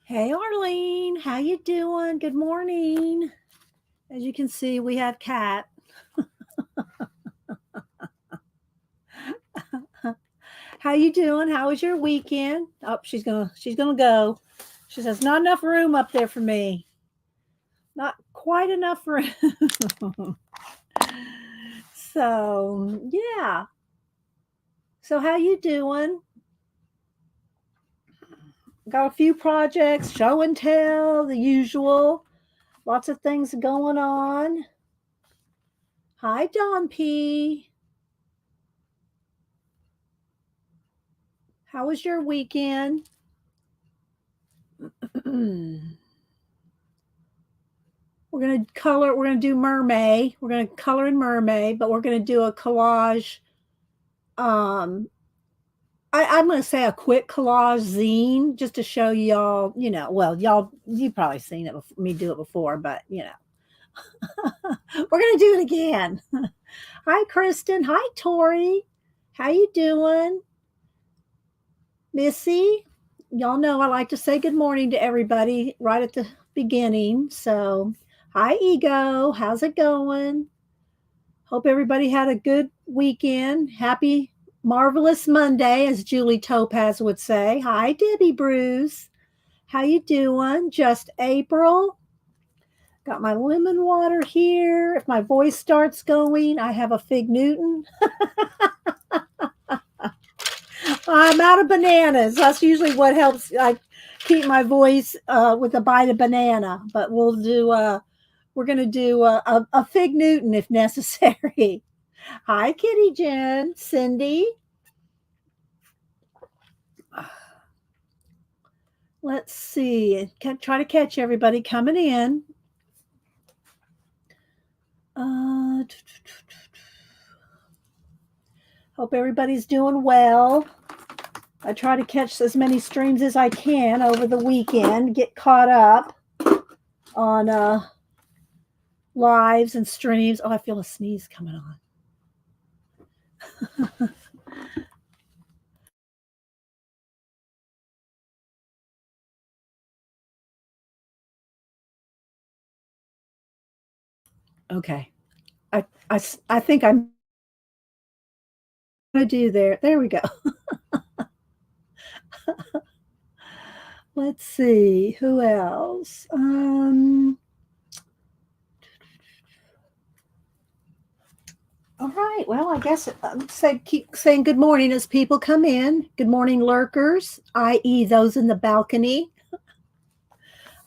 Hey, Arlene, how you doing? Good morning. As you can see, we have Kat. How you doing? How was your weekend? Oh, she's gonna go. She says, not enough room up there for me. Not quite enough room. So yeah. So how you doing? Got a few projects, show and tell, the usual. Lots of things going on. Hi, Don P. How was your weekend? We're going to color, we're going to do Mermaid. We're going to color in Mermaid, but we're going to do a collage. I'm going to say a quick collage zine just to show y'all, you've probably seen it, me do it before, but we're going to do it again. Hi, Kristen. Hi, Tori. How you doing? Missy, y'all know I like to say good morning to everybody right at the beginning. So, hi, Ego. How's it going? Hope everybody had a good weekend. Happy, marvelous Monday, as Julie Topaz would say. Hi, Debbie Bruce. How you doing? Just April. Got my lemon water here. If my voice starts going, I have a Fig Newton. I'm out of bananas. That's usually what helps I keep my voice with a bite of banana. But we're going to do a Fig Newton if necessary. Hi, Kitty Jen, Cindy. Let's see. Try to catch everybody coming in. Hope everybody's doing well. I try to catch as many streams as I can over the weekend, get caught up on lives and streams. Oh, I feel a sneeze coming on. Okay. I think I'm going to do there. There we go. Let's see. Who else? All right. Well, I guess keep saying good morning as people come in. Good morning, lurkers, i.e., those in the balcony.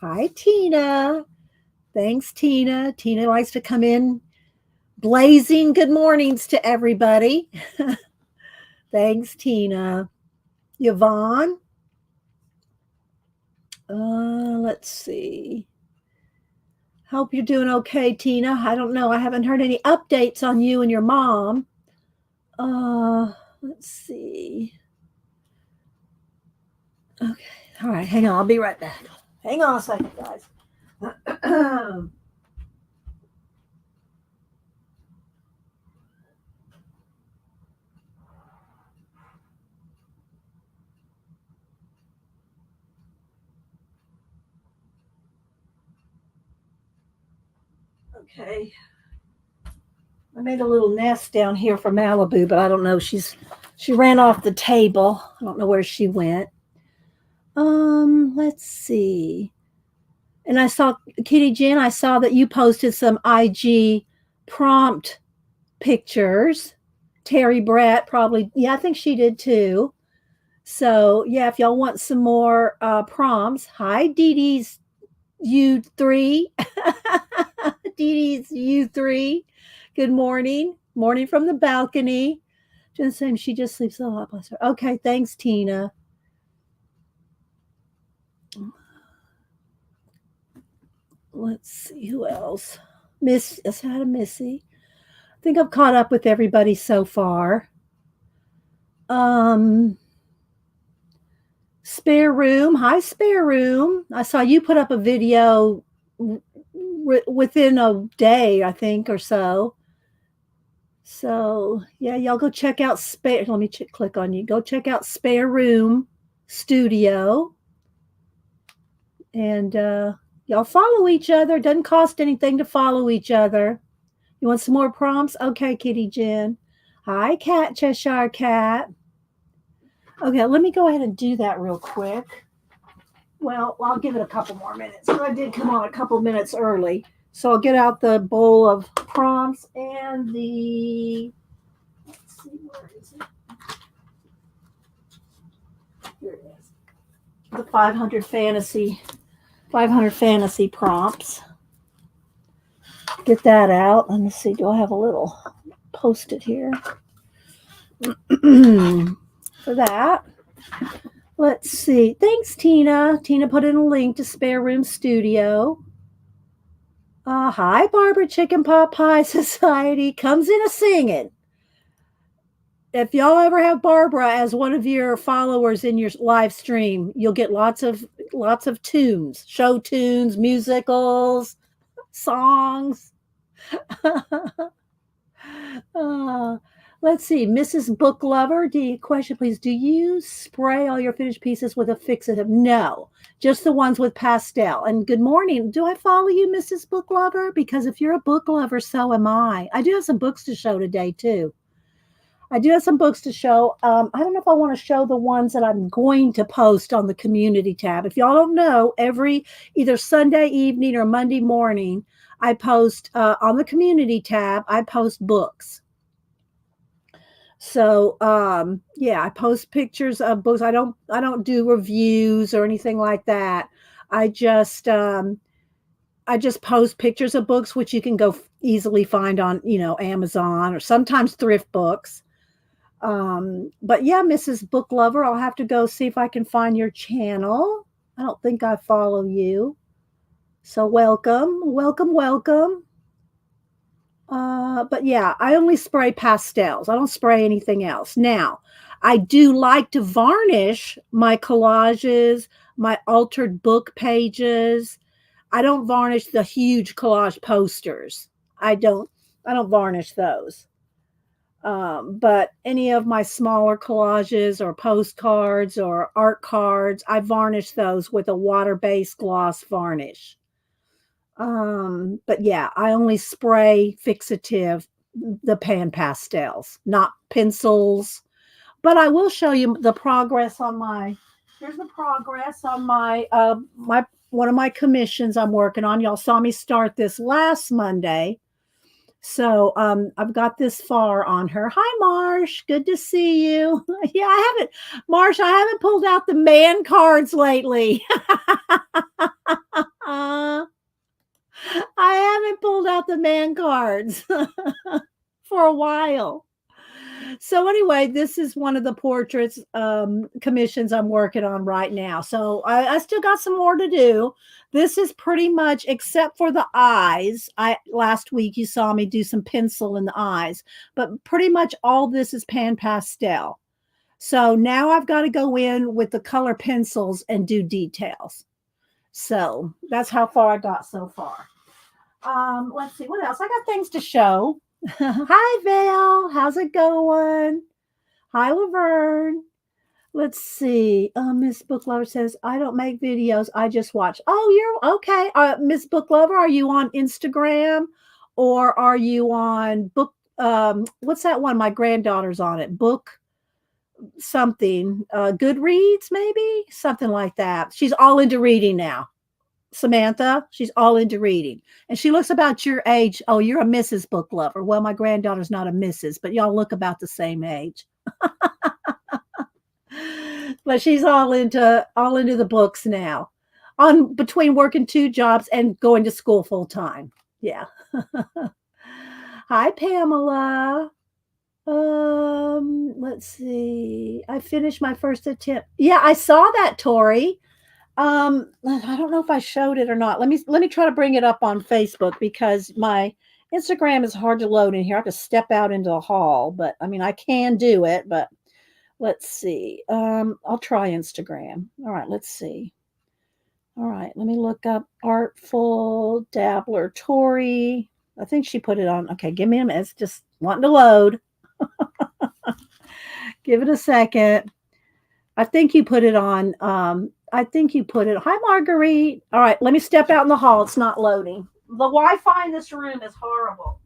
Hi, Tina. Thanks, Tina. Tina likes to come in blazing good mornings to everybody. Thanks, Tina. Yvonne. Let's see. Hope you're doing okay, Tina. I don't know. I haven't heard any updates on you and your mom. Let's see. Okay. All right. Hang on. I'll be right back. Hang on a second, guys. Okay. I made a little nest down here for Malibu, but I don't know. She ran off the table. I don't know where she went. Let's see. And I saw Kitty Jen, I saw that you posted some IG prompt pictures. Terry Brett probably, yeah, I think she did too. So yeah, if y'all want some more prompts, hi Dee Dee's U3. Dee Dee's U3. Good morning. Morning from the balcony. Just saying she just sleeps a lot, bless her. Okay, thanks, Tina. Let's see who else. Let's had a Missy. I think I've caught up with everybody so far. Spare room. Hi, spare room. I saw you put up a video within a day, I think, or so. So yeah, y'all go check out spare. Let me click on you. Go check out Spare Room Studio. And y'all follow each other. Doesn't cost anything to follow each other. You want some more prompts? Okay, Kitty Jen. Hi, Cat Cheshire Cat. Okay, let me go ahead and do that real quick. Well, I'll give it a couple more minutes. I did come on a couple minutes early. So I'll get out the bowl of prompts and the, let's see, where is it? Here it is. The 500 fantasy prompts. Get that out. Let me see, do I have a little post-it here? For that. Let's see. Thanks, Tina. Tina put in a link to Spare Room Studio. Hi, Barbara Chicken Pot Pie Society. Comes in a singing. If y'all ever have Barbara as one of your followers in your live stream, you'll get lots of tunes, show tunes, musicals, songs. Let's see, Mrs. Book Lover, question please, do you spray all your finished pieces with a fixative? No, just the ones with pastel. And good morning. Do I follow you, Mrs. Book Lover? Because if you're a book lover, so am I. I do have some books to show today, too. I do have some books to show. I don't know if I want to show the ones that I'm going to post on the community tab. If y'all don't know, every either Sunday evening or Monday morning, I post on the community tab, I post books. So yeah, I post pictures of books. I don't do reviews or anything like that. I just post pictures of books, which you can go easily find on, Amazon or sometimes thrift books. But yeah, Mrs. Book Lover, I'll have to go see if I can find your channel. I don't think I follow you. So welcome. But yeah, I only spray pastels. I don't spray anything else. Now, I do like to varnish my collages, my altered book pages. I don't varnish the huge collage posters. I don't varnish those. But any of my smaller collages or postcards or art cards, I varnish those with a water-based gloss varnish. But yeah, I only spray fixative, the pan pastels, not pencils. But I will show you the progress on here's the progress on my one of my commissions I'm working on. Y'all saw me start this last Monday. So I've got this far on her. Hi, Marsh. Good to see you. Yeah, Marsh, I haven't pulled out the man cards lately. I haven't pulled out the man cards for a while. So anyway, this is one of the portraits commissions I'm working on right now. So I still got some more to do. This is pretty much, except for the eyes. Last week you saw me do some pencil in the eyes, but pretty much all this is pan pastel. So now I've got to go in with the color pencils and do details. So that's how far I got so far. Let's see what else. I got things to show. Hi, Val. How's it going? Hi, Laverne. Let's see. Miss Book Lover says, I don't make videos. I just watch. Oh, you're okay. Miss Book Lover, are you on Instagram or are you on book? What's that one? My granddaughter's on it. Book something. Goodreads, maybe? Something like that. She's all into reading now. Samantha, she's all into reading. And she looks about your age. Oh, you're a Mrs. Book Lover. Well, my granddaughter's not a Mrs., but y'all look about the same age. But she's all into the books now. On between working 2 jobs and going to school full time. Yeah. Hi, Pamela. Let's see. I finished my first attempt. Yeah, I saw that, Tori. I don't know if I showed it or not. Let me try to bring it up on Facebook because my Instagram is hard to load in here. I have to step out into the hall, but I mean I can do it, but let's see. I'll try Instagram. All right, let's see. All right, let me look up Artful Dabbler Tori. I think she put it on. Okay, give me a minute. It's just wanting to load. Give it a second. I think you put it on. I think you put it. Hi, Marguerite. All right, let me step out in the hall. It's not loading. The Wi-Fi in this room is horrible.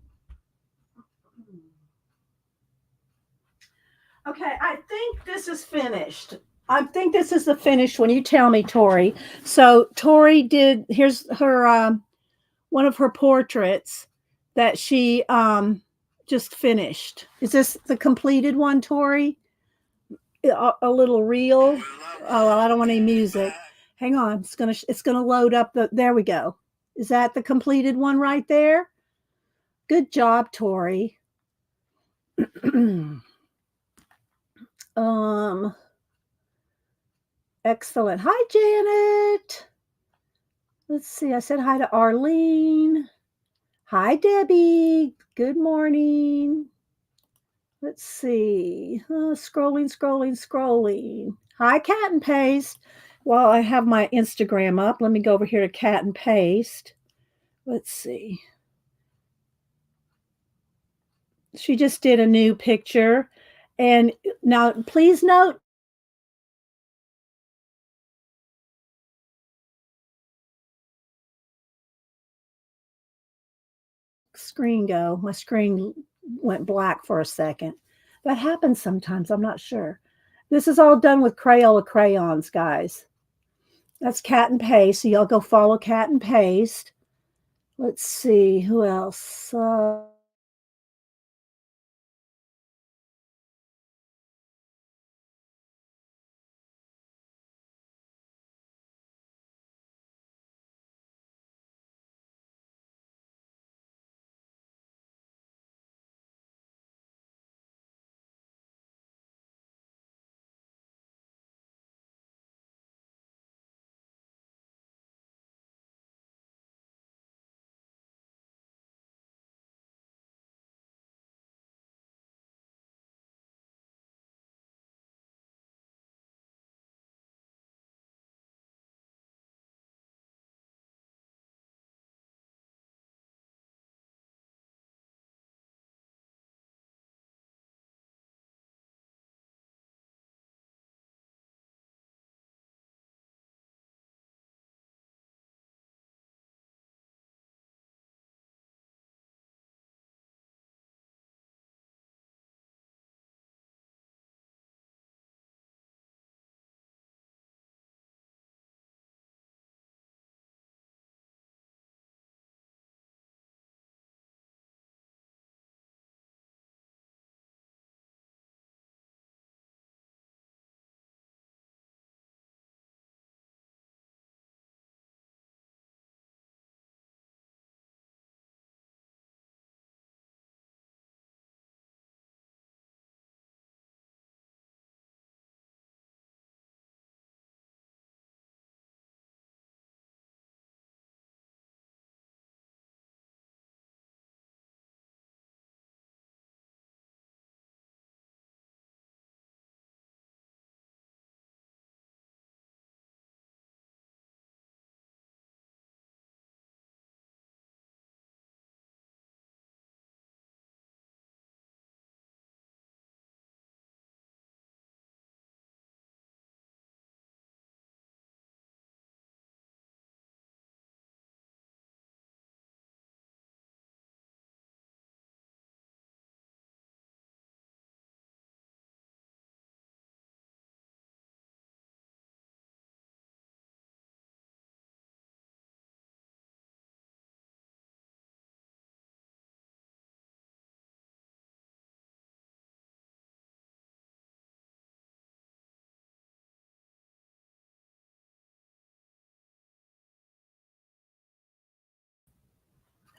Okay, I think this is finished. I think this is the finished one. You tell me, Tori. So Tori did. Here's her one of her portraits that she just finished. Is this the completed one, Tori? A little reel. Oh, well, I don't want any music. Hang on. It's gonna load up the. There we go. Is that the completed one right there? Good job, Tori. um, excellent. Hi, Janet. Let's see. I said hi to Arlene. Hi, Debbie. Good morning. Let's see. Scrolling. Hi, Cat and Paste. Well, I have my Instagram up. Let me go over here to Cat and Paste. Let's see. She just did a new picture. And now, please note, screen go. My screen went black for a second. That happens sometimes. I'm not sure. This is all done with Crayola crayons, guys. That's Cat and Paste. So y'all go follow Cat and Paste. Let's see who else.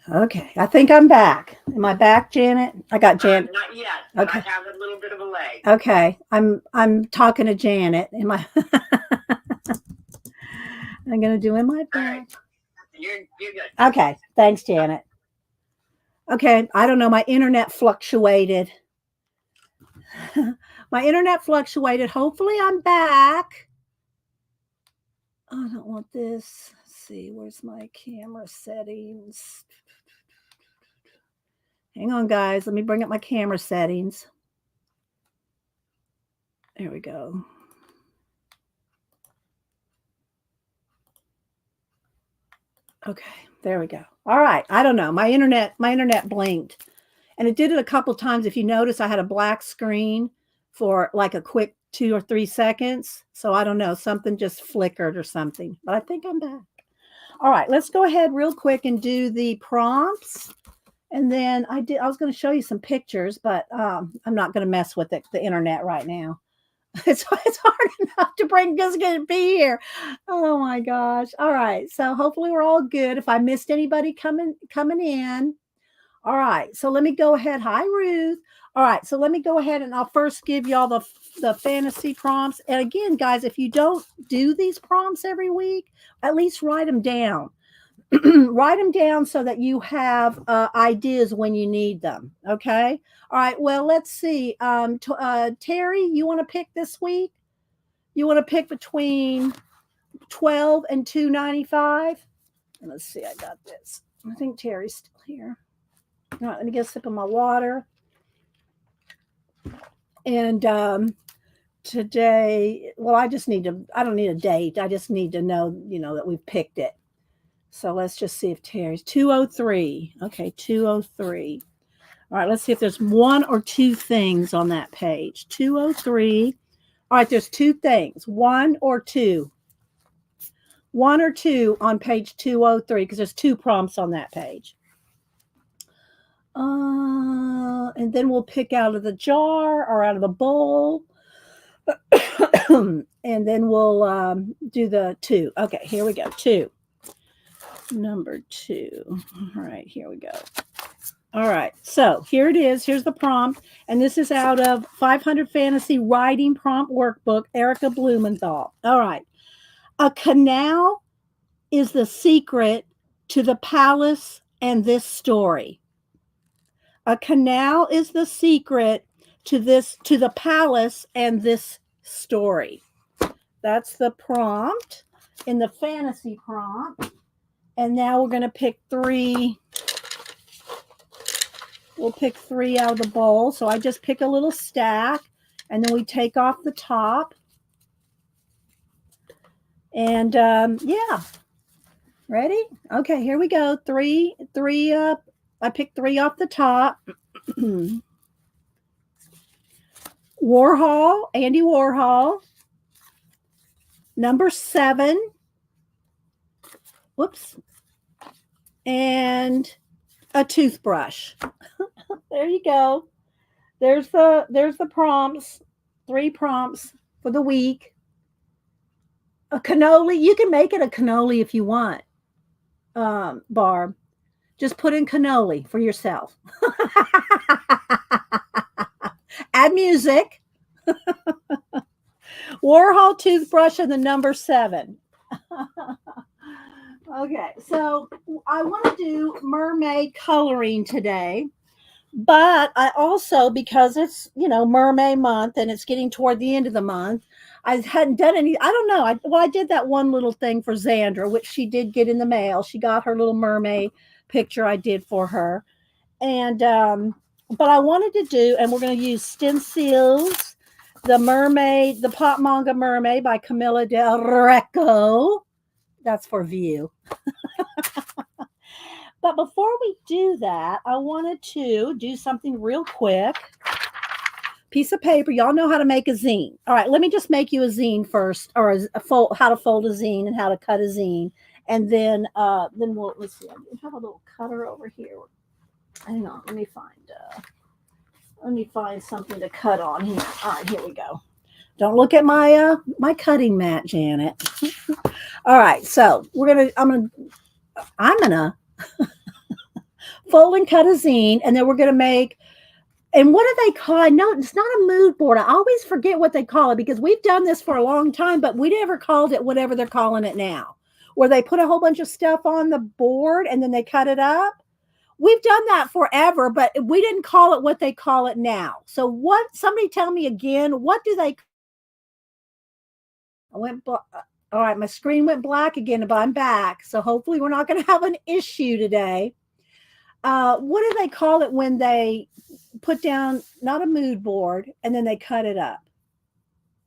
Okay, I think I'm back. Am I back, Janet? I got Janet. Not yet. Okay. I have a little bit of a lag. Okay, I'm talking to Janet. Am I? I'm gonna do in my back. All right. You're good. Okay, thanks, Janet. Okay, I don't know. My internet fluctuated. My internet fluctuated. Hopefully, I'm back. I don't want this. Let's see, where's my camera settings? Hang on, guys. Let me bring up my camera settings. There we go. Okay, there we go. All right. I don't know. My internet blinked. And it did it a couple times. If you notice, I had a black screen for like a quick 2 or 3 seconds. So I don't know, something just flickered or something. But I think I'm back. All right, let's go ahead real quick and do the prompts. And then I was going to show you some pictures, but I'm not going to mess with the internet right now. It's hard enough to bring just gonna be here. Oh my gosh. All right. So hopefully we're all good. If I missed anybody coming in. All right. So let me go ahead. Hi, Ruth. All right. So let me go ahead and I'll first give y'all the fantasy prompts. And again, guys, if you don't do these prompts every week, at least write them down. Write them down so that you have ideas when you need them. Okay. All right. Well, let's see. Terry, you want to pick this week? You want to pick between 12 and 295? And let's see. I got this. I think Terry's still here. All right. Let me get a sip of my water. And today, well, I don't need a date. I just need to know, that we've picked it. So let's just see if Terry's 203. Okay, 203. All right, let's see if there's one or two things on that page. 203. All right, there's two things. One or two. One or two on page 203 because there's two prompts on that page. And then we'll pick out of the jar or out of the bowl. And then we'll do the two. Okay, here we go. Two. Number 2. All right, here we go. All right, so here it is. Here's the prompt, and this is out of 500 Fantasy Writing Prompt Workbook, Erica Blumenthal. All right, a canal is the secret to the palace and this story. A canal is the secret to the palace and this story. That's the prompt in the fantasy prompt. And now we're going to pick 3. We'll pick 3 out of the bowl. So I just pick a little stack, and then we take off the top. And yeah, ready? Okay, here we go. 3 up. I picked 3 off the top. Warhol, Andy Warhol. Number 7. Whoops. And a toothbrush. There you go. There's the prompts. 3 prompts for the week. A cannoli. You can make it a cannoli if you want, Barb. Just put in cannoli for yourself. Add music. Warhol toothbrush and the number 7. Okay, so I want to do mermaid coloring today, but I also, because it's, mermaid month and it's getting toward the end of the month, I hadn't done any, I don't know. I did that one little thing for Xandra, which she did get in the mail. She got her little mermaid picture I did for her. And, but I wanted to do, and we're going to use stencils, the mermaid, the pop manga Mermaid by Camilla Del Greco. That's for view. But before we do that, I wanted to do something real quick. Piece of paper. Y'all know how to make a zine. All right, let me just make you a zine first, or how to fold a zine and how to cut a zine. And then let's see. I have a little cutter over here. Hang on, let me find something to cut on here. All right, here we go. Don't look at my my cutting mat, Janet. All right, so I'm gonna fold and cut a zine, and then we're gonna make. And what do they call it? No, it's not a mood board. I always forget what they call it because we've done this for a long time, but we never called it whatever they're calling it now, where they put a whole bunch of stuff on the board and then they cut it up. We've done that forever, but we didn't call it what they call it now. So somebody tell me again, what do they? All right, my screen went black again, but I'm back. So hopefully we're not going to have an issue today. What do they call it when they put down, not a mood board, and then they cut it up?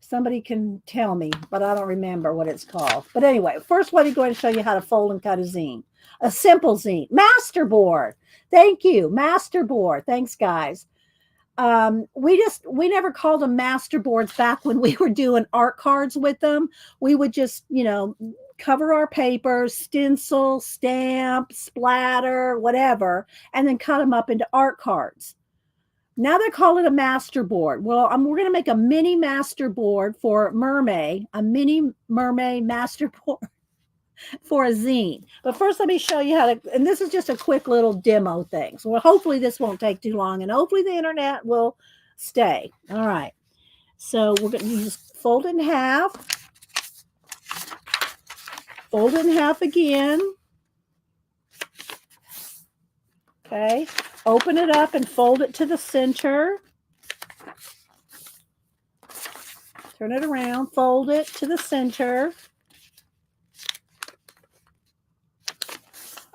Somebody can tell me, but I don't remember what it's called. But anyway, first let me go ahead and show you how to fold and cut a zine. A simple zine. Masterboard. Thank you. Masterboard. Thanks, guys. We never called them masterboards back when we were doing art cards with them. We would just, cover our papers, stencil, stamp, splatter, whatever, and then cut them up into art cards. Now they call it a masterboard. Well, we're going to make a mini masterboard for MerMay, a mini MerMay masterboard for a zine. But first, let me show you how to, and this is just a quick little demo thing. So hopefully this won't take too long, and hopefully the internet will stay. All right. So we're going to just fold it in half. Fold it in half again. Okay. Open it up and fold it to the center. Turn it around, fold it to the center.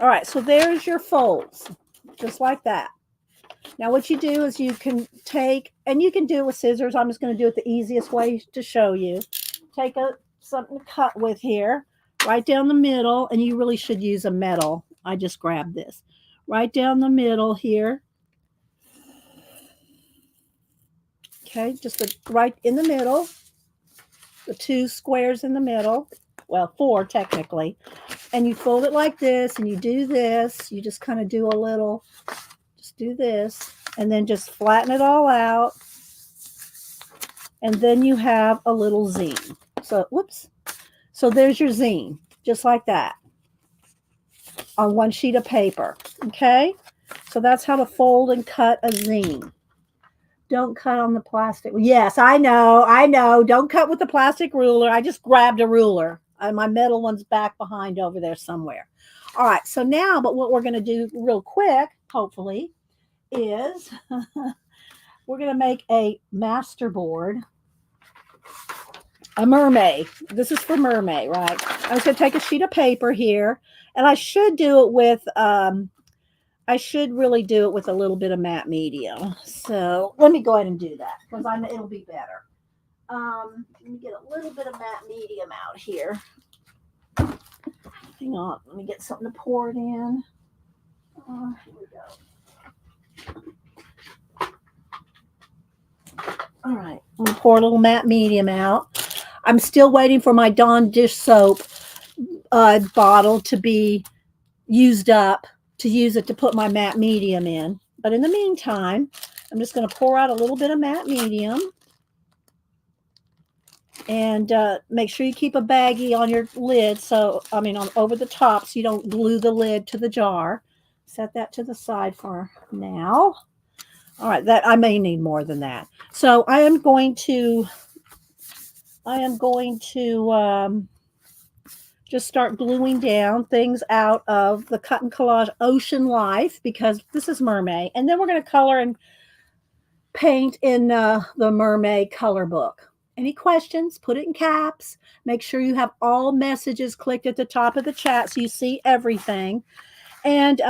All right, so there's your folds, just like that. Now what you do is you can take, and you can do it with scissors. I'm just going to do it the easiest way to show you. Take something to cut with here, right down the middle, and you really should use a metal. I just grabbed this. Right down the middle here. Okay, just right in the middle. The 2 squares in the middle. Well, 4 technically. And you fold it like this, and you do this. You just kind of do a little, just do this, and then just flatten it all out. And then you have a little zine. So, whoops. So there's your zine, just like that, on one sheet of paper. Okay? So that's how to fold and cut a zine. Don't cut on the plastic. Yes, I know. Don't cut with the plastic ruler. I just grabbed a ruler. My metal one's back behind over there somewhere. All right, so now, but what we're going to do real quick, hopefully, is we're going to make a masterboard, a MerMay. This is for MerMay, right? I'm just going to take a sheet of paper here, and I should do it with, I should really do it with a little bit of matte medium. So let me go ahead and do that, because it'll be better. Let me get a little bit of matte medium out here. Hang on, let me get something to pour it in. Here we go. All right, I'm gonna pour a little matte medium out. I'm still waiting for my Dawn dish soap bottle to be used up, to use it to put my matte medium in. But in the meantime, I'm just going to pour out a little bit of matte medium. And make sure you keep a baggie on your lid, over the top, so you don't glue the lid to the jar. Set that to the side for now. All right, that I may need more than that. So I am going to just start gluing down things out of the Cut and Collage Ocean Life, because this is MerMay. And then we're going to color and paint in the MerMay color book. Any questions? Put it in caps. Make sure you have all messages clicked at the top of the chat so you see everything. And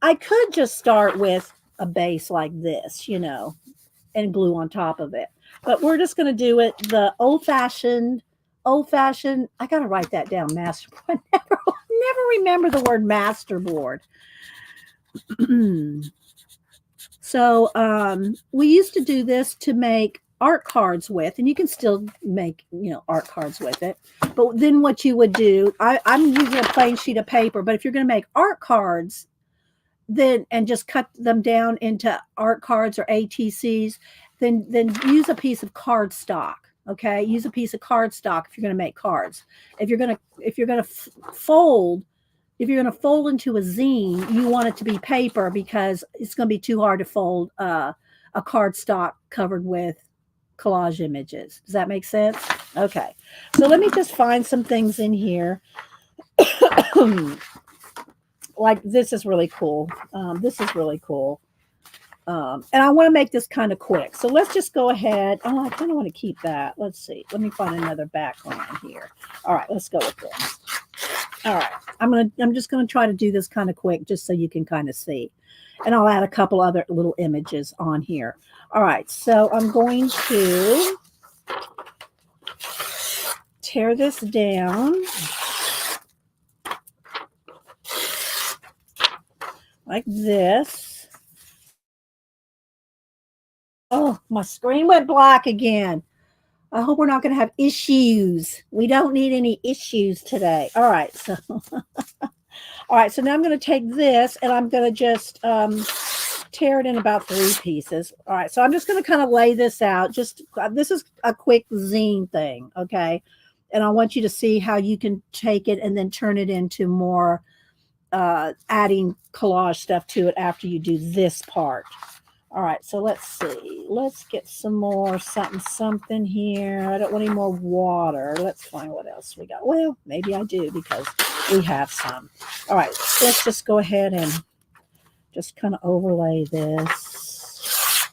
I could just start with a base like this, and glue on top of it. But we're just going to do it the old-fashioned, I got to write that down, masterboard. I never remember the word masterboard. So we used to do this to make art cards with, and you can still make, art cards with it. But then what you would do, I'm using a plain sheet of paper, but if you're going to make art cards, and just cut them down into art cards or ATCs, then use a piece of cardstock. Okay, use a piece of cardstock if you're going to make cards. If you're going to fold into a zine, you want it to be paper, because it's going to be too hard to fold a cardstock covered with collage images. Does that make sense? Okay, so let me just find some things in here. Like this is really cool. This is really cool. And I want to make this kind of quick. So let's just go ahead. Oh, I kind of want to keep that. Let's see. Let me find another background here. All right, let's go with this. All right. I'm just going to try to do this kind of quick, just so you can kind of see. And I'll add a couple other little images on here. All right. So I'm going to tear this down like this. Oh, my screen went black again. I hope we're not going to have issues. We don't need any issues today. All right, so all right, so now I'm going to take this and I'm going to just tear it in about 3 pieces. All right, so I'm just going to kind of lay this out. Just this is a quick zine thing, okay? And I want you to see how you can take it and then turn it into more adding collage stuff to it after you do this part. All right, so let's see. Let's get some more something here. I don't want any more water. Let's find what else we got. Well, maybe I do because we have some. All right, let's just go ahead and just kind of overlay this.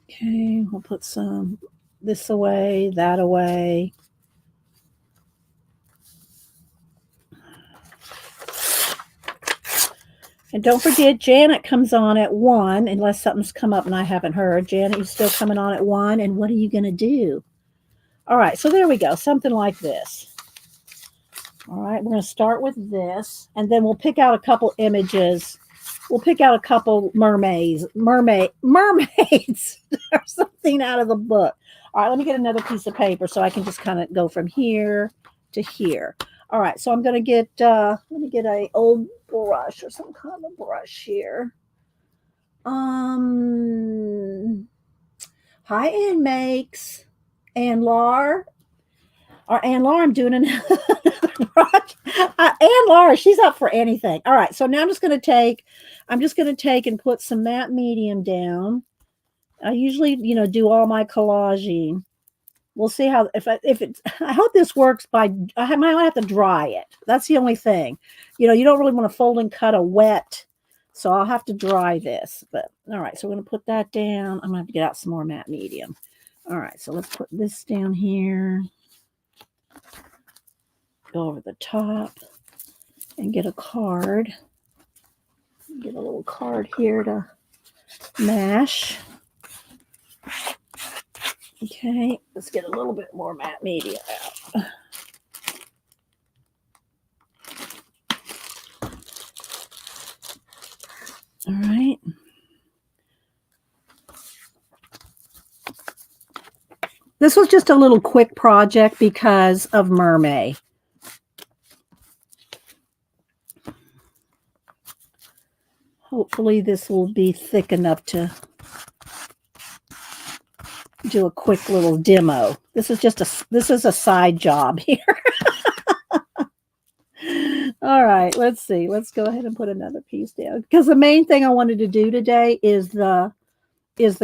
Okay, we'll put some this away, that away. And don't forget, Janet comes on at 1, unless something's come up and I haven't heard. Janet, you still coming on at 1, and what are you going to do? All right, so there we go, something like this. All right, we're going to start with this, and then we'll pick out a couple images. We'll pick out a couple mermaids or something out of the book. All right, let me get another piece of paper so I can just kind of go from here to here. All right, so I'm going to get, let me get a old brush or some kind of brush here. Hi, Ann Makes. Ann Lar. Or Ann Lar, I'm doing another brush. Ann Lar, she's up for anything. All right, so now I'm just going to take and put some matte medium down. I usually, do all my collaging. We'll see how, I hope this works I might have to dry it. That's the only thing. You don't really want to fold and cut a wet, so I'll have to dry this. But all right, so we're going to put that down. I'm going to have to get out some more matte medium. All right, so let's put this down here. Go over the top and get a card. Get a little card here to mash. Okay, let's get a little bit more matte media out. All right. This was just a little quick project because of MerMay. Hopefully this will be thick enough to do a quick little demo. This is a side job here. All right, let's see. Let's go ahead and put another piece down because the main thing I wanted to do today is the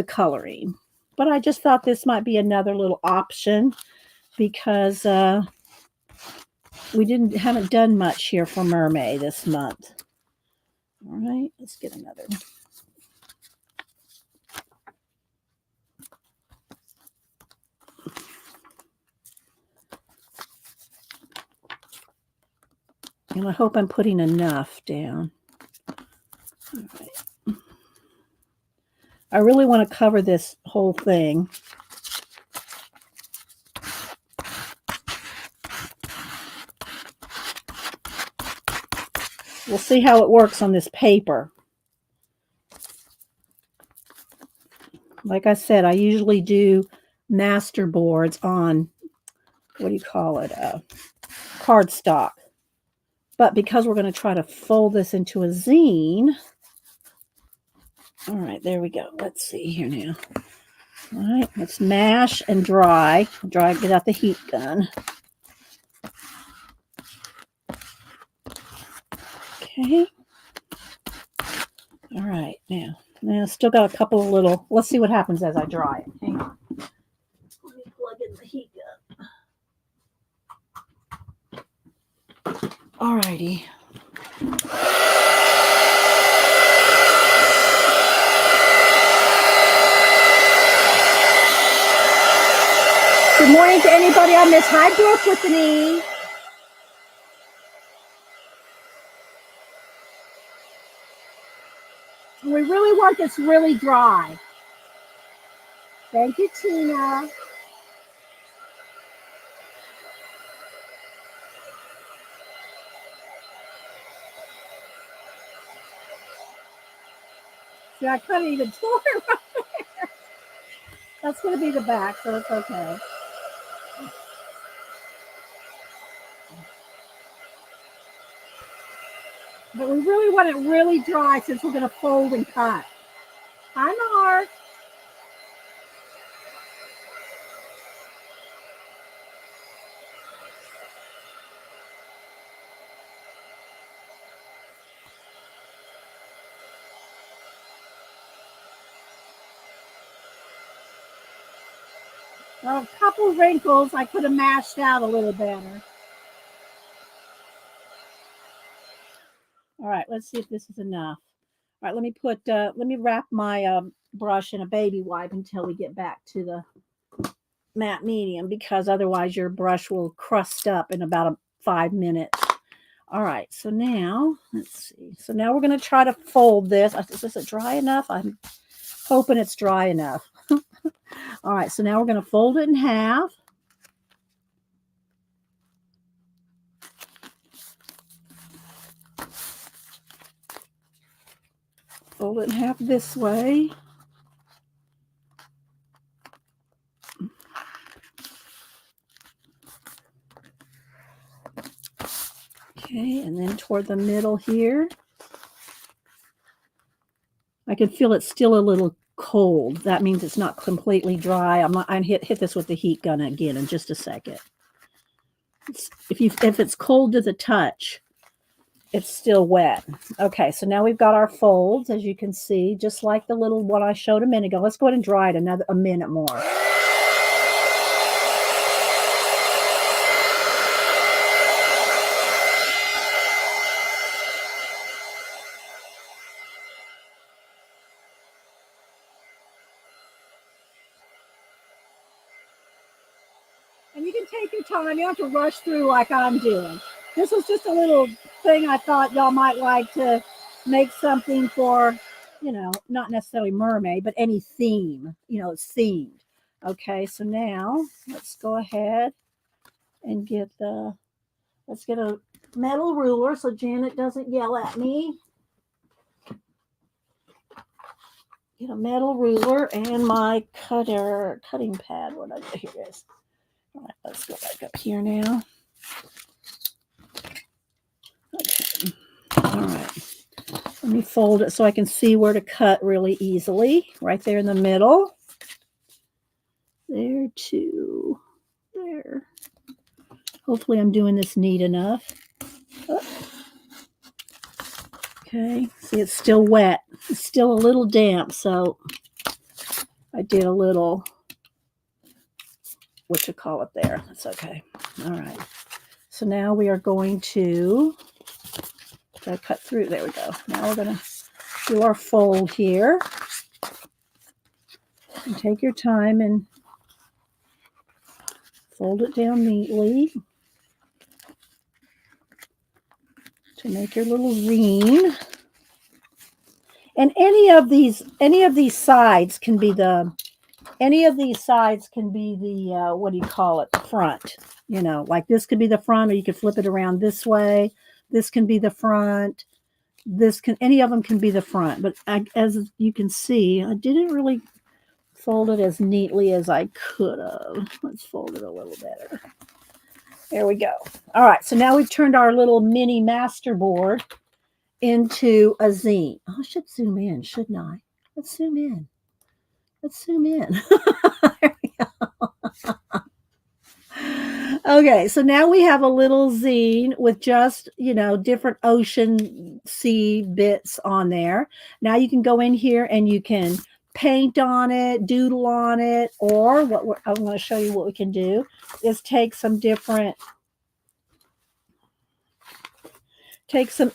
coloring. But I just thought this might be another little option because we haven't done much here for MerMay this month. All right, let's get another. And I hope I'm putting enough down. All right. I really want to cover this whole thing. We'll see how it works on this paper. Like I said, I usually do masterboards on, what do you call it, cardstock. But because we're going to try to fold this into a zine. All right, there we go. Let's see here now. All right, let's mash and dry. Get out the heat gun. Okay. All right, now still got a couple of little, let's see what happens as I dry it. Hang on. Let me plug in the heat gun. All righty. Good morning to anybody I miss. Hi, Brooke with an E. We really want this really dry. Thank you, Tina. See, I couldn't even tore it right there. That's going to be the back, so it's okay. But we really want it really dry since we're going to fold and cut. Hi, Mark. A couple wrinkles I could have mashed out a little better. All right, let's see if this is enough. All right, let me wrap my brush in a baby wipe until we get back to the matte medium, because otherwise your brush will crust up in about 5 minutes. All right, so now let's see. So now we're going to try to fold this. Is it dry enough? I'm hoping it's dry enough. All right, so now we're going to fold it in half. Fold it in half this way. Okay, and then toward the middle here. I can feel it's still a little cold. That means it's not completely dry. I'm hit this with the heat gun again in just a second. If it's cold to the touch, it's still wet. Okay, so now we've got our folds, as you can see, just like the little one I showed a minute ago. Let's go ahead and dry it a minute more. And you can take your time. You don't have to rush through like I'm doing. This was just a little thing I thought y'all might like to make something for, not necessarily mermaid, but any theme. It's themed. Okay, so now let's go ahead and let's get a metal ruler so Janet doesn't yell at me. Get a metal ruler and my cutting pad. Here it is. All right, let's go back up here now. Okay. All right. Let me fold it so I can see where to cut really easily. Right there in the middle. There, too. There. Hopefully I'm doing this neat enough. Oh. Okay. See, it's still wet. It's still a little damp, so I did a little, there. That's okay. All right. So now we are going to cut through. There we go. Now we're going to do our fold here. And take your time and fold it down neatly to make your little zine. And any of these sides can be the what do you call it? The front. Like this could be the front, or you could flip it around this way. This can be the front. Any of them can be the front. But as you can see, I didn't really fold it as neatly as I could have. Let's fold it a little better. There we go. All right, so now we've turned our little mini masterboard into a zine. Oh, I should zoom in, shouldn't I? Let's zoom in. There we go. Okay, so now we have a little zine with just, different ocean sea bits on there. Now you can go in here and you can paint on it, doodle on it, or I want to show you what we can do is take some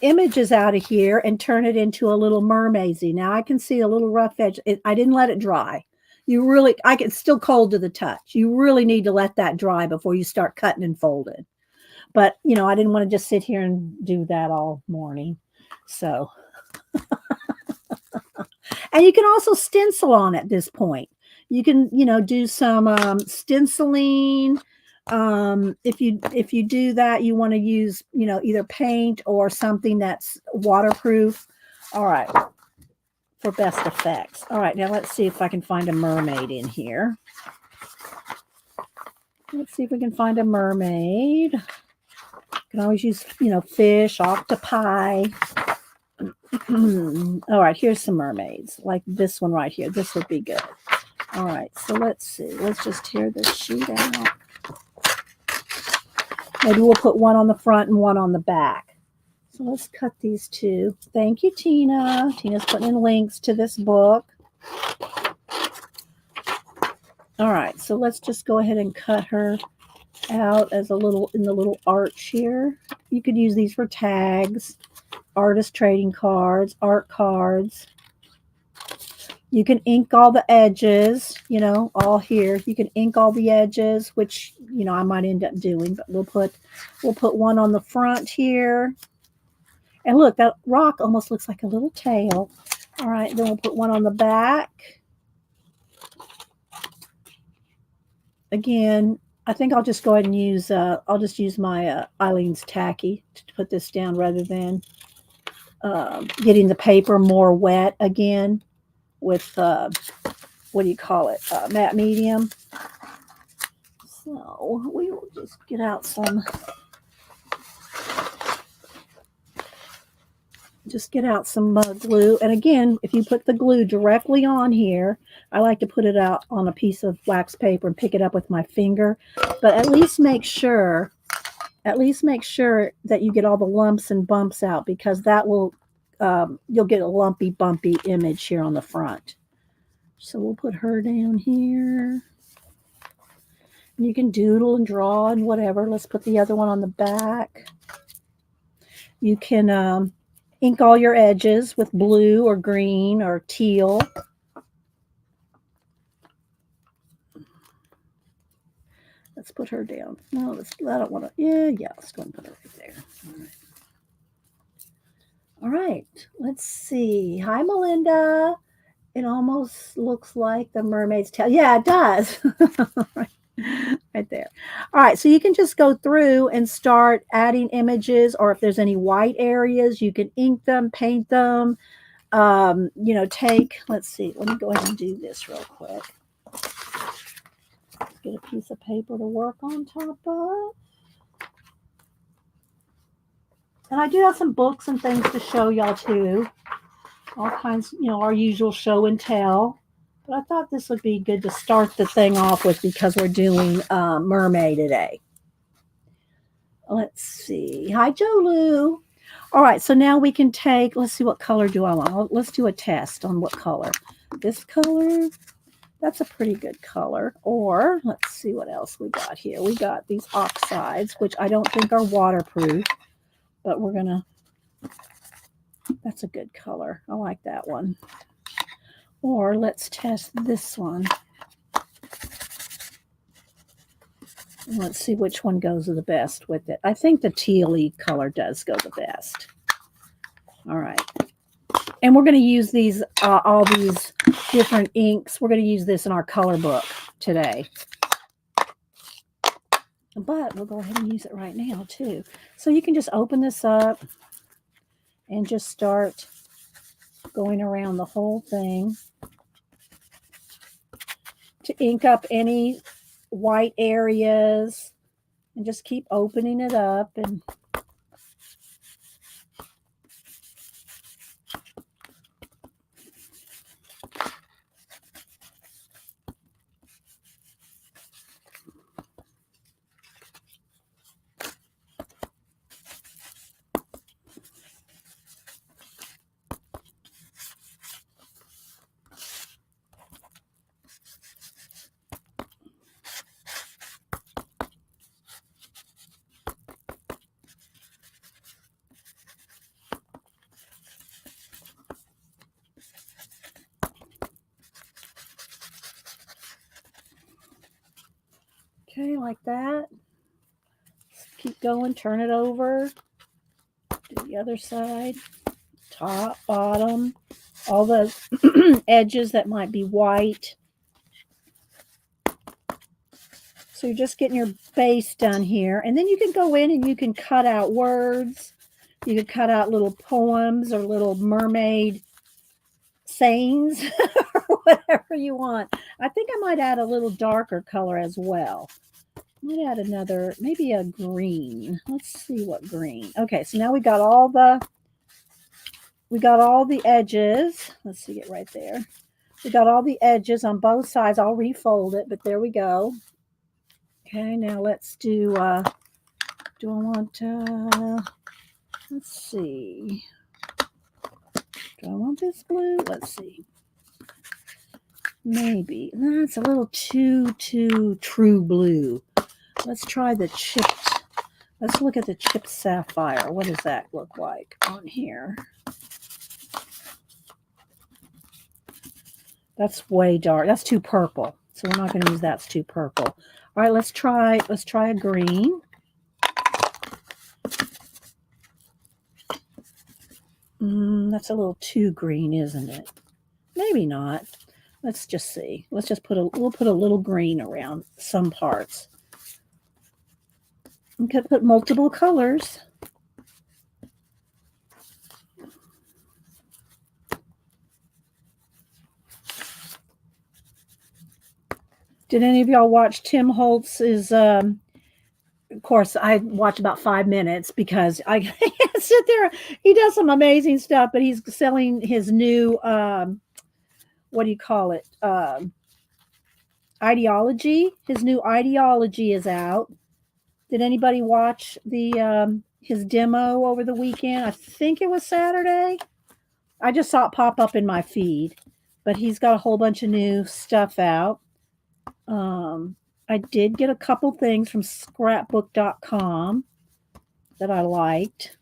images out of here and turn it into a little mermaidy. Now I can see a little rough edge. I didn't let it dry. It's still cold to the touch. You really need to let that dry before you start cutting and folding. But, I didn't want to just sit here and do that all morning. So, and you can also stencil on at this point. You can, do some stenciling. If you do that, you want to use, either paint or something that's waterproof. All right. for best effects. All right, now let's see if I can find a mermaid in here. Let's see if we can find a mermaid. You can always use, fish, octopi. All right, here's some mermaids, like this one right here. This would be good. All right, so let's see. Let's just tear this sheet out. Maybe we'll put one on the front and one on the back. So let's cut these two. Thank you, Tina. Tina's putting in links to this book. All right, so let's just go ahead and cut her out as in the little arch here. You could use these for tags, artist trading cards, art cards. You can ink all the edges, all here. You can ink all the edges, which, I might end up doing, but we'll put one on the front here. And look, that rock almost looks like a little tail. All right, then we'll put one on the back. Again, I think I'll just go ahead and use, my Eileen's Tacky to put this down rather than getting the paper more wet again with, matte medium. So we will just get out some glue. And again, if you put the glue directly on here, I like to put it out on a piece of wax paper and pick it up with my finger. But at least make sure that you get all the lumps and bumps out, because that will, you'll get a lumpy, bumpy image here on the front. So we'll put her down here. And you can doodle and draw and whatever. Let's put the other one on the back. You can ink all your edges with blue or green or teal. Let's put her down. No, I don't want to. Yeah. Let's go and put her right there. All right. Let's see. Hi, Melinda. It almost looks like the mermaid's tail. Yeah, it does. Right there. All right. So you can just go through and start adding images, or if there's any white areas, you can ink them, paint them. Let's see. Let me go ahead and do this real quick. Get a piece of paper to work on top of. And I do have some books and things to show y'all too. All kinds, our usual show and tell. But I thought this would be good to start the thing off with, because we're doing MerMay today. Let's see. Hi, Jolu. All right, so now we can let's see, what color do I want? Let's do a test on what color. This color, that's a pretty good color. Or let's see what else we got here. We got these oxides, which I don't think are waterproof, but that's a good color. I like that one. Or let's test this one. Let's see which one goes the best with it. I think the tealy color does go the best. All right. And we're going to use these, all these different inks. We're going to use this in our color book today. But we'll go ahead and use it right now too. So you can just open this up and just start going around the whole thing to ink up any white areas, and just keep opening it up. And okay, like that. Keep going, turn it over. Do the other side, top, bottom, all the edges that might be white. So you're just getting your base done here. And then you can go in and you can cut out words. You can cut out little poems or little mermaid Zines or whatever you want. I think I might add a little darker color as well. Might add another, maybe a green. Let's see what green. Okay, so now we got all the edges. Let's see it right there. We got all the edges on both sides. I'll refold it, but there we go. Okay, now let's do I want let's see. Do I want this blue? Let's see. Maybe. That's a little too true blue. Let's try the chipped. Let's look at the chipped sapphire. What does that look like on here? That's way dark. That's too purple. So we're not going to use that. It's too purple. All right, let's try a green. That's a little too green, isn't it? Maybe not. Let's just see. Let's just we'll put a little green around some parts. We could put multiple colors. Did any of y'all watch Tim Holtz's? Of course, I watched about 5 minutes because I can't sit there. He does some amazing stuff, but he's selling his new, what do you call it? Ideology. His new ideology is out. Did anybody watch the his demo over the weekend? I think it was Saturday. I just saw it pop up in my feed, but he's got a whole bunch of new stuff out. I did get a couple things from scrapbook.com that I liked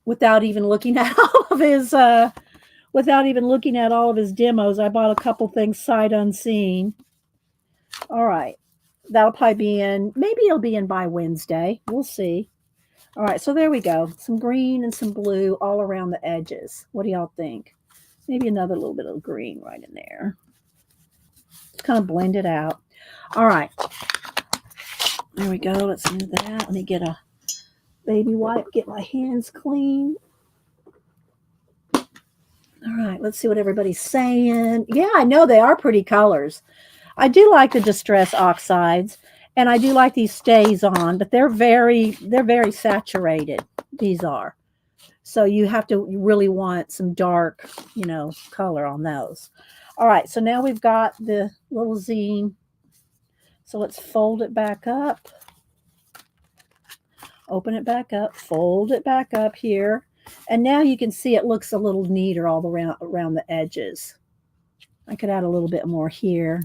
without even looking at all of his demos. I bought a couple things sight unseen. All right. That'll probably be in, maybe it'll be in by Wednesday. We'll see. All right, so there we go. Some green and some blue all around the edges. What do y'all think? Maybe another little bit of green right in there. Just kind of blend it out. All right. There we go. Let's do that. Let me get a baby wipe, get my hands clean. All right, let's see what everybody's saying. Yeah, I know they are pretty colors. I do like the Distress Oxides, and I do like these Stays On, but they're very saturated. These are. So you really want some dark, color on those. All right, so now we've got the little zine. So let's fold it back up. Open it back up, fold it back up here. And now you can see it looks a little neater all around the edges. I could add a little bit more here.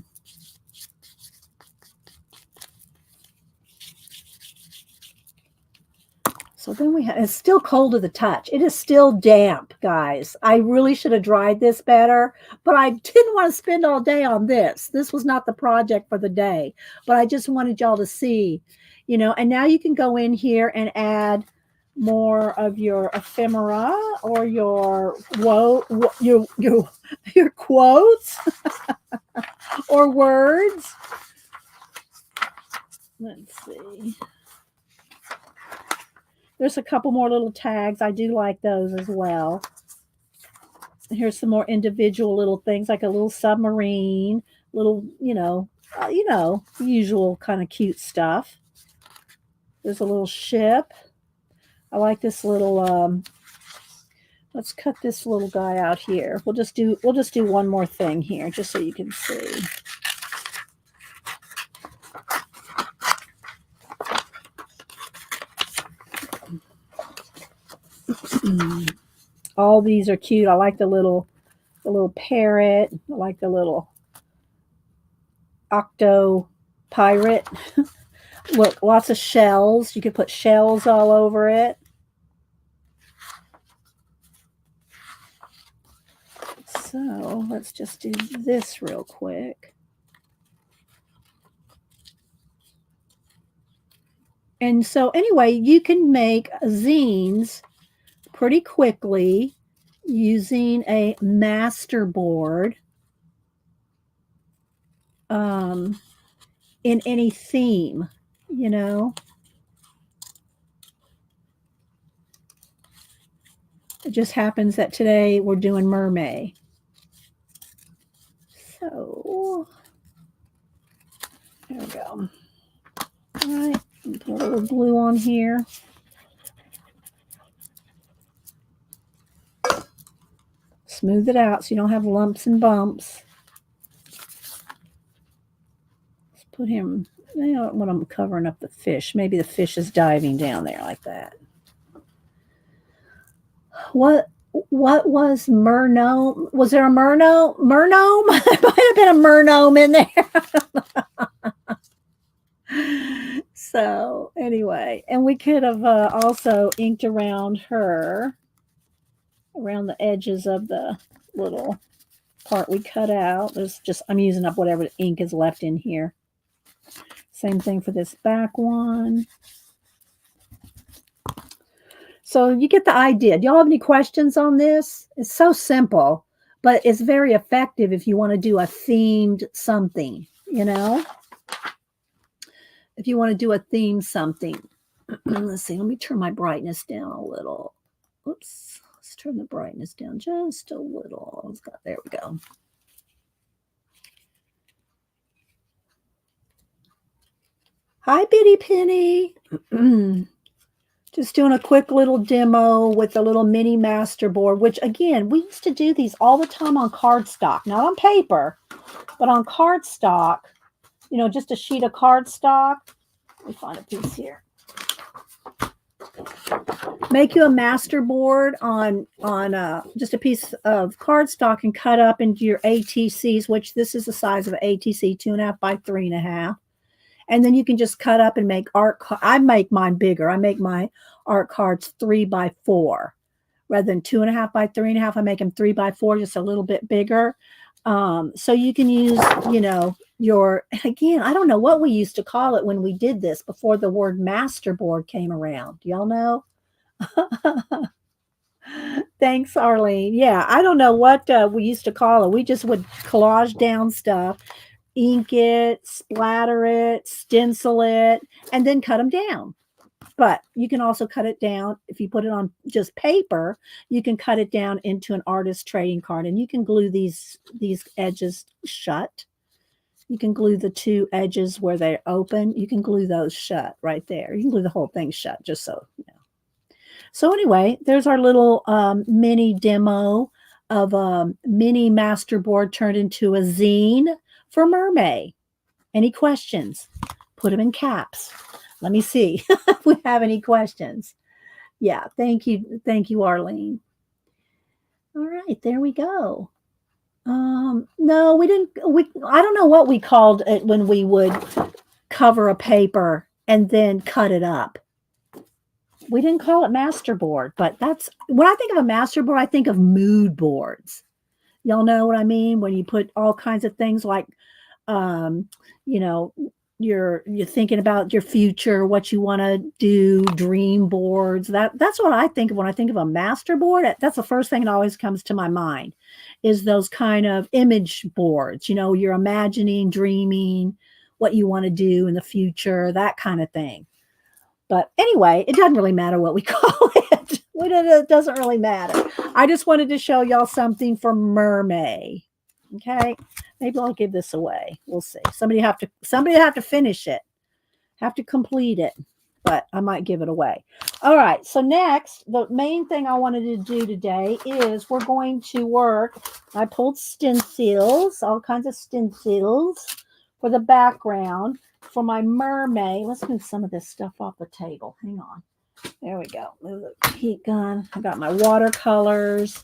So then it's still cold to the touch. It is still damp, guys. I really should have dried this better, but I didn't want to spend all day on this. This was not the project for the day, but I just wanted y'all to see, and now you can go in here and add more of your ephemera or your quotes or words. Let's see. There's a couple more little tags. I do like those as well. Here's some more individual little things, like a little submarine, little, usual kind of cute stuff. There's a little ship. I like this little, let's cut this little guy out here. We'll just do one more thing here, just so you can see. All these are cute. I like the little parrot. I like the little octo pirate. Look, lots of shells. You could put shells all over it. So let's just do this real quick. And so anyway, you can make zines pretty quickly using a masterboard in any theme, It just happens that today we're doing MerMay. So, there we go. All right, put a little glue on here. Smooth it out so you don't have lumps and bumps. Let's put him, I don't want him covering up the fish. Maybe the fish is diving down there like that. What was Murnome? Was there a Murnome? Murnome? There might have been a Murnome in there. So anyway, and we could have also inked around her, around the edges of the little part we cut out. There's just, I'm using up whatever ink is left in here. Same thing for this back one. So you get the idea. Do y'all have any questions on this? It's so simple, but it's very effective if you want to do a themed something, you know? If you want to do a themed something. Let's see, let me turn my brightness down a little. Oops, let's turn the brightness down just a little. There we go. Hi, Bitty Penny. Just doing a quick little demo with a little mini masterboard, which again, we used to do these all the time on cardstock, not on paper, but on cardstock, you know, just a sheet of cardstock. Let me find a piece here. Make you a masterboard on just a piece of cardstock and cut up into your ATCs, which this is the size of an ATC, 2.5 by 3.5. And then you can just cut up and make art. I make mine bigger. I make my art cards 3 by 4 rather than 2.5 by 3.5. I make them 3 by 4, just a little bit bigger. So you can use, you know, again, I don't know what we used to call it when we did this before the word masterboard came around. Do y'all know? Thanks, Arlene. Yeah, I don't know what we used to call it. We just would collage down stuff, ink it, splatter it, stencil it, and then cut them down. But you can also cut it down. If you put it on just paper, you can cut it down into an artist trading card, and you can glue these edges shut. You can glue the two edges where they're open. You can glue those shut right there. You can glue the whole thing shut, just so you know. So anyway, there's our little mini demo of a mini masterboard turned into a zine for MerMay. Any questions? Put them in caps. Let me see if we have any questions. Yeah, thank you. Thank you, Arlene. All right, there we go. No, we didn't. I don't know what we called it when we would cover a paper and then cut it up. We didn't call it masterboard, but that's when I think of a masterboard, I think of mood boards. Y'all know what I mean? When you put all kinds of things like, you know, you're thinking about your future, what you want to do, dream boards. That's what I think of when I think of a masterboard. That's the first thing that always comes to my mind is those kind of image boards. You know, you're imagining, dreaming what you want to do in the future, that kind of thing. But anyway, it doesn't really matter what we call it. It doesn't really matter. I just wanted to show y'all something for MerMay. Okay, maybe I'll give this away. We'll see. Somebody have to finish it, have to complete it, but I might give it away. All right. So next, the main thing I wanted to do today is we're going to work. I pulled stencils, all kinds of stencils for the background for my MerMay. Let's move some of this stuff off the table. Hang on. There we go. Move the heat gun. I got my watercolors.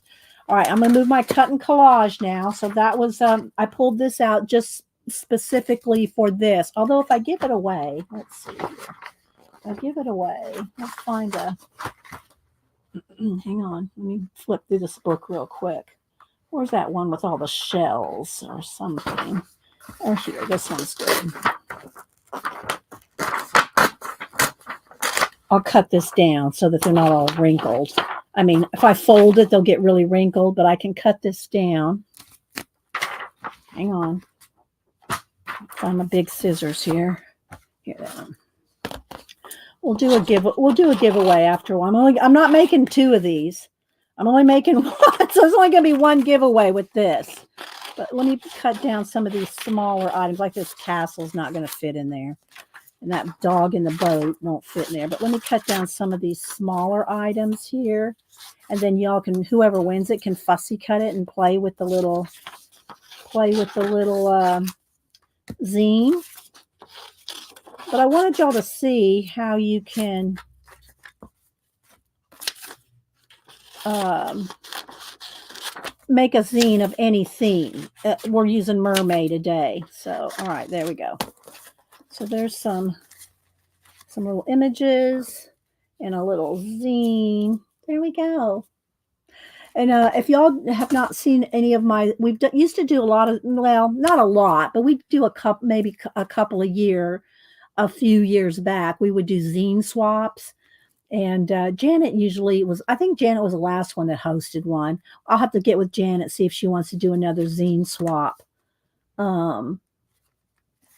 All right, I'm going to move my cut and collage now. So that was, I pulled this out just specifically for this. Although if I give it away, let's see. If I give it away, let's find a, hang on. Let me flip through this book real quick. Where's that one with all the shells or something? Oh, here, this one's good. I'll cut this down so that they're not all wrinkled. I mean, if I fold it, they'll get really wrinkled, but I can cut this down. Hang on. Find my big scissors here. Here they are. We'll do a giveaway after a while. I'm not making 2 of these. I'm only making one, so there's only going to be one giveaway with this. But let me cut down some of these smaller items, like this castle's not going to fit in there. And that dog in the boat won't fit in there. But let me cut down some of these smaller items here. And then y'all can, whoever wins it can fussy cut it and play with the little zine. But I wanted y'all to see how you can make a zine of any theme. We're using MerMay today. So, all right, there we go. So there's some little images and a little zine. There we go. And if y'all have not seen any of my, used to do a lot of, well, not a lot, but we do maybe a couple a few years back, we would do zine swaps. And Janet usually I think Janet was the last one that hosted one. I'll have to get with Janet, see if she wants to do another zine swap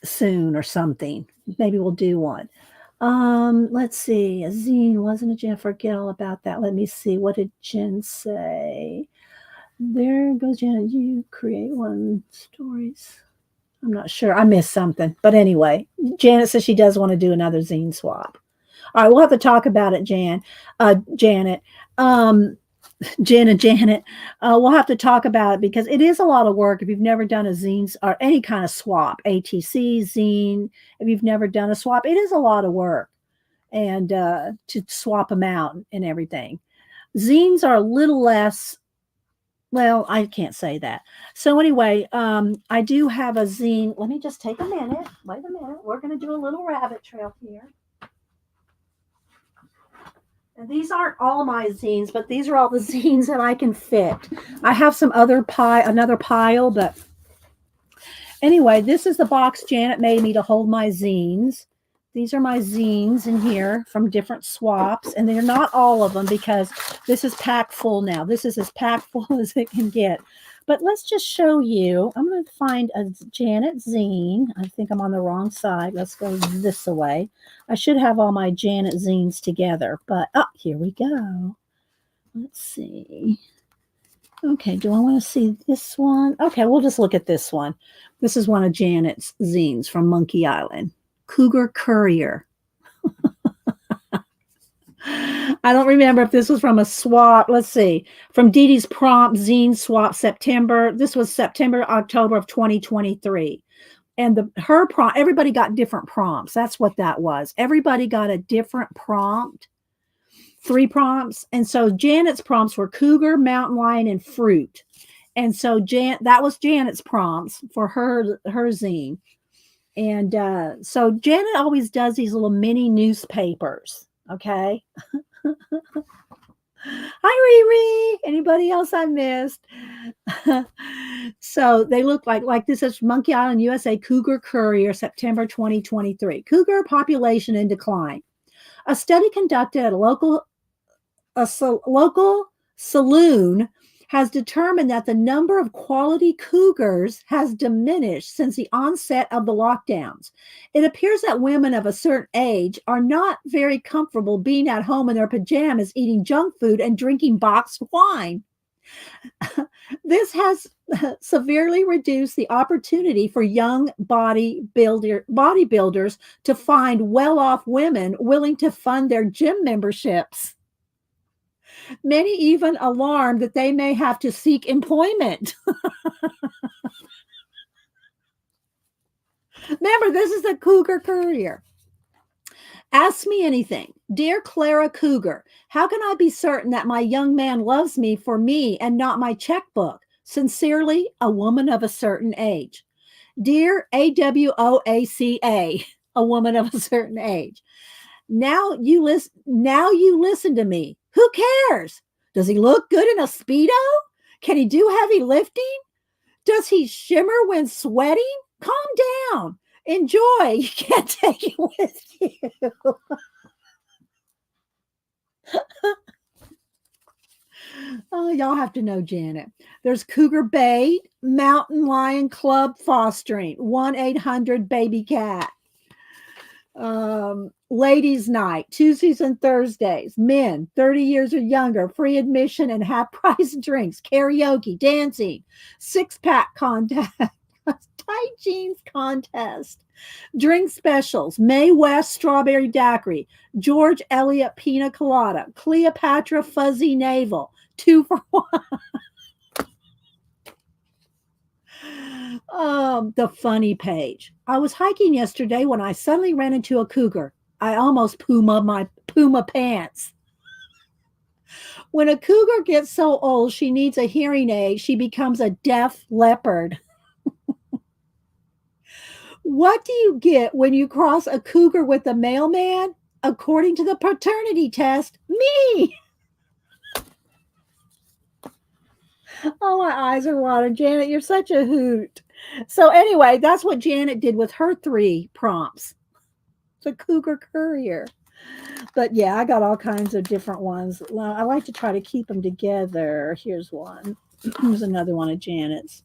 soon or something. Maybe we'll do one. Let's see. A zine wasn't a Jen. Forget all about that. Let me see. What did Jen say? There goes Jen. You create one stories. I'm not sure. I missed something. But anyway, Janet says she does want to do another zine swap. All right, we'll have to talk about it, Janet. Jen and Janet. We'll have to talk about it because it is a lot of work if you've never done a zine or any kind of swap, ATC, zine. If you've never done a swap, it is a lot of work and to swap them out and everything. Zines are a little less, well, I can't say that. So anyway, I do have a zine. Let me just take a minute. Wait a minute. We're going to do a little rabbit trail here. And these aren't all my zines, but these are all the zines that I can fit. I have some another pile, but anyway, this is the box Janet made me to hold my zines. These are my zines in here from different swaps, and they're not all of them because this is packed full now. This is as packed full as it can get. But let's just show you. I'm going to find a Janet zine. I think I'm on the wrong side. Let's go this way. I should have all my Janet zines together, but here we go. Let's see. Okay, do I want to see this one? Okay, we'll just look at this one. This is one of Janet's zines from Monkey Island. Cougar Courier. I don't remember if this was from a swap. Let's see. From Dee Dee's prompt zine swap September. This was September, October of 2023. And her prompt, everybody got different prompts. That's what that was. Everybody got a different prompt. 3 prompts. And so Janet's prompts were cougar, mountain lion, and fruit. And so that was Janet's prompts for her zine. And so Janet always does these little mini newspapers. Okay. Hi, Riri. Anybody else I missed? So they look like this is Monkey Island, USA Cougar Courier, September 2023. Cougar population in decline. A study conducted at a local saloon has determined that the number of quality cougars has diminished since the onset of the lockdowns. It appears that women of a certain age are not very comfortable being at home in their pajamas, eating junk food and drinking boxed wine. This has severely reduced the opportunity for young bodybuilders to find well-off women willing to fund their gym memberships. Many even alarmed that they may have to seek employment. Remember, this is the Cougar Courier. Ask me anything. Dear Clara Cougar, how can I be certain that my young man loves me for me and not my checkbook? Sincerely, a woman of a certain age. Dear AWOACA, a woman of a certain age. Now you listen to me. Who cares? Does he look good in a Speedo? Can he do heavy lifting? Does he shimmer when sweating? Calm down. Enjoy. You can't take it with you. Oh, y'all have to know Janet. There's Cougar Bait, Mountain Lion Club Fostering, 1-800-BABY-CAT. Ladies' night, Tuesdays and Thursdays. Men, 30 years or younger, free admission and half price drinks, karaoke, dancing, six-pack contest, tight jeans contest, drink specials, May West strawberry daiquiri, George Eliot pina colada, Cleopatra fuzzy navel, 2 for 1. The funny page. I was hiking yesterday when I suddenly ran into a cougar. I almost my puma pants. When a cougar gets so old she needs a hearing aid, she becomes a deaf leopard. What do you get when you cross a cougar with a mailman? According to the paternity test, me. Oh, my eyes are watering. Janet, you're such a hoot. So anyway, that's what Janet did with her 3 prompts. The Cougar Courier. But yeah, I got all kinds of different ones. Well, I like to try to keep them together. Here's one. Here's another one of Janet's.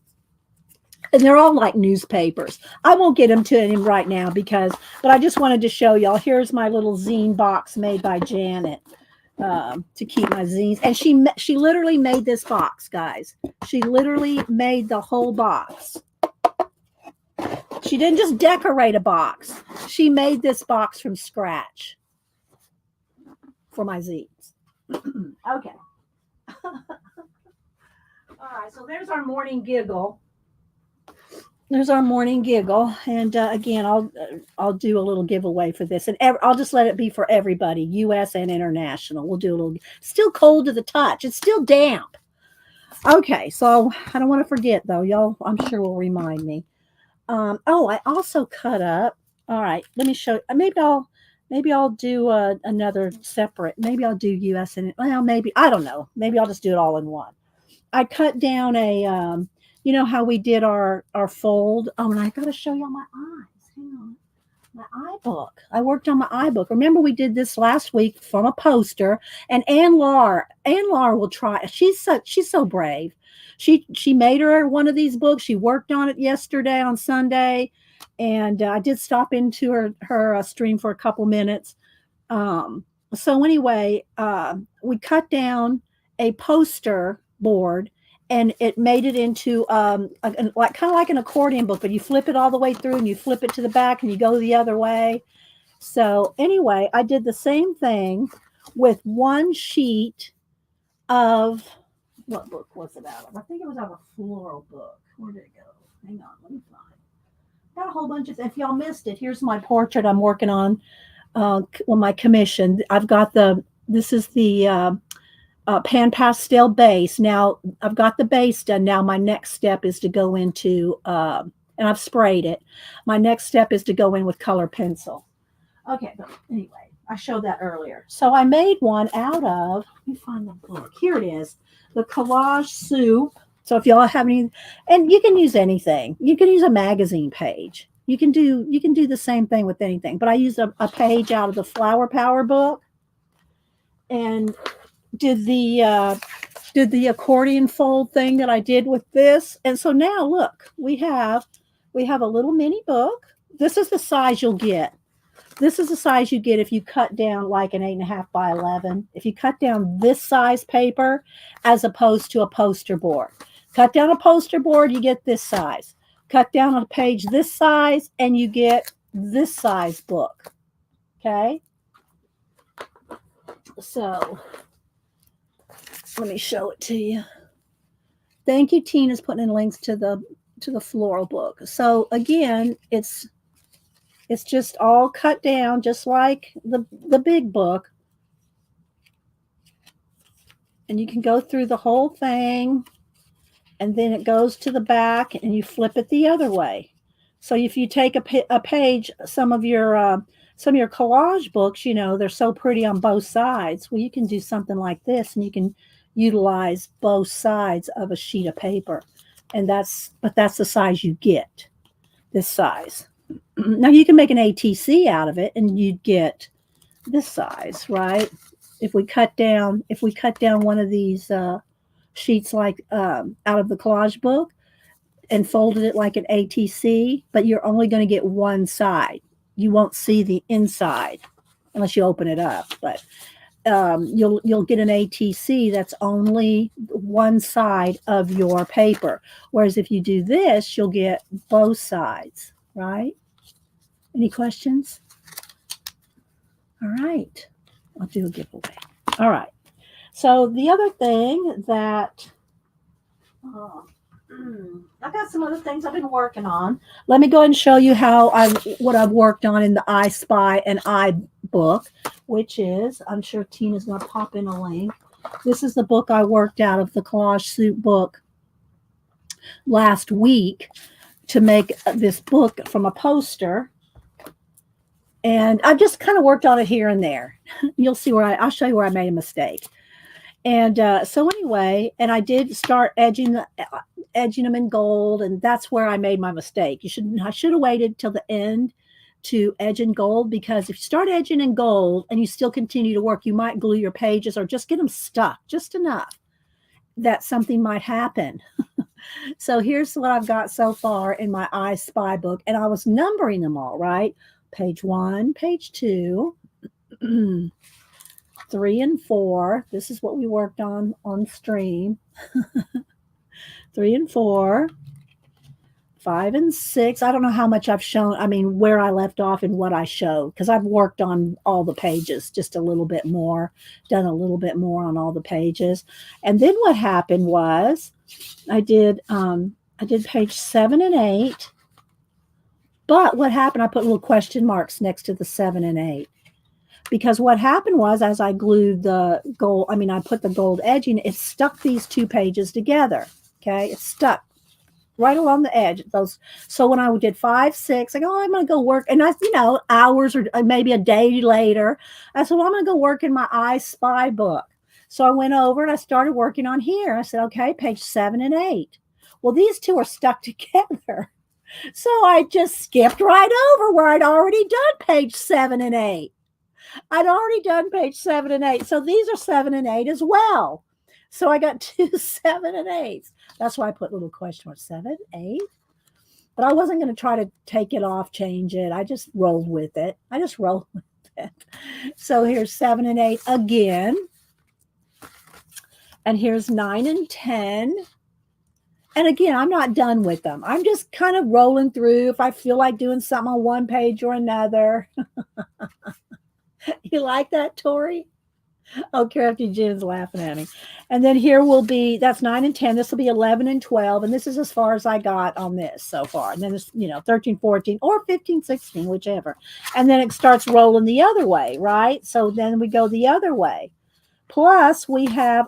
And they're all like newspapers. I won't get them to him right now but I just wanted to show y'all. Here's my little zine box made by Janet. To keep my zines. And she literally made this box, guys. She literally made the whole box. She didn't just decorate a box. She made this box from scratch for my zines. Okay. All right, so there's our morning giggle. There's our morning giggle, and again, I'll do a little giveaway for this, and I'll just let it be for everybody, U.S. and international. We'll do a little. Still cold to the touch. It's still damp. Okay, so I don't want to forget though, y'all. I'm sure will remind me. Oh, I also cut up. All right, let me show. Maybe I'll do another separate. Maybe I'll do U.S. and maybe I don't know. Maybe I'll just do it all in one. I cut down a. You know how we did our fold? Oh, and I got to show y'all my eyes. Hang on. My iBook. I worked on my iBook. Remember we did this last week from a poster. And Ann Lar will try. She's so brave. She made her one of these books. She worked on it yesterday on Sunday. And I did stop into her stream for a couple minutes. So anyway, we cut down a poster board. And it made it into kind of like an accordion book, but you flip it all the way through and you flip it to the back and you go the other way. So anyway, I did the same thing with one sheet of, what book was it out of? I think it was out of a floral book. Where did it go? Hang on, let me find. Got a whole bunch of, if y'all missed it, here's my portrait I'm working on my commission. I've got this is the pan pastel base. Now I've got the base done. Now my next step is to go into, and I've sprayed it. My next step is to go in with color pencil. Okay, but anyway, I showed that earlier. So I made one out of, let me find the book. Here it is, the Collage Soup. So if y'all have any, and you can use anything. You can use a magazine page. You can do the same thing with anything. But I used a page out of the Flower Power book, and did the accordion fold thing that I did with this. And so now look, we have a little mini book. This is the size you'll get. This is the size you get if you cut down like an 8.5 by 11. If you cut down this size paper as opposed to a poster board. Cut down a poster board, you get this size. Cut down a page this size and you get this size book. Okay? So let me show it to you. Thank you, Tina's putting in links to the floral book. So again, it's just all cut down, just like the big book. And you can go through the whole thing, and then it goes to the back, and you flip it the other way. So if you take a page, some of your collage books, you know, they're so pretty on both sides. Well, you can do something like this, and you can utilize both sides of a sheet of paper. And that's the size you get, this size. Now you can make an ATC out of it and you'd get this size, right? If we cut down one of these sheets like out of the collage book and folded it like an ATC, but you're only going to get one side. You won't see the inside. unless you open it up. But you'll get an ATC that's only one side of your paper. Whereas if you do this, you'll get both sides, right? Any questions? All right. I'll do a giveaway. All right. So the other thing that I've got some other things I've been working on. Let me go ahead and show you what I've worked on in the I Spy and I book, which is, I'm sure Tina's going to pop in a link. This is the book I worked out of the collage suit book last week to make this book from a poster. And I've just kind of worked on it here and there. You'll see I'll show you where I made a mistake. And so anyway, and I did start edging them in gold, and that's where I made my mistake. I should have waited till the end to edge in gold, because if you start edging in gold and you still continue to work, you might glue your pages or just get them stuck just enough that something might happen. So here's what I've got so far in my I Spy book, and I was numbering them all, right? Page 1, page 2, 3 and 4. This is what we worked on stream. 3 and 4, 5 and 6. I don't know how much I've shown. I mean, where I left off and what I showed, because I've worked on all the pages just a little bit more, done a little bit more on all the pages. And then what happened was I did page 7 and 8. But what happened, I put little question marks next to the 7 and 8. Because what happened was, as I glued the gold, I put the gold edging, it stuck these two pages together. Okay, it stuck right along the edge. So when I did 5, 6, I go, I'm going to go work. And hours or maybe a day later, I said, well, I'm going to go work in my I Spy book. So I went over and I started working on here. I said, okay, page 7 and 8. Well, these two are stuck together. So I just skipped right over where I'd already done page 7 and 8. I'd already done page 7 and 8. So these are 7 and 8 as well. So I got 2 7 and 8s. That's why I put little question mark 7, 8. But I wasn't going to try to take it off, change it. I just rolled with it. So here's 7 and 8 again. And here's 9 and 10. And again, I'm not done with them. I'm just kind of rolling through if I feel like doing something on one page or another. You like that, Tori? Oh, Crafty Jen's laughing at me. And then here will be, that's 9 and 10. This will be 11 and 12. And this is as far as I got on this so far. And then it's, 13, 14, or 15, 16, whichever. And then it starts rolling the other way, right? So then we go the other way. Plus, we have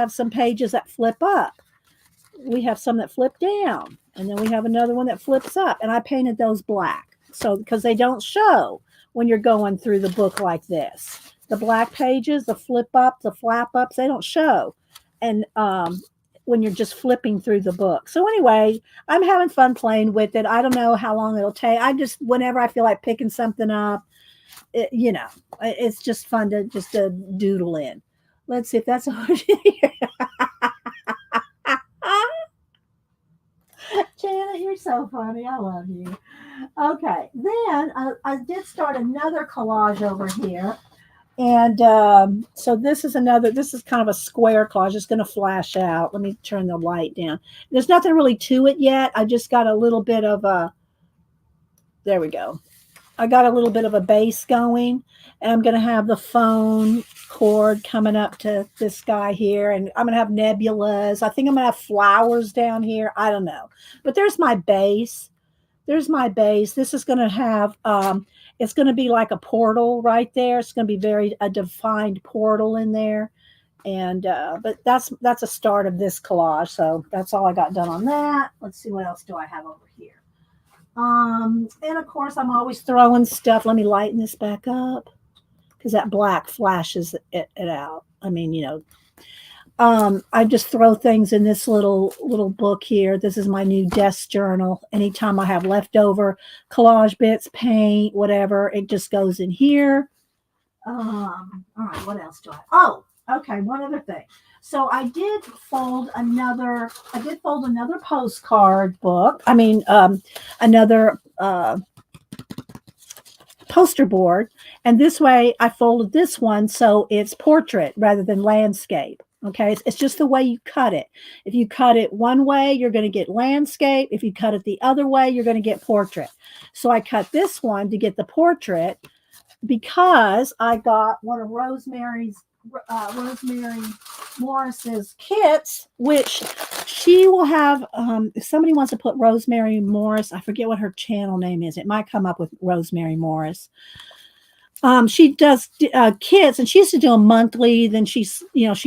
some pages that flip up. We have some that flip down, and then we have another one that flips up, and I painted those black. So, because they don't show when you're going through the book like this. The black pages, the flip up, the flap ups, they don't show. And when you're just flipping through the book. So anyway, I'm having fun playing with it. I don't know how long it'll take. Whenever I feel like picking something up, it's just fun to doodle in. Let's see if that's Janet, you're so funny. I love you. Okay, then I did start another collage over here. And so this is kind of a square collage. It's going to flash out. Let me turn the light down. There's nothing really to it yet. I just got a little bit of there we go. I got a little bit of a base going, and I'm going to have the phone cord coming up to this guy here, and I'm going to have nebulas. I think I'm going to have flowers down here. I don't know. But there's my base. This is going to have, it's going to be like a portal right there. It's going to be a defined portal in there. And, but that's a start of this collage. So that's all I got done on that. Let's see, what else do I have over here? And of course, I'm always throwing stuff. Let me lighten this back up, because that black flashes it out. I just throw things in this little book here. This is my new desk journal. Anytime I have leftover collage bits, paint, whatever, it just goes in here. All right, what else do I? Oh, okay, one other thing. So I did fold another postcard book. Another poster board. And this way I folded this one so it's portrait rather than landscape. Okay, it's just the way you cut it. If you cut it one way, you're going to get landscape. If you cut it the other way, you're going to get portrait. So I cut this one to get the portrait because I got one of Rosemary Morris's kits, which she will have. If somebody wants to put Rosemary Morris, I forget what her channel name is. It might come up with Rosemary Morris. She does kits, and she used to do them monthly. Then she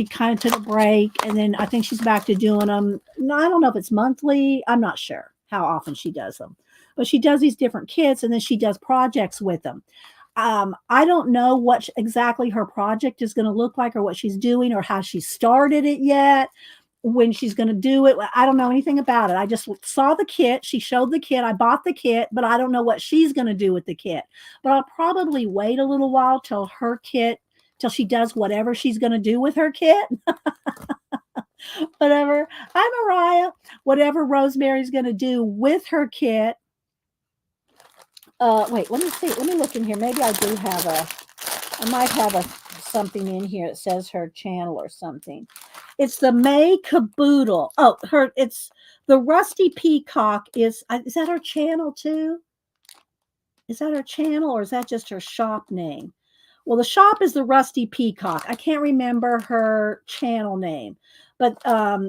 kind of took a break, and then I think she's back to doing them. No, I don't know if it's monthly. I'm not sure how often she does them, but she does these different kits, and then she does projects with them. I don't know what exactly her project is going to look like, or what she's doing, or how she started it yet. When she's going to do it, I don't know anything about it. I just saw the kit. She showed the kit. I bought the kit, but I don't know what she's going to do with the kit. But I'll probably wait a little while till she does whatever she's going to do with her kit. Whatever. Hi, Mariah. Whatever Rosemary's going to do with her kit. Wait, let me see. Let me look in here. Maybe I might have something in here that says her channel or something. It's the May Caboodle. Oh, it's the Rusty Peacock is that her channel too? Is that her channel, or is that just her shop name? Well, the shop is the Rusty Peacock. I can't remember her channel name, but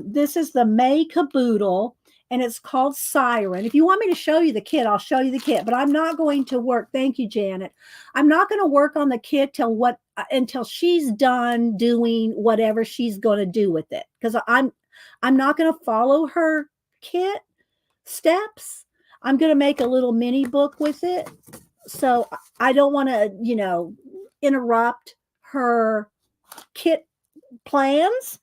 this is the May Caboodle, and it's called Siren. If you want me to show you the kit, I'll show you the kit, but I'm not going to work. Thank you, Janet. I'm not going to work on the kit until she's done doing whatever she's going to do with it, because I'm not going to follow her kit steps. I'm going to make a little mini book with it. So I don't want to, interrupt her kit plans,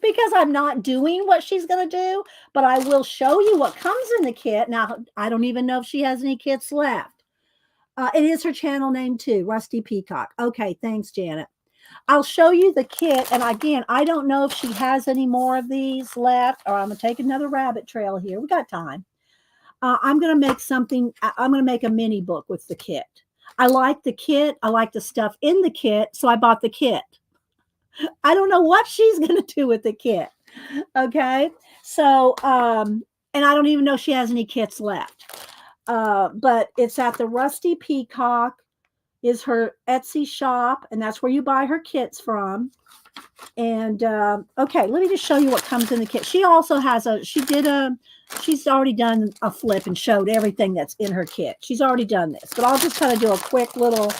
because I'm not doing what she's going to do, but I will show you what comes in the kit. Now, I don't even know if she has any kits left. It is her channel name too, Rusty Peacock. Okay, thanks, Janet. I'll show you the kit. And again, I don't know if she has any more of these left, or I'm going to take another rabbit trail here. We got time. I'm going to make something. I'm going to make a mini book with the kit. I like the kit. I like the stuff in the kit. So I bought the kit. I don't know what she's going to do with the kit. Okay. So, and I don't even know if she has any kits left. But it's at the Rusty Peacock is her Etsy shop, and that's where you buy her kits from. And okay, let me just show you what comes in the kit. She also has she's already done a flip and showed everything that's in her kit. She's already done this, but I'll just kind of do a quick little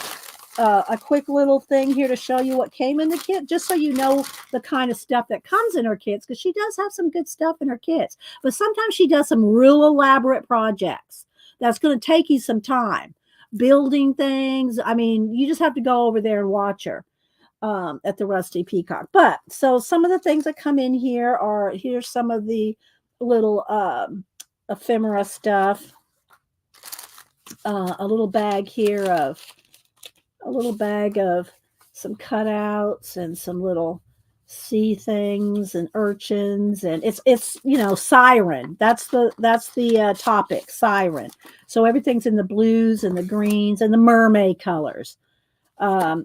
thing here to show you what came in the kit, just so you know the kind of stuff that comes in her kits, because she does have some good stuff in her kits, but sometimes she does some real elaborate projects that's going to take you some time building things. I mean, you just have to go over there and watch her at the Rusty Peacock. But so some of the things that come in here here's some of the little ephemera stuff. A little bag of some cutouts and some little sea things and urchins, and it's siren. That's the topic, siren. So everything's in the blues and the greens and the mermaid colors.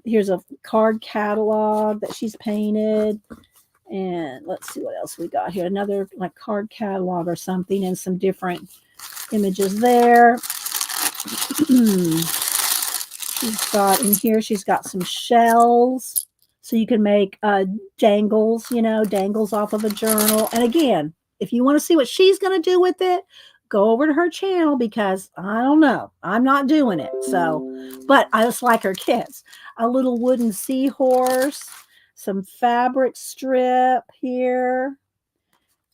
Here's a card catalog that she's painted, and let's see what else we got here. Another like card catalog or something, and some different images there. She's got some shells, so you can make dangles off of a journal. And again, if you want to see what she's going to do with it, go over to her channel, because I don't know, I'm not doing it. So, but I just like her kits. A little wooden seahorse, some fabric strip here.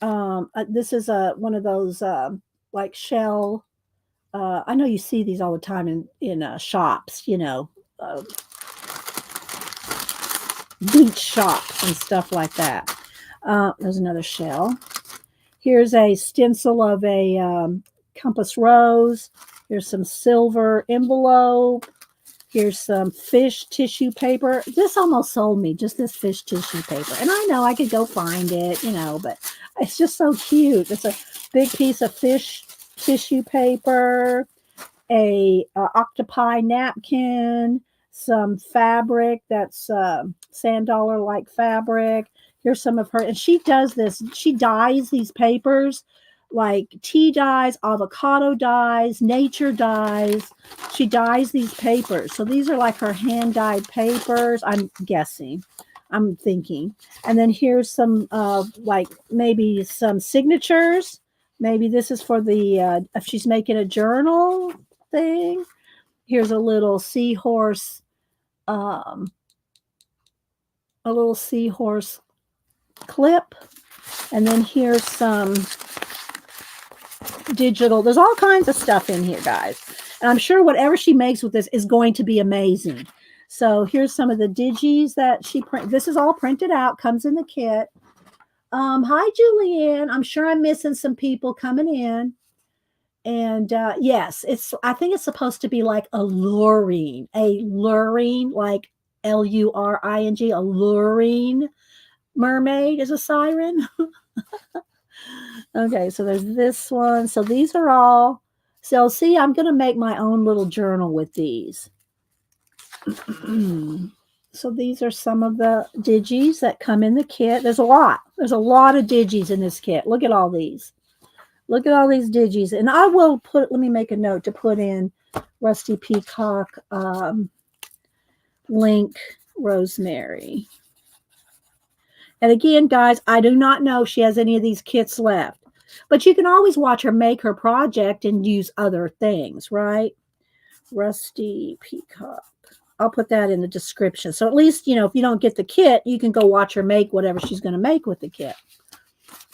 This is one of those like shell. I know you see these all the time in shops, beach shops and stuff like that. There's another shell. Here's a stencil of a compass rose. Here's some silver envelope. Here's some fish tissue paper. This almost sold me, just this fish tissue paper. And I know I could go find it, but it's just so cute. It's a big piece of fish tissue paper. a octopi napkin, some fabric that's sand dollar like fabric. Here's some of her, and she does this. She dyes these papers like tea dyes, avocado dyes, nature dyes. She dyes these papers. So these are like her hand dyed papers. I'm guessing. I'm thinking. And then here's some like maybe some signatures. Maybe this is for the if she's making a journal thing. Here's a little seahorse, a little seahorse clip. And then here's some digital. There's all kinds of stuff in here, guys. And I'm sure whatever she makes with this is going to be amazing. So here's some of the digis that she print. This is all printed out, comes in the kit. Hi, Julianne. I'm sure I'm missing some people coming in. And yes, I think it's supposed to be like alluring, like Luring, alluring mermaid is a siren. Okay, so there's this one. So these are all, so see, I'm going to make my own little journal with these. So these are some of the digis that come in the kit. There's a lot of digis in this kit. Look at all these. Look at all these digis. And I will let me make a note to put in Rusty Peacock link Rosemary. And again, guys, I do not know if she has any of these kits left. But you can always watch her make her project and use other things, right? Rusty Peacock. I'll put that in the description. So at least, you know, if you don't get the kit, you can go watch her make whatever she's going to make with the kit.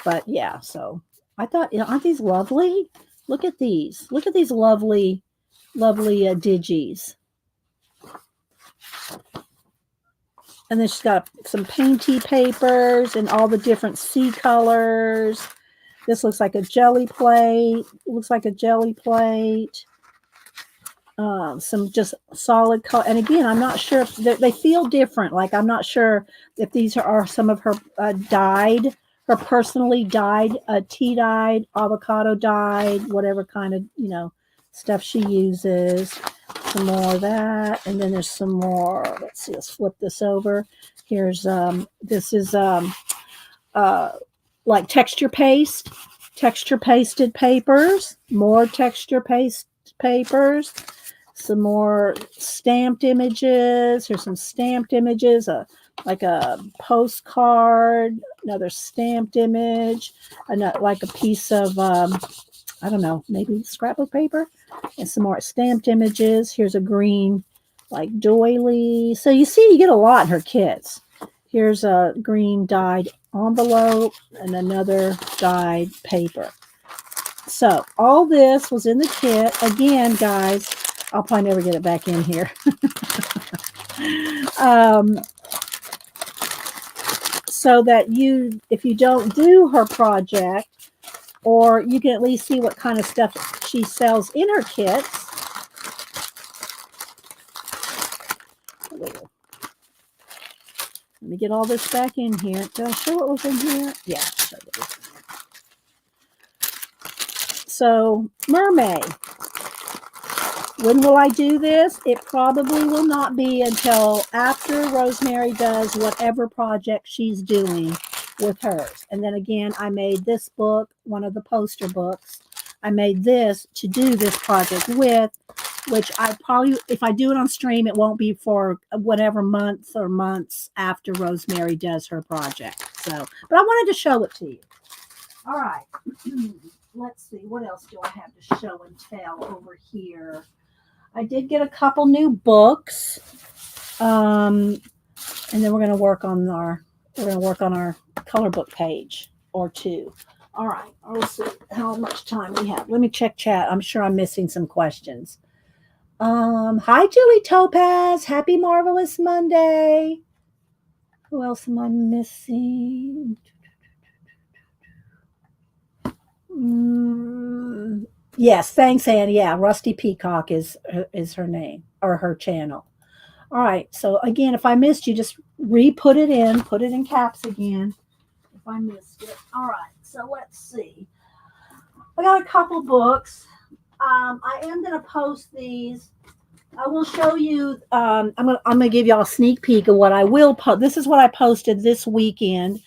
But yeah, so I thought, you know, aren't these lovely? Look at these. Look at these lovely, lovely digis. And then she's got some painty papers and all the different sea colors. This looks like a jelly plate. Looks like a jelly plate. Some just solid color. And again, I'm not sure if they feel different. Like, I'm not sure if these are some of her dyed, her personally dyed, tea dyed, avocado dyed, whatever kind of, you know, stuff she uses. Some more of that. And then there's some more. Let's see, let's flip this over. Here's, this is like texture pasted papers, more texture paste papers. Some more stamped images. Here's some stamped images, like a postcard, another stamped image, like a piece of, I don't know, maybe scrapbook paper, and some more stamped images. Here's a green, like doily. So you see, you get a lot in her kits. Here's a green dyed envelope and another dyed paper. So all this was in the kit. Again, guys, I'll probably never get it back in here. So that if you don't do her project, or you can at least see what kind of stuff she sells in her kits. Let me get all this back in here. Did I show what was in here? Yeah, show you. So, MerMay. When will I do this? It probably will not be until after Rosemary does whatever project she's doing with hers. And then again, I made this book, one of the poster books. I made this to do this project with, which I probably, if I do it on stream, it won't be for whatever month or months after Rosemary does her project. So, but I wanted to show it to you. All right. Let's see. What else do I have to show and tell over here? I did get a couple new books. And then we're going to work on our color book page or two. All right. Let's see how much time we have. Let me check chat. I'm sure I'm missing some questions. Hi, Julie Topaz. Happy Marvelous Monday. Who else am I missing? Yes, thanks, Annie. Yeah, Rusty Peacock is her name or her channel. All right. So again, if I missed you, just put it in caps again. If I missed it. All right. So let's see. I got a couple books. I am going to post these. I will show you. I'm gonna give y'all a sneak peek of what I will post. This is what I posted this weekend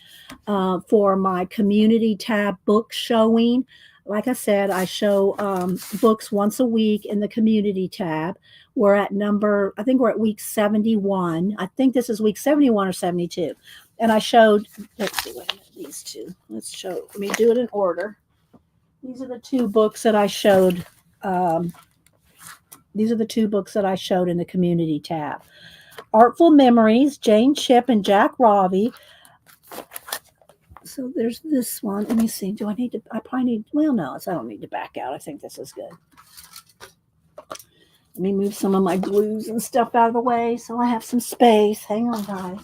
for my community tab book showing. Like I said, I show books once a week in the community tab. We're at I think we're at week 71. I think this is week 71 or 72. And I showed, let's see, wait a minute, these two. Let me do it in order. These are the two books that I showed. These are the two books that I showed in the community tab. Artful Memories, Jane Chip and Jack Ravi. So there's this one. Let me see. Do I need to? I probably need. Well, no, I don't need to back out. I think this is good. Let me move some of my glues and stuff out of the way so I have some space. Hang on, guys.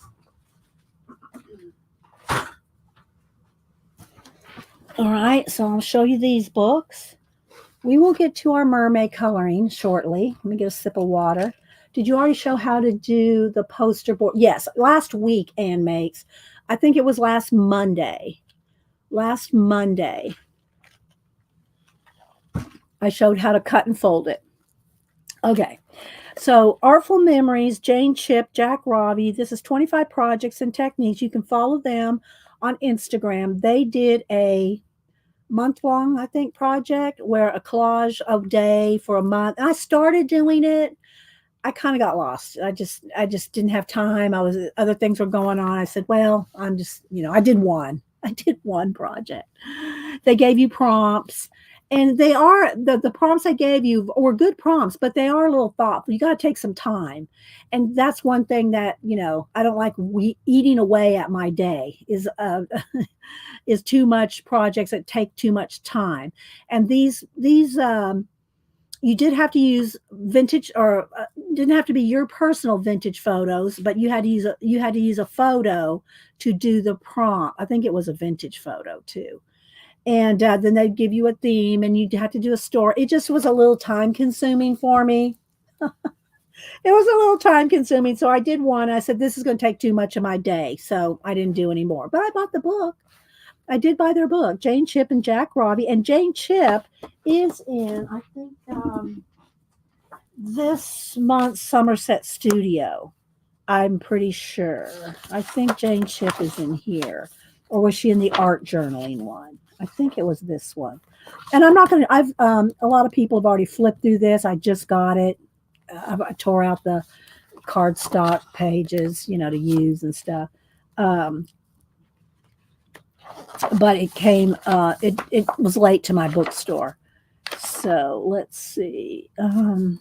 All right, so I'll show you these books. We will get to our mermaid coloring shortly. Let me get a sip of water. Did you already show how to do the poster board? Yes, last week, Ann makes. I think it was last Monday. Last Monday, I showed how to cut and fold it. Okay, so Artful Memories, Jane Chip, Jack Ravi. This is 25 projects and techniques. You can follow them on Instagram. They did a month-long, I think, project where a collage of day for a month. And I started doing it. I kind of got lost. I just didn't have time. Other things were going on. I said, well, I'm just, I did one project. They gave you prompts, and they are the prompts I gave you were good prompts, but they are a little thoughtful. You got to take some time. And that's one thing that, I don't like eating away at my day is too much projects that take too much time. And these you did have to use vintage, or didn't have to be your personal vintage photos, but you had to use a photo to do the prompt. I think it was a vintage photo too. And then they'd give you a theme, and you'd have to do a story. It just was a little time consuming for me. It was a little time consuming. So I did one. I said, this is going to take too much of my day. So I didn't do any more, but I bought the book. I did buy their book, Jane Chip and Jack Ravi. And Jane Chip is in, I think, this month's Somerset Studio. I'm pretty sure. I think Jane Chip is in here. Or was she in the art journaling one? I think it was this one. And I'm not going to, a lot of people have already flipped through this. I just got it. I tore out the cardstock pages, to use and stuff. But it came, it was late to my bookstore. So let's see.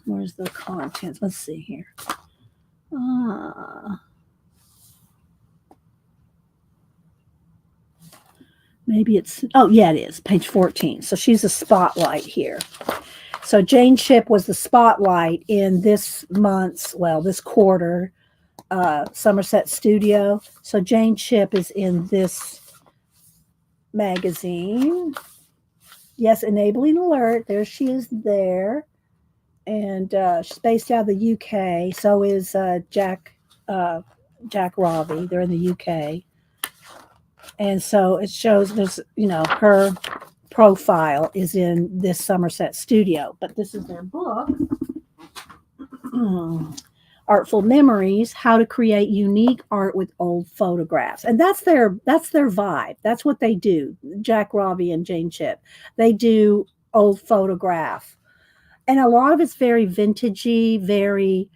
Where's the contents? Let's see here. Maybe it's, oh yeah, it is page 14. So she's a spotlight here. So Jane Chip was the spotlight in this quarter, Somerset Studio. So Jane Chip is in this magazine. Yes, enabling alert. There she is there. And she's based out of the UK. So is Jack Ravi. They're in the UK. And so it shows there's, her profile is in this Somerset Studio. But this is their book. Artful Memories, How to Create Unique Art with Old Photographs. And that's their vibe. That's what they do. Jack Ravi and Jane Chip. They do old photograph. And a lot of it's very vintagey, very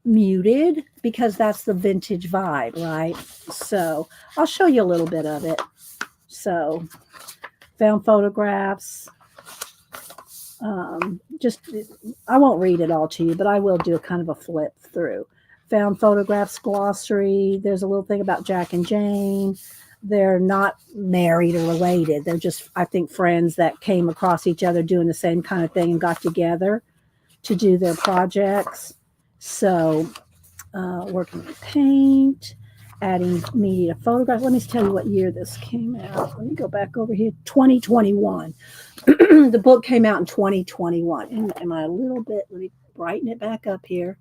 muted, because that's the vintage vibe, right? So I'll show you a little bit of it. So found photographs. I won't read it all to you, but I will do a kind of a flip through. Found photographs glossary. There's a little thing about Jack and Jane. They're not married or related. They're just, I think, friends that came across each other doing the same kind of thing and got together to do their projects. So working with paint, adding media to photographs. Let me tell you what year this came out. Let me go back over here. 2021. The book came out in 2021. And am I a little bit, let me brighten it back up here.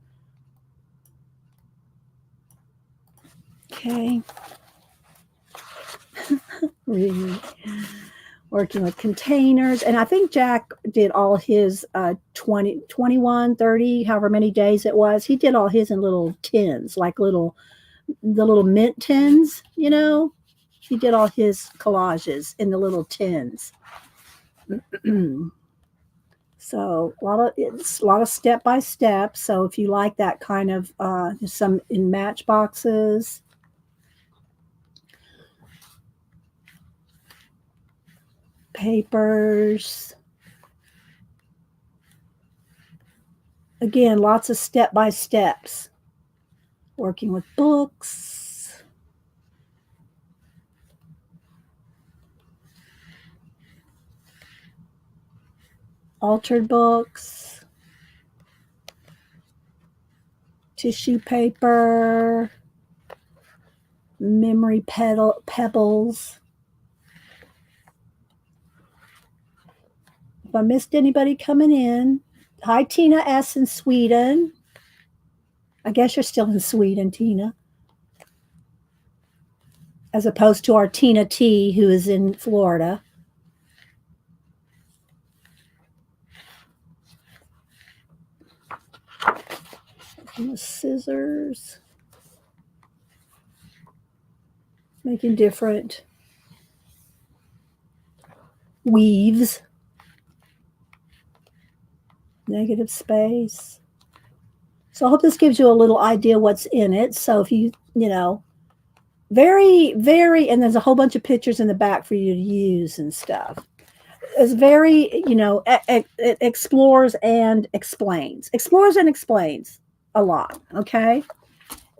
Okay. Really? working with containers. And I think Jack did all his 20, 21, 30, however many days it was. He did all his in little tins, like the little mint tins, you know. He did all his collages in the little tins. So it's a lot of step by step. So if you like that kind of some in matchboxes. Papers. Again, lots of step by steps. Working with books. Altered books. Tissue paper. Memory pebbles. If I missed anybody coming in, hi, Tina S. in Sweden. I guess you're still in Sweden, Tina. As opposed to our Tina T, who is in Florida. And the scissors. Making different weaves. Negative space. So I hope this gives you a little idea what's in it. So if you know, very, very, and there's a whole bunch of pictures in the back for you to use and stuff. It's very, you know, it explores and explains. Explores and explains a lot, okay?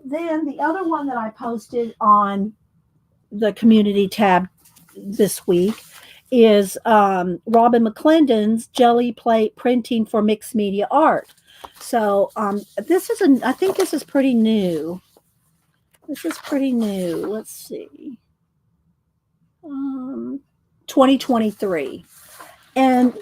Then the other one that I posted on the community tab this week is Robin McClendon's Jelly Plate Printing for Mixed Media Art. So this is I think this is pretty new. This is pretty new. Let's see. 2023. And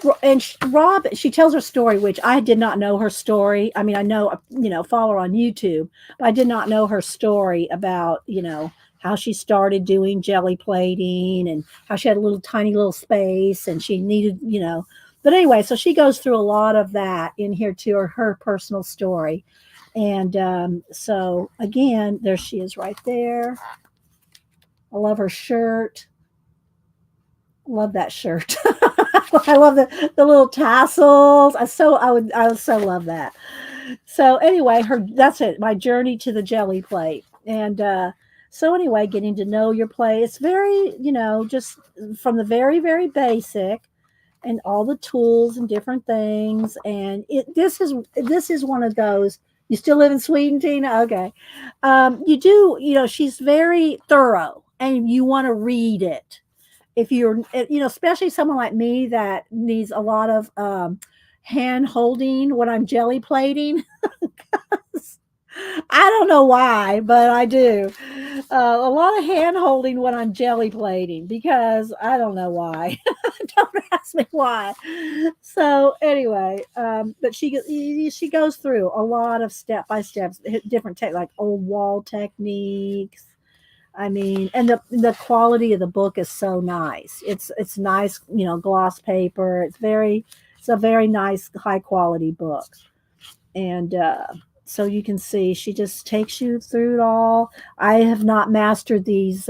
Rob, she tells her story, which I did not know her story. I mean, I know, you know, follow her on YouTube, but I did not know her story about, you know, how she started doing jelly plating and how she had a tiny little space and she needed, you know, but anyway, so she goes through a lot of that in here too, or her personal story. And so again, there she is right there. I love her shirt. Love that shirt. I love the little tassels. I so love that. So anyway, that's it. My journey to the jelly plate. And so anyway, getting to know your plate. It's very, you know, just from the very, very basic and all the tools and different things. And this is one of those. You still live in Sweden, Tina? Okay. You do, you know, she's very thorough and you want to read it. If you're, you know, especially someone like me that needs a lot of hand holding when I'm jelly plating. I don't know why, but I do. A lot of hand holding when I'm jelly plating because I don't know why. Don't ask me why. So anyway, but she goes through a lot of step by steps, different like old wall techniques. I mean, and the quality of the book is so nice. It's nice, you know, gloss paper. It's a very nice, high quality book. And so you can see she just takes you through it all. I have not mastered these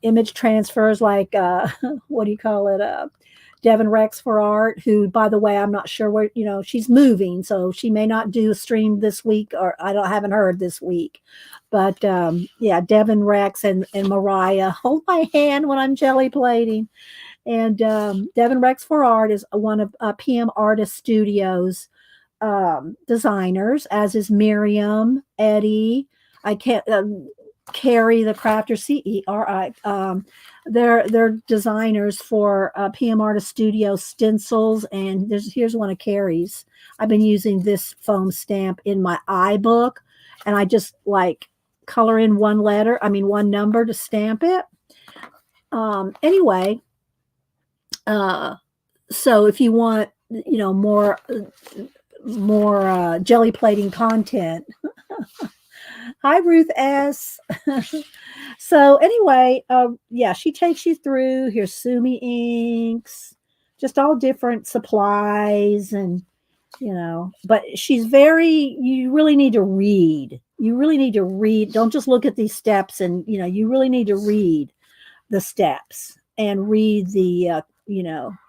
image transfers like what do you call it? Devin Rex for Art, who, by the way, I'm not sure where, you know, she's moving, so she may not do a stream this week, or haven't heard this week. But yeah, Devin Rex and Mariah hold my hand when I'm jelly plating. And Devin Rex for Art is one of PM Artist Studios designers, as is Miriam, Eddie. I can't. Carrie the Crafter, CERI. They're designers for PM Artist Studio stencils, and here's one of Carrie's. I've been using this foam stamp in my iBook, and I just like color in one number to stamp it. Anyway, so if you want, you know, more jelly plating content. Hi, Ruth S. So anyway, yeah, she takes you through. Here's Sumi inks, just all different supplies, and but she's very. You really need to read. You really need to read. Don't just look at these steps, and you really need to read the steps and read the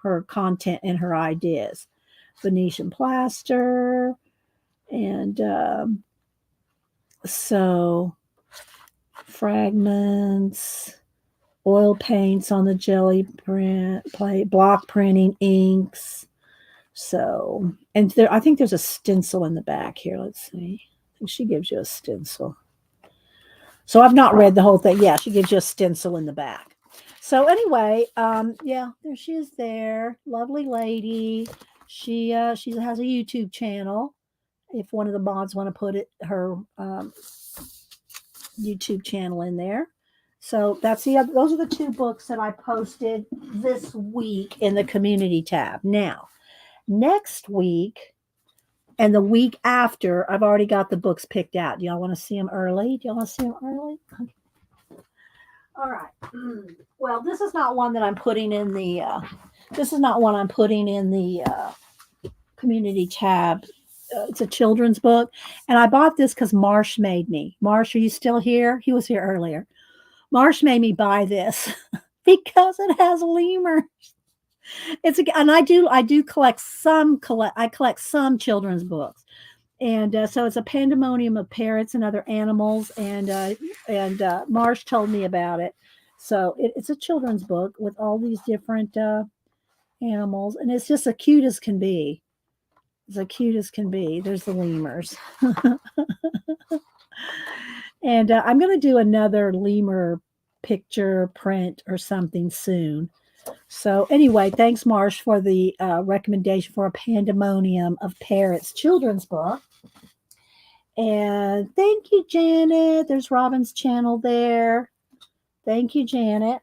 her content and her ideas. Venetian plaster, and so fragments, oil paints on the jelly print plate, block printing, inks. So, and there, I think there's a stencil in the back here. Let's see. I think she gives you a stencil. So I've not read the whole thing. Yeah, she gives you a stencil in the back. So anyway, yeah, there she is there. Lovely lady. She has a YouTube channel. If one of the mods want to put her YouTube channel in there. So that's those are the two books that I posted this week in the community tab. Now, next week and the week after, I've already got the books picked out. Do y'all want to see them early? Do y'all want to see them early? Okay. All right. Well, this is not one that I'm putting in the. This is not one I'm putting in the community tab. It's a children's book, and I bought this because Marsh made me. Marsh, are you still here? He was here earlier. Marsh made me buy this because it has lemurs. And I do collect some. I collect some children's books, and so it's a pandemonium of parrots and other animals. And Marsh told me about it. So it's a children's book with all these different animals, and it's just as cute as can be. As cute as can be. There's the lemurs. And I'm going to do another lemur picture print or something soon. So anyway, thanks, Marsh, for the recommendation for a pandemonium of parrots children's book. And thank you, Janet. There's Robin's channel there. Thank you, Janet.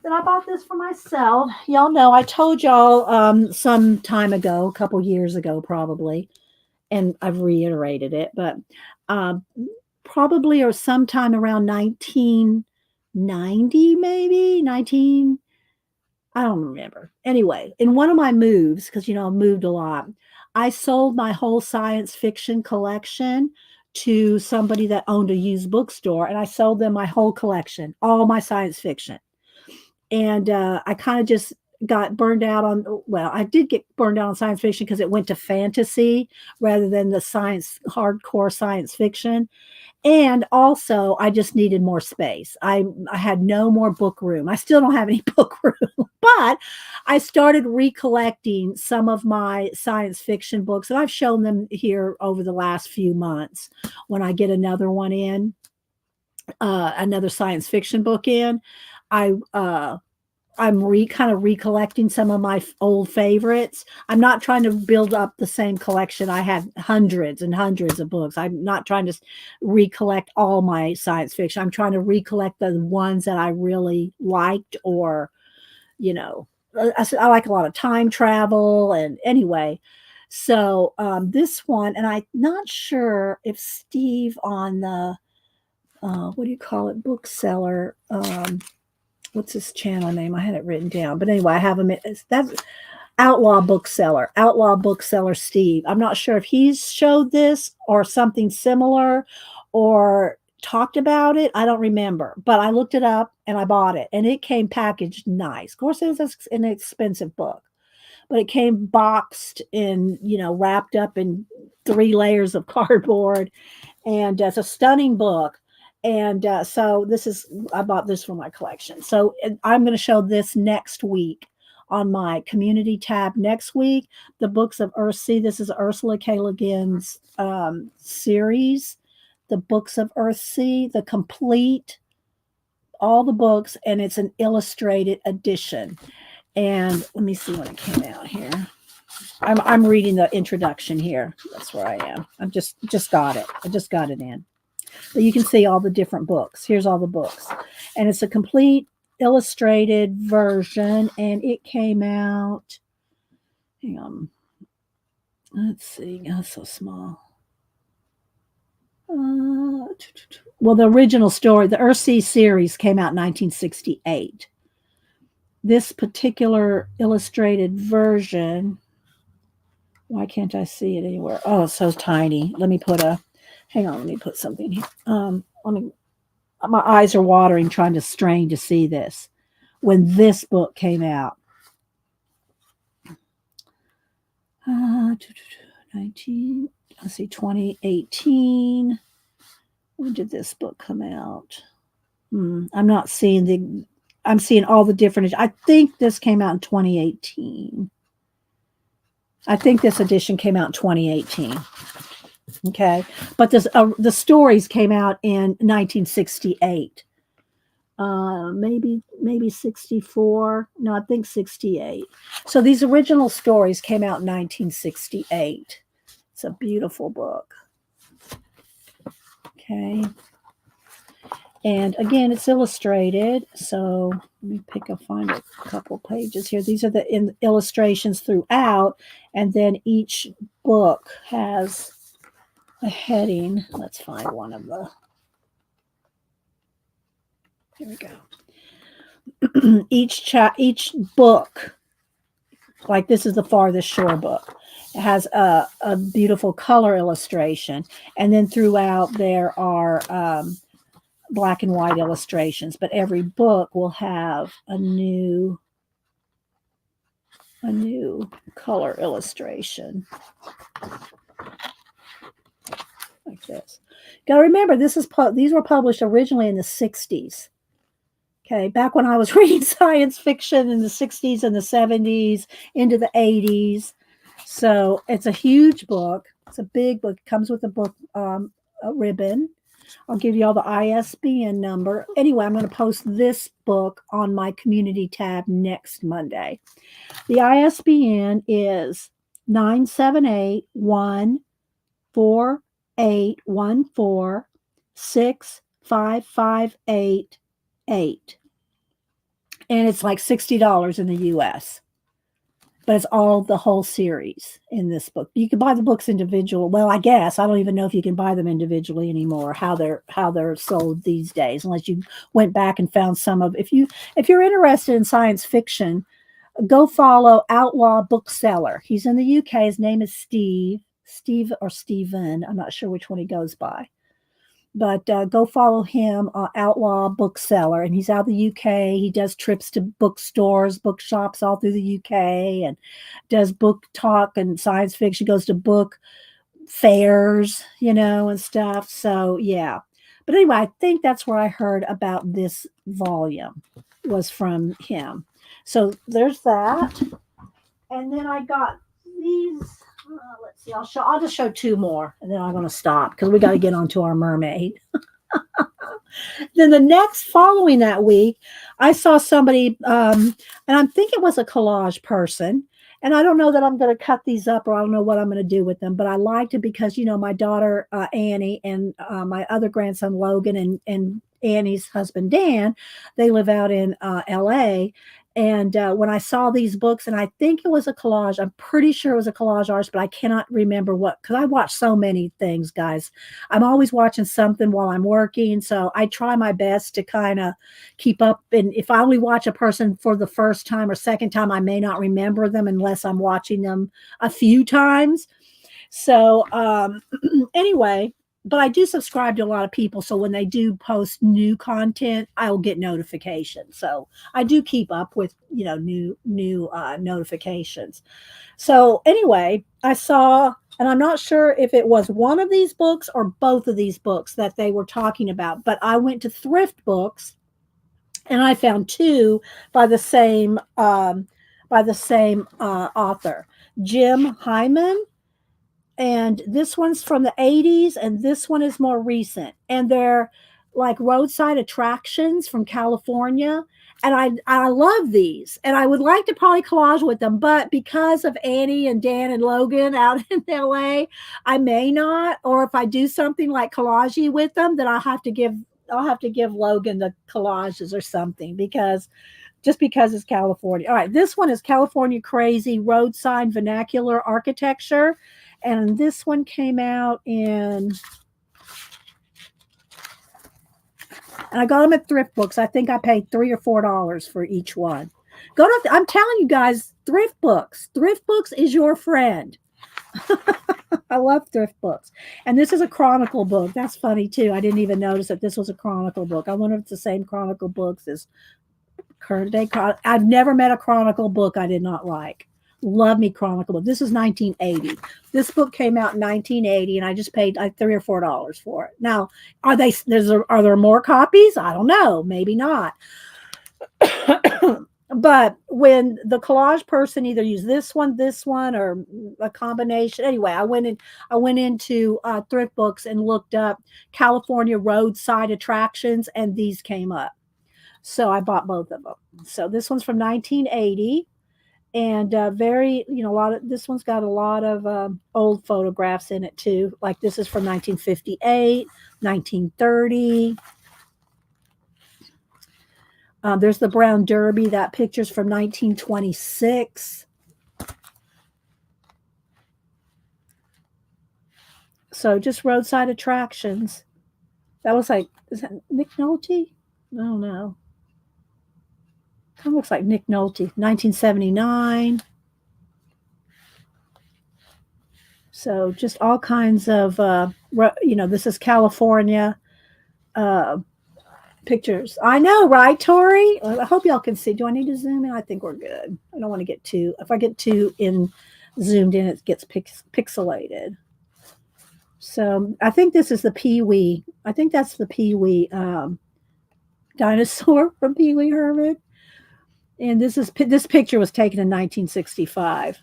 Then I bought this for myself. Y'all know I told y'all some time ago, a couple years ago probably, and I've reiterated it, but probably or sometime around 1990, maybe 19. I don't remember. Anyway, in one of my moves, because I've moved a lot, I sold my whole science fiction collection to somebody that owned a used bookstore, and I sold them my whole collection, all my science fiction. And I kind of just got burned out on, well, I did get burned out on science fiction because it went to fantasy rather than the hardcore science fiction. And also, I just needed more space. I had no more book room. I still don't have any book room, but I started recollecting some of my science fiction books, and I've shown them here over the last few months. When I get another one in, another science fiction book in, I'm kind of recollecting some of my old favorites. I'm not trying to build up the same collection. I have hundreds and hundreds of books. I'm not trying to recollect all my science fiction. I'm trying to recollect the ones that I really liked, or, I like a lot of time travel. And anyway, so this one, and I'm not sure if Steve on the, what do you call it, bookseller, what's his channel name? I had it written down, but anyway, I have him. That's Outlaw Bookseller Steve. I'm not sure if he's showed this or something similar or talked about it. I don't remember, but I looked it up and I bought it, and it came packaged nice. Of course, it was an expensive book, but it came boxed in, wrapped up in 3 layers of cardboard, and it's a stunning book. And so I bought this for my collection. So I'm going to show this next week on my community tab next week. The books of Earthsea. This is Ursula K. Le Guin's series, the books of Earthsea, the complete, all the books, and it's an illustrated edition. And let me see when it came out here. I'm reading the introduction here. That's where I am. I'm just got it. I just got it in. But you can see all the different books. Here's all the books. And it's a complete illustrated version. And it came out, hang on. Let's see. Oh, it's so small. Well, the original story, the Earthsea series, came out in 1968. This particular illustrated version, why can't I see it anywhere? Oh, it's so tiny. Let me put something here. My eyes are watering trying to strain to see this. When this book came out, 2018. When did this book come out? I'm seeing all the different. I think this came out in 2018. I think this edition came out in 2018. Okay, but the stories came out in 1968. Maybe 64. No, I think 68. So these original stories came out in 1968. It's a beautiful book. Okay. And again, it's illustrated. So let me find a couple pages here. These are the illustrations throughout. And then each book has a heading. Let's find one of the. Here we go. Each book, like this is the Farthest Shore book. It has a beautiful color illustration. And then throughout there are black and white illustrations, but every book will have a new color illustration like this. Got to remember, these were published originally in the 60s. Okay, back when I was reading science fiction in the 60s and the 70s into the 80s. So it's a huge book. It's a big book. It comes with a book, a ribbon. I'll give you all the ISBN number. Anyway, I'm going to post this book on my community tab next Monday. The ISBN is 978-14814-6558-8. And it's like $60 in the US. But it's all the whole series in this book. You can buy the books individual. Well, I guess I don't even know if you can buy them individually anymore. How they're sold these days, unless you went back and found some of. If you're interested in science fiction, go follow Outlaw Bookseller. He's in the UK. His name is Steve or Steven. I'm not sure which one he goes by. But go follow him, Outlaw Bookseller, and he's out of the UK. He does trips to bookstores, bookshops all through the UK, and does book talk and science fiction. Goes to book fairs, and stuff. So yeah. But anyway, I think that's where I heard about this volume was from him. So there's that, and then I got these. Let's see. I'll just show two more, and then I'm going to stop because we got to get on to our Mermaid. Then the next following that week, I saw somebody, and I think it was a collage person. And I don't know that I'm going to cut these up, or I don't know what I'm going to do with them. But I liked it because my daughter Annie and my other grandson Logan and Annie's husband Dan, they live out in LA. And when I saw these books, and I think it was a collage, I'm pretty sure it was a collage artist, but I cannot remember what, because I watch so many things, guys. I'm always watching something while I'm working. So I try my best to kind of keep up. And if I only watch a person for the first time or second time, I may not remember them unless I'm watching them a few times. So anyway, but I do subscribe to a lot of people. So when they do post new content, I'll get notifications. So I do keep up with, new notifications. So anyway, I saw, and I'm not sure if it was one of these books or both of these books that they were talking about, but I went to Thrift Books and I found two by the same author, Jim Hyman. And this one's from the 80s, and this one is more recent. And they're like roadside attractions from California. And I love these. And I would like to probably collage with them. But because of Annie and Dan and Logan out in LA, I may not. Or if I do something like collage with them, then I'll have to give Logan the collages or something, because it's California. All right, this one is California Crazy Road Sign Vernacular Architecture. And this one came out in And I got them at thrift books. I think I paid $3 or $4 for each one. I'm telling you guys, thrift books. Thrift books is your friend. I love thrift books. And this is a chronicle book. That's funny too. I didn't even notice that this was a chronicle book. I wonder if it's the same chronicle books as current day. I've never met a chronicle book I did not like. Love me chronicle book. This is 1980. This book came out in 1980, and I just paid like $3 or $4 for it. Now, are there more copies? I don't know. Maybe not. But when the collage person either used this one, or a combination, anyway, I went into thrift books and looked up California roadside attractions, and these came up. So I bought both of them. So this one's from 1980, and this one's got a lot of old photographs in it too. Like this is from 1958, 1930. There's the Brown Derby. That picture's from 1926. So just roadside attractions. That was like, is that Nick Nolte? I don't know. Kind of looks like Nick Nolte. 1979. So just all kinds of, this is California. Pictures. I know, right, Tori? I hope y'all can see. Do I need to zoom in? I think we're good. I don't want to get if I get too zoomed in, it gets pixelated. So I think this is the Pee-wee. I think that's the Pee-wee dinosaur from Pee-wee Herman. And this picture was taken in 1965.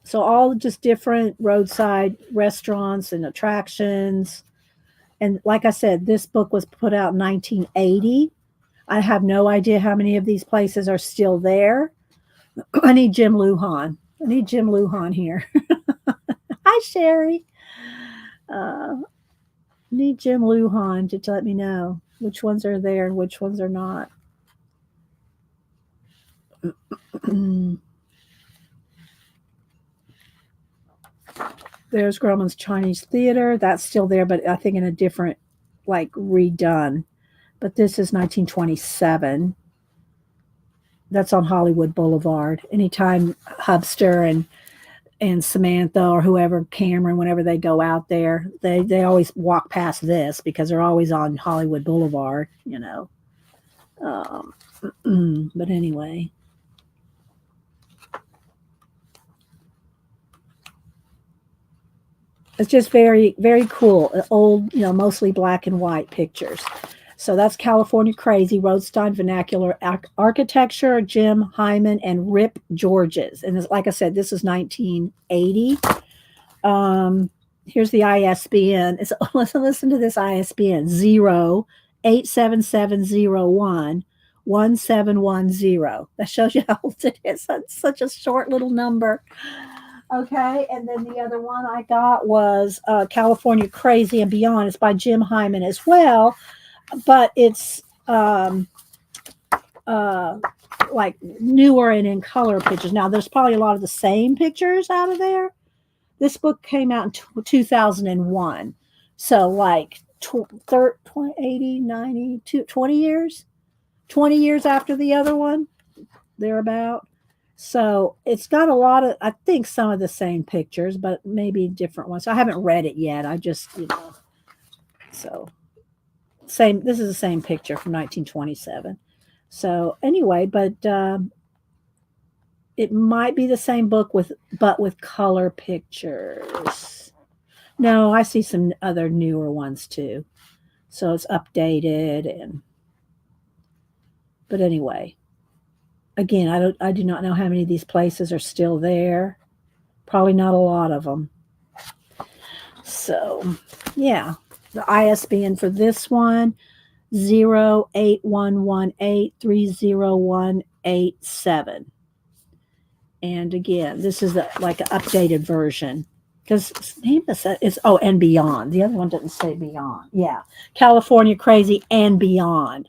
So all just different roadside restaurants and attractions. And like I said, this book was put out in 1980. I have no idea how many of these places are still there. I need Jim Lujan. I need Jim Lujan here. Hi, Sherry. Need Jim Lujan to let me know which ones are there and which ones are not. There's Grauman's Chinese Theater. That's still there, but I think in a different, like, redone. But this is 1927. That's on Hollywood Boulevard. Anytime Hubster and Samantha or whoever, Cameron, whenever they go out there, they always walk past this because they're always on Hollywood Boulevard, But anyway. It's just very, very cool. Old, mostly black and white pictures. So that's California Crazy, Roadside Vernacular Architecture, Jim Hyman, and Rip Georges. And like I said, this is 1980. Here's the ISBN. Listen to this ISBN, 0-87701-1710. That shows you how old it is. That's such a short little number. Okay, and then the other one I got was California Crazy and Beyond. It's by Jim Hyman as well, but it's like newer and in color pictures. Now, there's probably a lot of the same pictures out of there. This book came out in 2001, so like 80, 90, 20 years? 20 years after the other one, thereabout. So it's got a lot of, I think, some of the same pictures, but maybe different ones. I haven't read it yet. I just, so same. This is the same picture from 1927. So anyway, but it might be the same book but with color pictures. No, I see some other newer ones too. So it's updated but anyway. Again, I do not know how many of these places are still there. Probably not a lot of them. So, yeah. The ISBN for this one, 08118301887. And again, this is like an updated version. Because name is and Beyond. The other one doesn't say Beyond. Yeah. California Crazy and Beyond.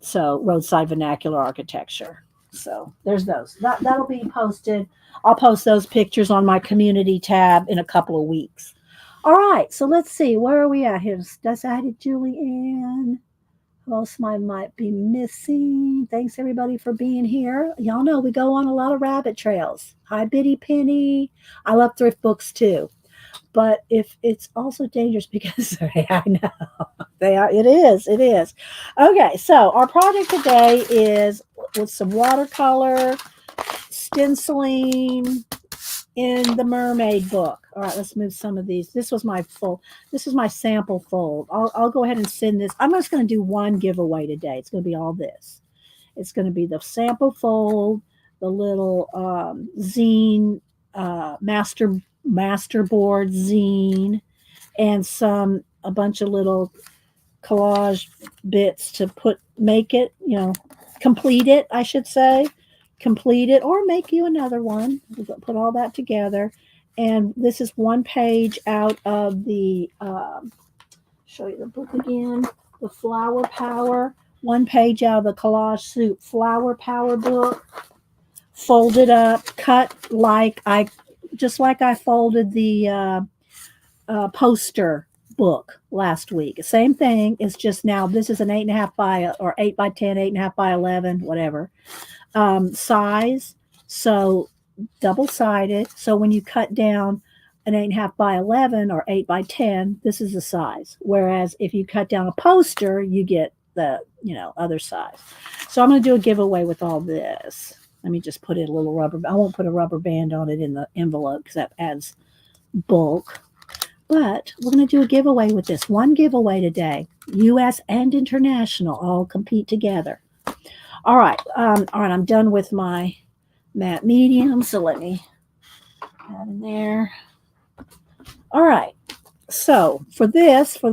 So, Roadside Vernacular Architecture. So there's those. That'll be posted. I'll post those pictures on my community tab in a couple of weeks. All right, so let's see. Where are we at here? Decided Julianne. Who else might be missing? Thanks everybody for being here. Y'all know we go on a lot of rabbit trails. Hi, Biddy Penny. I love thrift books too, but if it's also dangerous because I know they are. It is. It is. Okay, so our project today is with some watercolor stenciling in the Mermaid book. All right, let's move some of these. This was my full. This is my sample fold. I'll go ahead and send this. I'm just going to do one giveaway today. It's going to be all this. It's going to be the sample fold, the little zine, masterboard zine, and a bunch of little collage bits to make it, complete it, I should say, complete it, or make you another one. Put all that together. And this is one page out of the, show you the book again, the Flower Power, one page out of the Collage Soup Flower Power book, folded up, cut just like I folded the poster book last week. Same thing. It's just now this is an 8.5 by or 8 by 10, 8.5 by 11, whatever size. So double-sided. So when you cut down an 8.5 by 11 or 8 by 10, this is the size. Whereas if you cut down a poster, you get the other size. So I'm going to do a giveaway with all this. Let me just put in a little rubber. I won't put a rubber band on it in the envelope because that adds bulk. But we're going to do a giveaway with this. One giveaway today. U.S. and international all compete together. All right. I'm done with my matte medium. So let me add in there. All right. So for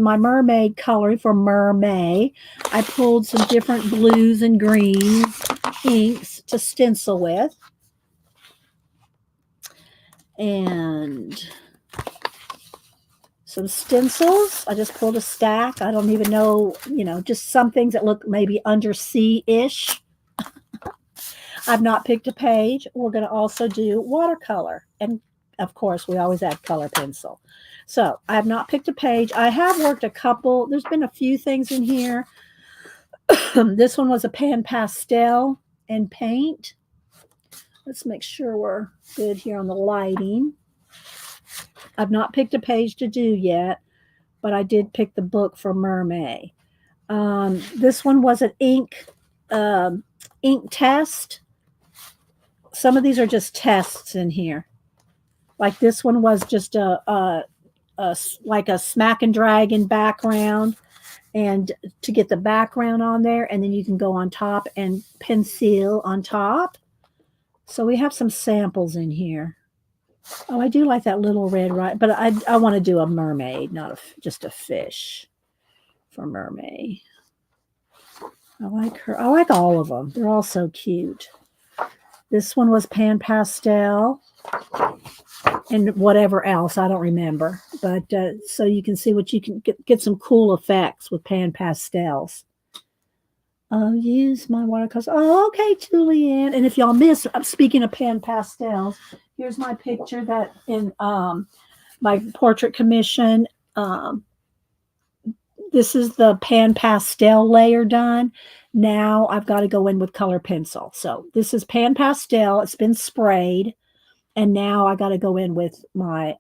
my mermaid coloring for MerMay, I pulled some different blues and greens inks to stencil with. And some stencils. I just pulled a stack. I don't even know, just some things that look maybe undersea-ish. I've not picked a page. We're going to also do watercolor. And, of course, we always add color pencil. So I have not picked a page. I have worked a couple. There's been a few things in here. This one was a pan pastel and paint. Let's make sure we're good here on the lighting. I've not picked a page to do yet, but I did pick the book for MerMay. This one was an ink test. Some of these are just tests in here. Like this one was just like a smack and dragon background, and to get the background on there, and then you can go on top and pencil on top. So we have some samples in here. Oh, I do like that little red, right? But I want to do a mermaid, not just a fish for MerMay. I like her. I like all of them. They're all so cute. This one was pan pastel and whatever else. I don't remember. But so you can see what you can get some cool effects with pan pastels. I'll use my watercolors. Oh, okay, Julianne. And if y'all miss, speaking of pan pastels, here's my picture that in my portrait commission. This is the pan pastel layer done. Now I've got to go in with color pencil. So this is pan pastel. It's been sprayed. And now I got to go in with my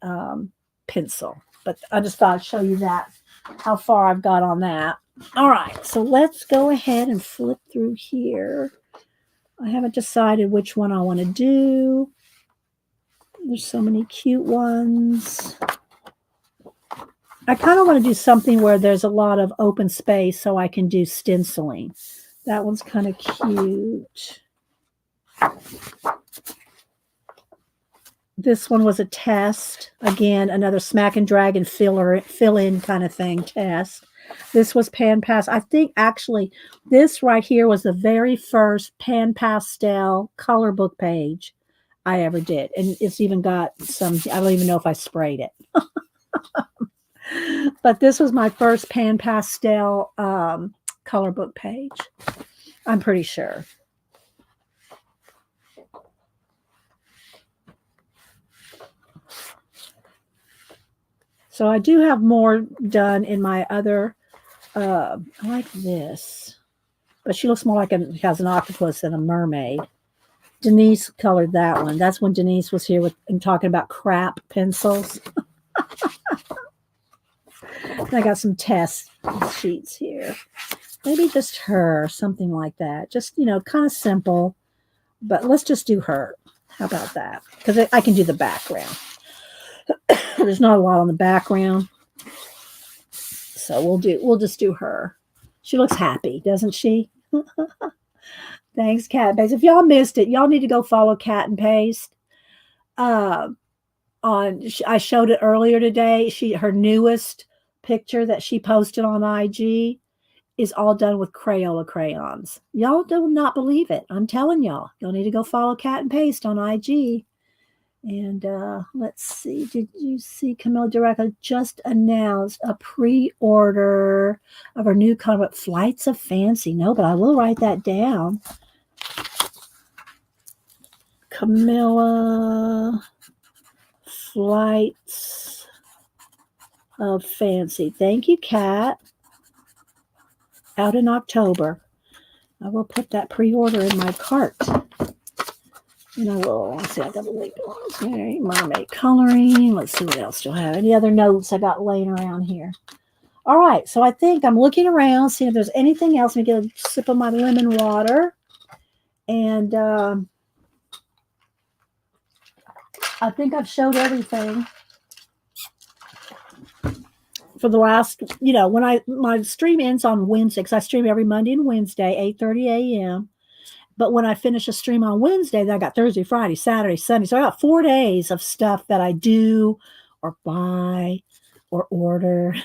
pencil. But I just thought I'd show you that, how far I've got on that. All right, so let's go ahead and flip through here. I haven't decided which one I want to do. There's so many cute ones. I kind of want to do something where there's a lot of open space so I can do stenciling. That one's kind of cute. This one was a test. Again, another smack and drag and fill in kind of thing test. This was pan pastel. I think actually this right here was the very first pan pastel color book page I ever did. And it's even got some, I don't even know if I sprayed it. But this was my first pan pastel color book page. I'm pretty sure. So I do have more done in my other, I like this, but she looks more like has an octopus than a mermaid. Denise colored that one. That's when Denise was here and talking about crap pencils. And I got some test sheets here. Maybe just her, something like that. Just, kind of simple, but let's just do her. How about that? Because I can do the background. There's not a lot on the background. So we'll just do her. She looks happy, doesn't she? Thanks, Cat and Paste. If y'all missed it, y'all need to go follow Cat and Paste. I showed it earlier today. Her newest picture that she posted on IG is all done with Crayola crayons. Y'all do not believe it. I'm telling y'all. Y'all need to go follow Cat and Paste on IG. And let's see. Did you see Camilla Directa just announced a pre-order of her new comic, Flights of Fancy? No, but I will write that down. Camilla Flights of Fancy. Thank you, Kat. Out in October. I will put that pre-order in my cart. And I will, let's see, I got the link. Okay, Mermaid coloring. Let's see what else do I have. Any other notes I got laying around here? All right, so I think I'm looking around, seeing if there's anything else. Let me get a sip of my lemon water. And I think I've showed everything for the last, when my stream ends on Wednesday, because I stream every Monday and Wednesday, 8:30 a.m. But when I finish a stream on Wednesday, then I got Thursday, Friday, Saturday, Sunday. So I got 4 days of stuff that I do or buy or order.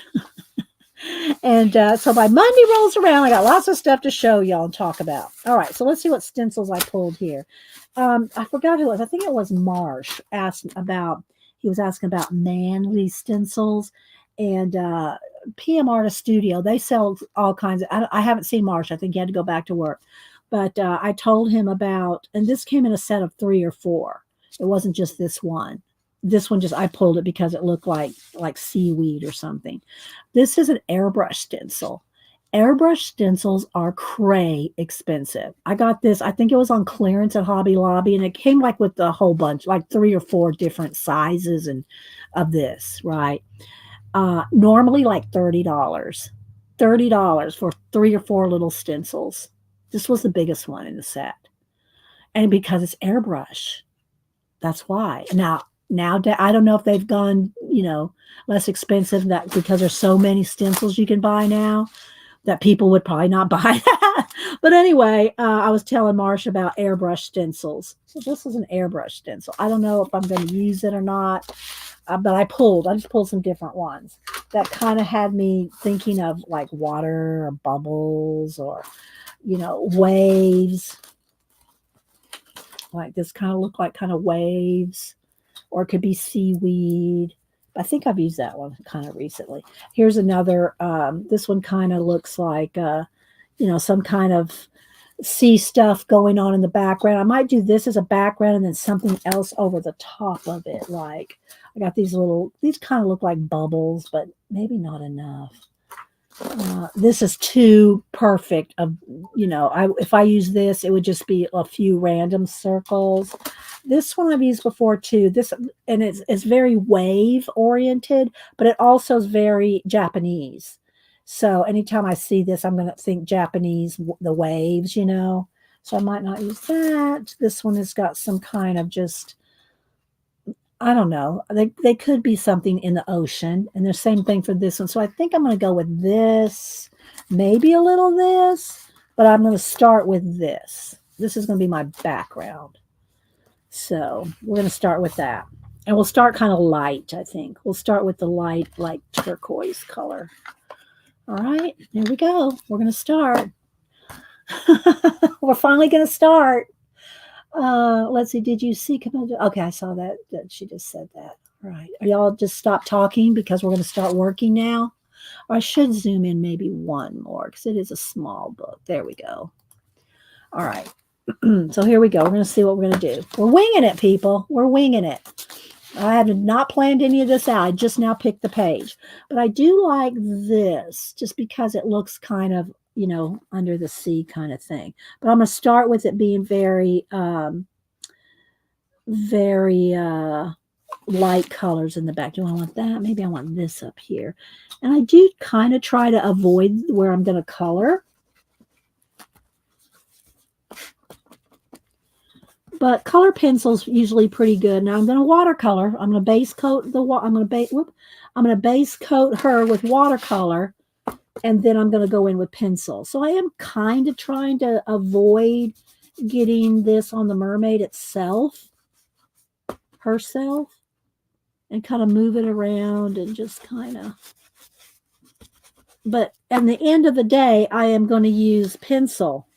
And so by Monday rolls around, I got lots of stuff to show y'all and talk about. All right, so let's see what stencils I pulled here. I forgot who it was. I think it was Marsh he was asking about manly stencils. And PM Artist Studio, they sell all kinds of, I haven't seen Marsh. I think he had to go back to work. But I told him about, and this came in a set of 3 or 4. It wasn't just this one. This one I pulled it because it looked like seaweed or something. This is an airbrush stencil. Airbrush stencils are cray expensive. I got this, I think it was on clearance at Hobby Lobby, and it came with a whole bunch, 3 or 4 different sizes and of this, right? Normally $30. $30 for 3 or 4 little stencils. This was the biggest one in the set. And because it's airbrush, that's why. Now I don't know if they've gone, less expensive because there's so many stencils you can buy now that people would probably not buy that. But anyway, I was telling Marsh about airbrush stencils. So this is an airbrush stencil. I don't know if I'm going to use it or not, but I just pulled some different ones that kind of had me thinking of water or bubbles or, waves. This kind of look like waves, or it could be seaweed. I think I've used that one kind of recently. Here's another. This one kind of looks like, some kind of sea stuff going on in the background. I might do this as a background and then something else over the top of it. I got these kind of look like bubbles, but maybe not enough. This is too perfect. If I use this, it would just be a few random circles. This one I've used before too. And it's very wave oriented, but it also is very Japanese. So anytime I see this, I'm going to think Japanese, the waves, So I might not use that. This one has got some kind of just, I don't know. They could be something in the ocean. And the same thing for this one. So I think I'm going to go with this, maybe a little this, but I'm going to start with this. This is going to be my background. So we're going to start with that. And we'll start kind of light, I think. We'll start with the light, turquoise color. All right, here we go. We're going to start. We're finally going to start. Let's see. Did you see? Okay, I saw that she just said that. All right. Are y'all just stop talking because we're going to start working now? Or I should zoom in maybe one more because it is a small book. There we go. All right. So here we go. We're going to see what we're going to do. We're winging it, people. We're winging it. I have not planned any of this out. I just now picked the page. But I do like this just because it looks kind of, you know, under the sea kind of thing. But I'm going to start with it being very, very light colors in the back. Do I want that? Maybe I want this up here. And I do kind of try to avoid where I'm going to color. But color pencil's usually pretty good. Now I'm going to watercolor. I'm going to base coat I'm going to base coat her with watercolor, and then I'm going to go in with pencil. So I am kind of trying to avoid getting this on the mermaid itself, herself, and kind of move it around and just kind of. But at the end of the day, I am going to use pencil.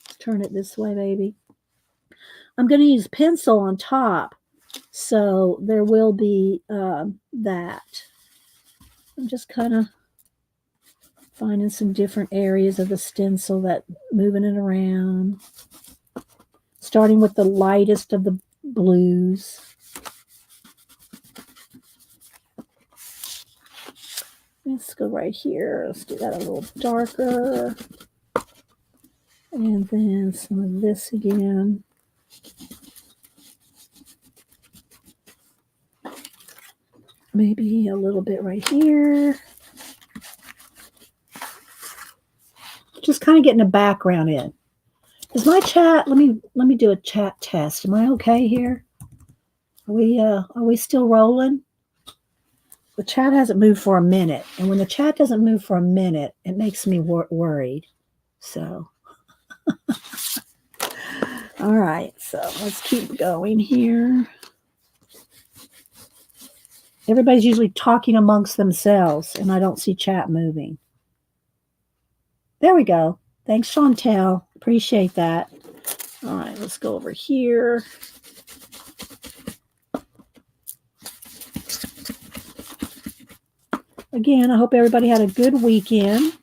Let's turn it this way, baby. I'm going to use pencil on top, so there will be that. I'm just kind of finding some different areas of the stencil that moving it around, starting with the lightest of the blues. Let's go right here. Let's do that a little darker. And then some of this again. Maybe a little bit right here. Just kind of getting a background in. Is my chat? Let me do a chat test. Am I okay here? Are we still rolling? The chat hasn't moved for a minute, and when the chat doesn't move for a minute, it makes me worried. So, all right. So let's keep going here. Everybody's usually talking amongst themselves, and I don't see chat moving. There we go. Thanks, Chantel. Appreciate that. All right, let's go over here. Again, I hope everybody had a good weekend.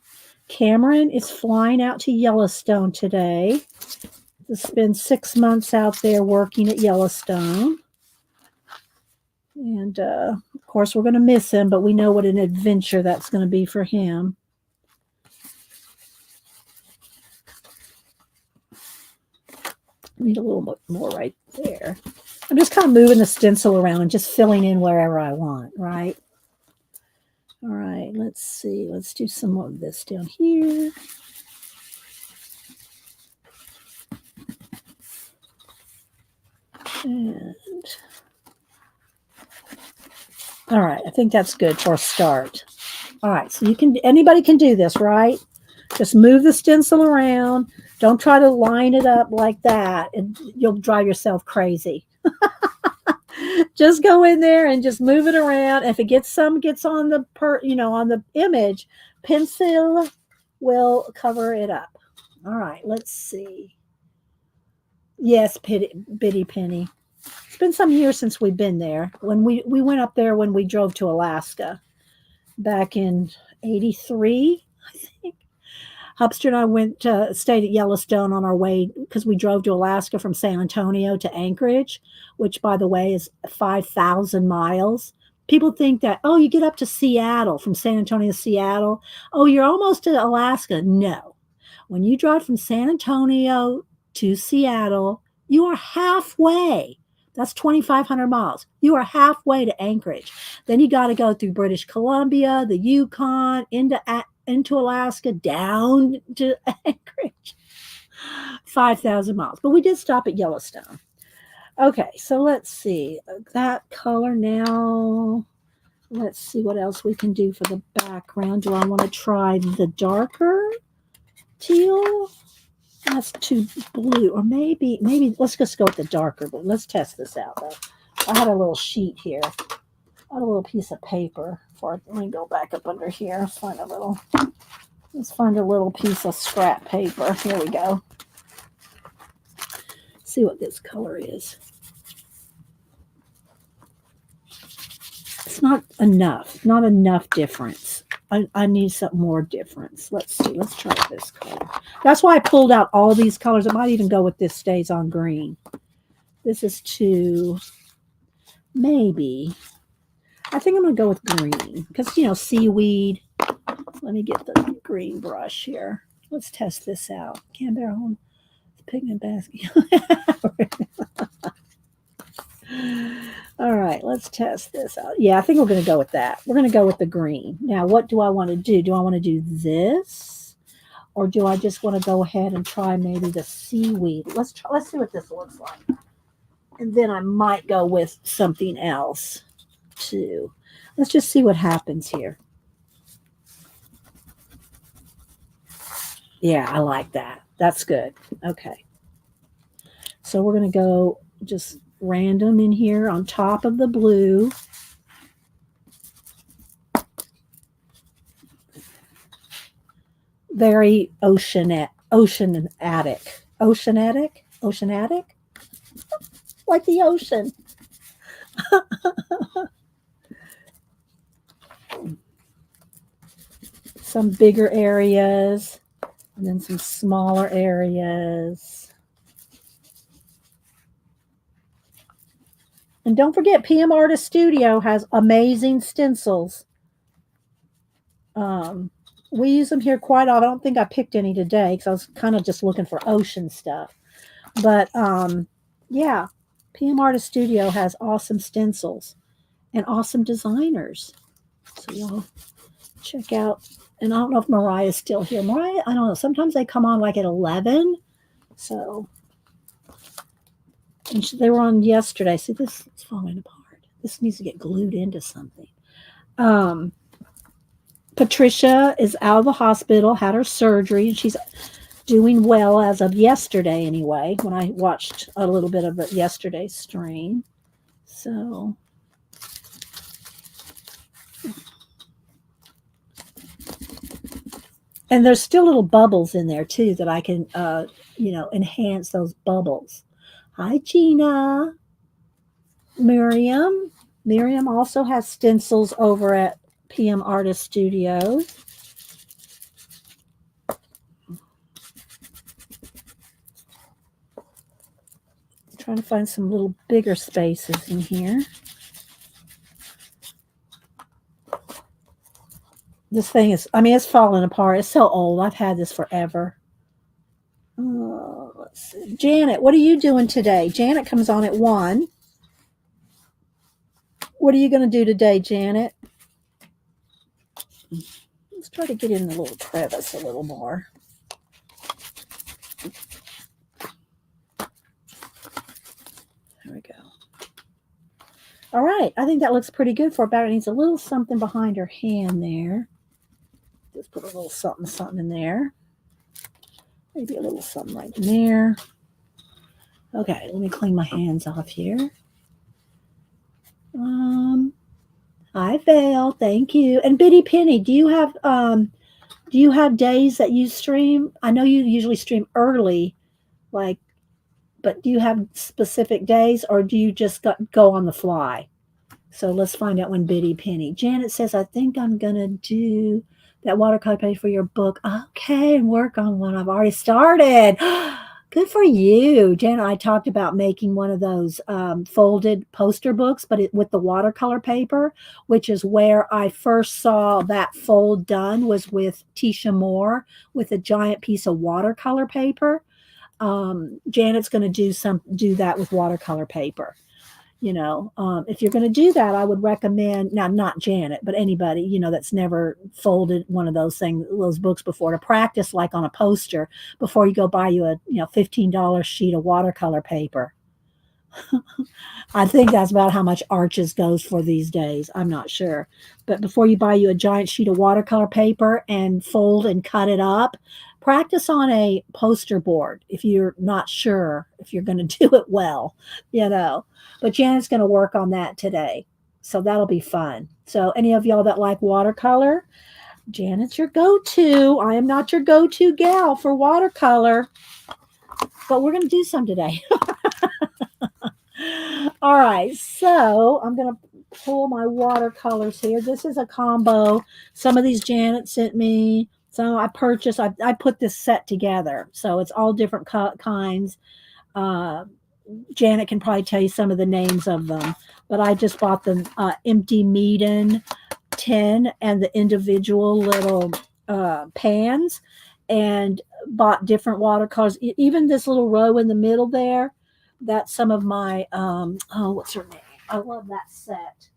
Cameron is flying out to Yellowstone today to spend 6 months out there working at Yellowstone. And, of course, we're going to miss him, but we know what an adventure that's going to be for him. Need a little bit more right there. I'm just kind of moving the stencil around and just filling in wherever I want, right? All right, let's see. Let's do some of this down here. And all right, I think that's good for a start. All right, so anybody can do this, right? Just move the stencil around. Don't try to line it up like that, and you'll drive yourself crazy. Just go in there and just move it around. If it gets on the on the image, pencil will cover it up. All right, let's see. Yes, Bitty Penny. It's been some years since we've been there. When we went up there when we drove to Alaska back in '83, I think. Hubster and I stayed at Yellowstone on our way because we drove to Alaska from San Antonio to Anchorage, which, by the way, is 5,000 miles. People think that, oh, you get up to Seattle, from San Antonio to Seattle. Oh, you're almost to Alaska. No. When you drive from San Antonio to Seattle, you are halfway. That's 2,500 miles. You are halfway to Anchorage. Then you got to go through British Columbia, the Yukon, into Alaska, down to Anchorage. 5,000 miles. But we did stop at Yellowstone. Okay, so let's see. That color now. Let's see what else we can do for the background. Do I want to try the darker teal? That's too blue. Or maybe let's just go with the darker blue. Let's test this out, though. I had a little sheet here. I had a little piece of paper. Let me go back up under here. Let's find a little piece of scrap paper. Here we go. See what this color is. It's not enough difference. I need some more difference. Let's see. Let's try this color. That's why I pulled out all these colors. It might even go with this Stays on Green. This is too maybe. I think I'm going to go with green because, you know, seaweed. Let me get the green brush here. Let's test this out. Canberra home pigment basket. All right, let's test this out. Yeah, I think we're going to go with that. We're going to go with the green. Now, what do I want to do? Do I want to do this, or do I just want to go ahead and try maybe the seaweed? Let's try. Let's see what this looks like, and then I might go with something else too. Let's just see what happens here. Yeah, I like that. That's good. Okay. So we're going to go just random in here on top of the blue. Very oceanic. Like the ocean. Some bigger areas and then some smaller areas. And don't forget, PM Artist Studio has amazing stencils. We use them here quite often. I don't think I picked any today because I was kind of just looking for ocean stuff. But yeah, PM Artist Studio has awesome stencils and awesome designers. So y'all check out. And I don't know if Mariah's still here. Mariah, I don't know. Sometimes they come on like at 11. So, and they were on yesterday. See, this is falling apart. This needs to get glued into something. Patricia is out of the hospital, had her surgery, and she's doing well as of yesterday anyway, when I watched a little bit of yesterday's stream. So, and there's still little bubbles in there too that I can, you know, enhance those bubbles. Hi, Gina. Miriam. Miriam also has stencils over at PM Artist Studios. Trying to find some little bigger spaces in here. This thing is, I mean, it's falling apart. It's so old. I've had this forever. Let's see. Janet, what are you doing today? Janet comes on at 1. What are you going to do today, Janet? Let's try to get in the little crevice a little more. There we go. All right. I think that looks pretty good for about. It needs a little something behind her hand there. Just put a little something, something in there. Maybe a little something right in there. Okay, let me clean my hands off here. Hi, Val. Thank you. And Biddy Penny, do you have days that you stream? I know you usually stream early, like, but do you have specific days or do you just go on the fly? So let's find out when Biddy Penny. Janet says, I think I'm going to do that watercolor page for your book. Okay, and work on one. I've already started. Good for you. Janet, I talked about making one of those folded poster books, but with the watercolor paper, which is where I first saw that fold done was with Tisha Moore with a giant piece of watercolor paper. Janet's going to do that with watercolor paper. You know, if you're going to do that, I would recommend, now not Janet, but anybody, you know, that's never folded one of those books before, to practice like on a poster before you go buy you a, you know, $15 sheet of watercolor paper. I think that's about how much Arches goes for these days. I'm not sure. But before you buy you a giant sheet of watercolor paper and fold and cut it up, practice on a poster board if you're not sure if you're going to do it well, you know. But Janet's going to work on that today. So that'll be fun. So any of y'all that like watercolor, Janet's your go-to. I am not your go-to gal for watercolor, but we're going to do some today. All right, so I'm going to pull my watercolors here. This is a combo. Some of these Janet sent me. So I purchased, I put this set together. So it's all different kinds. Janet can probably tell you some of the names of them, but I just bought the empty Meeden tin and the individual little pans, and bought different watercolors. Even this little row in the middle there, that's some of my, oh, what's her name? I love that set.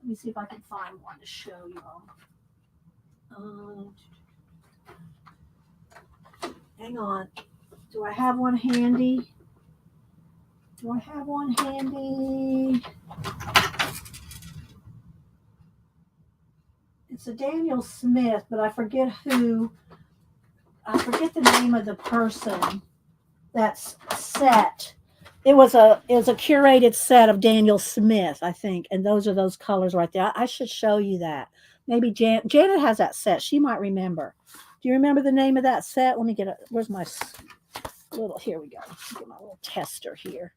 Let me see if I can find one to show you. Hang on. Do I have one handy? Do I have one handy? It's a Daniel Smith, but I forget who. I forget the name of the person that's set. It was a curated set of Daniel Smith, I think, and those are those colors right there. I should show you that. Maybe Janet has that set. She might remember. Do you remember the name of that set? Let me get it. Where's my little? Here we go. Get my little tester here.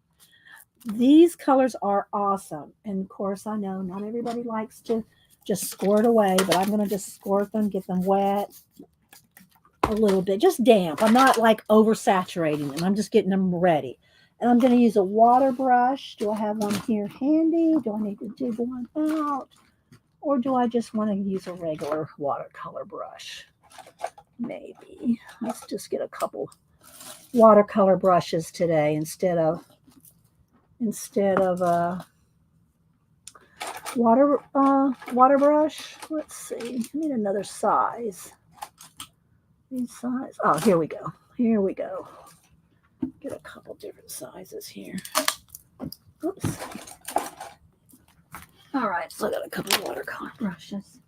These colors are awesome, and of course, I know not everybody likes to just squirt away, but I'm going to just squirt them, get them wet a little bit, just damp. I'm not like oversaturating them. I'm just getting them ready. And I'm going to use a water brush. Do I have one here handy? Do I need to dig one out? Or do I just want to use a regular watercolor brush? Maybe. Let's just get a couple watercolor brushes today instead of water brush. Let's see. I need another size. These size. Oh, here we go. Here we go. Get a couple different sizes here. Oops. All right, so I got a couple of watercolor brushes.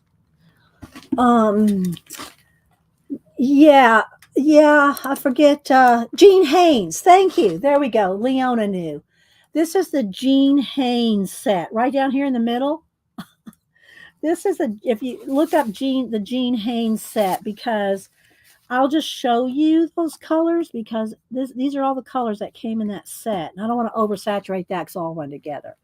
Yeah, I forget. Jean Haynes. Thank you. There we go. Leona knew. This is the Jean Haynes set right down here in the middle. This is if you look up the Jean Haynes set, because I'll just show you those colors, because these are all the colors that came in that set. And I don't want to oversaturate that because all run together.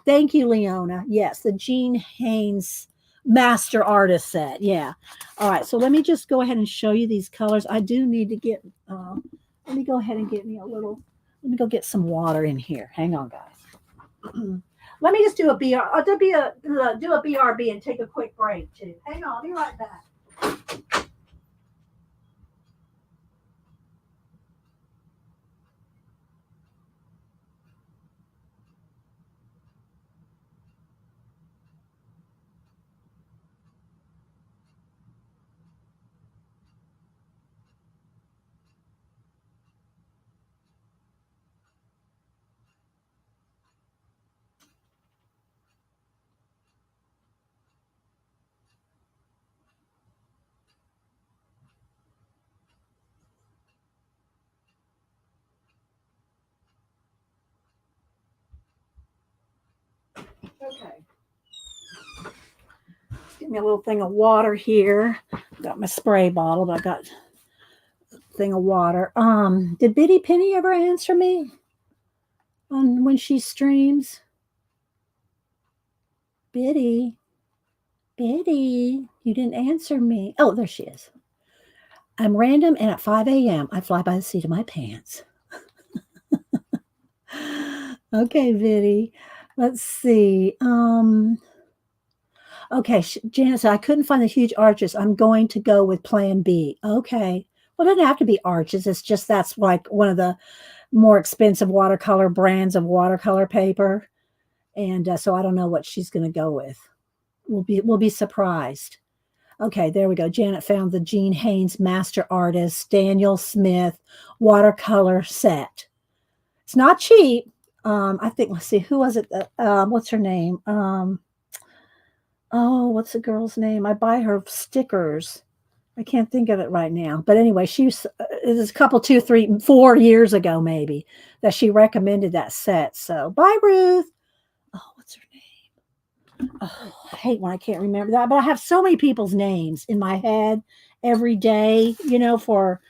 Thank you, Leona. Yes, the Jean Haynes Master Artist set. Yeah. All right. So let me just go ahead and show you these colors. I do need to get, let me go ahead and get me let me go get some water in here. Hang on, guys. Let me just do a BRB and take a quick break too. Hang on. I'll be right back. Okay. Give me a little thing of water here. Got my spray bottle, but I got a thing of water. Did Biddy Penny ever answer me on when she streams? Biddy, you didn't answer me. Oh, there she is. I'm random, and at 5 a.m. I fly by the seat of my pants. Okay, Biddy. Let's see. Okay, Janice said, I couldn't find the huge arches. I'm going to go with plan B. Okay. Well, it doesn't have to be arches. It's just that's like one of the more expensive watercolor brands of watercolor paper. And so I don't know what she's going to go with. We'll be surprised. Okay, there we go. Janet found the Jean Haynes Master Artist Daniel Smith watercolor set. It's not cheap. I think, let's see, who was it? What's her name? Oh, what's the girl's name? I buy her stickers. I can't think of it right now. But anyway, it was a couple, 2, 3, 4 years ago, maybe, that she recommended that set. So, bye, Ruth. Oh, what's her name? Oh, I hate when I can't remember that. But I have so many people's names in my head every day, for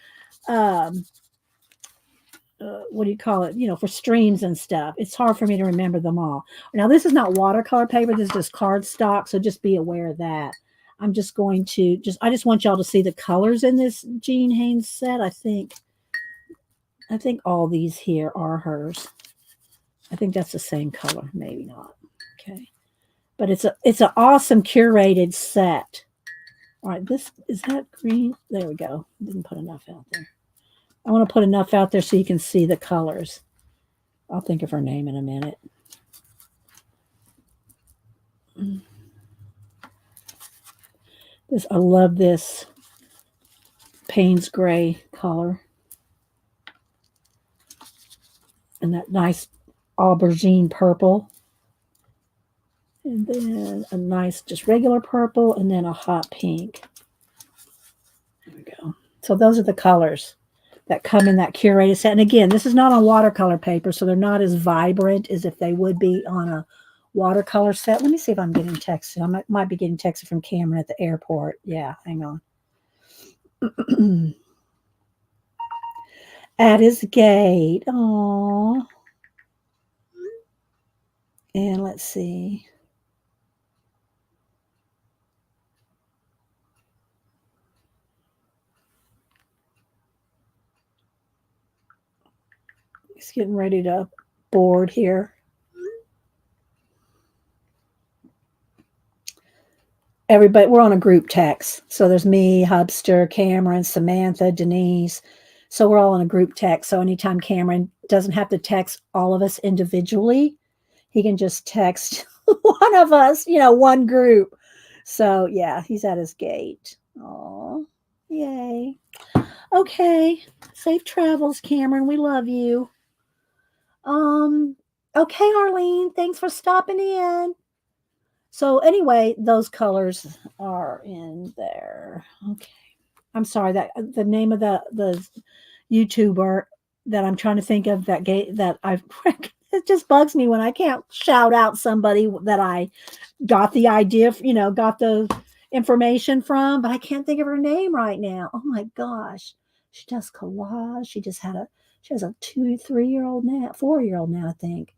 what do you call it? For streams and stuff. It's hard for me to remember them all. Now, this is not watercolor paper. This is just cardstock. So just be aware of that. I'm just going to I just want y'all to see the colors in this Jean Haynes set. I think all these here are hers. I think that's the same color. Maybe not. Okay. But it's an awesome curated set. All right, is that green? There we go. Didn't put enough out there. I want to put enough out there so you can see the colors. I'll think of her name in a minute. I love this Payne's gray color. And that nice aubergine purple. And then a nice just regular purple and then a hot pink. There we go. So those are the colors that come in that curated set. And again, this is not on watercolor paper, so they're not as vibrant as if they would be on a watercolor set. Let me see if I'm getting texted. I might be getting texted from Cameron at the airport. Yeah, hang on. At his gate. Aww. And let's see. He's getting ready to board here. Everybody, we're on a group text. So there's me, Hubster, Cameron, Samantha, Denise. So we're all in a group text. So anytime Cameron doesn't have to text all of us individually, he can just text one of us, one group. So yeah, he's at his gate. Oh, yay. Okay. Safe travels, Cameron. We love you. Okay, Arlene, thanks for stopping in. So anyway, those colors are in there. Okay. I'm sorry that the name of the YouTuber that I'm trying to think of that I've it just bugs me when I can't shout out somebody that I got the idea, got the information from, but I can't think of her name right now. Oh my gosh. She does collage. She has a 2-3-year-old now, 4-year-old now, I think.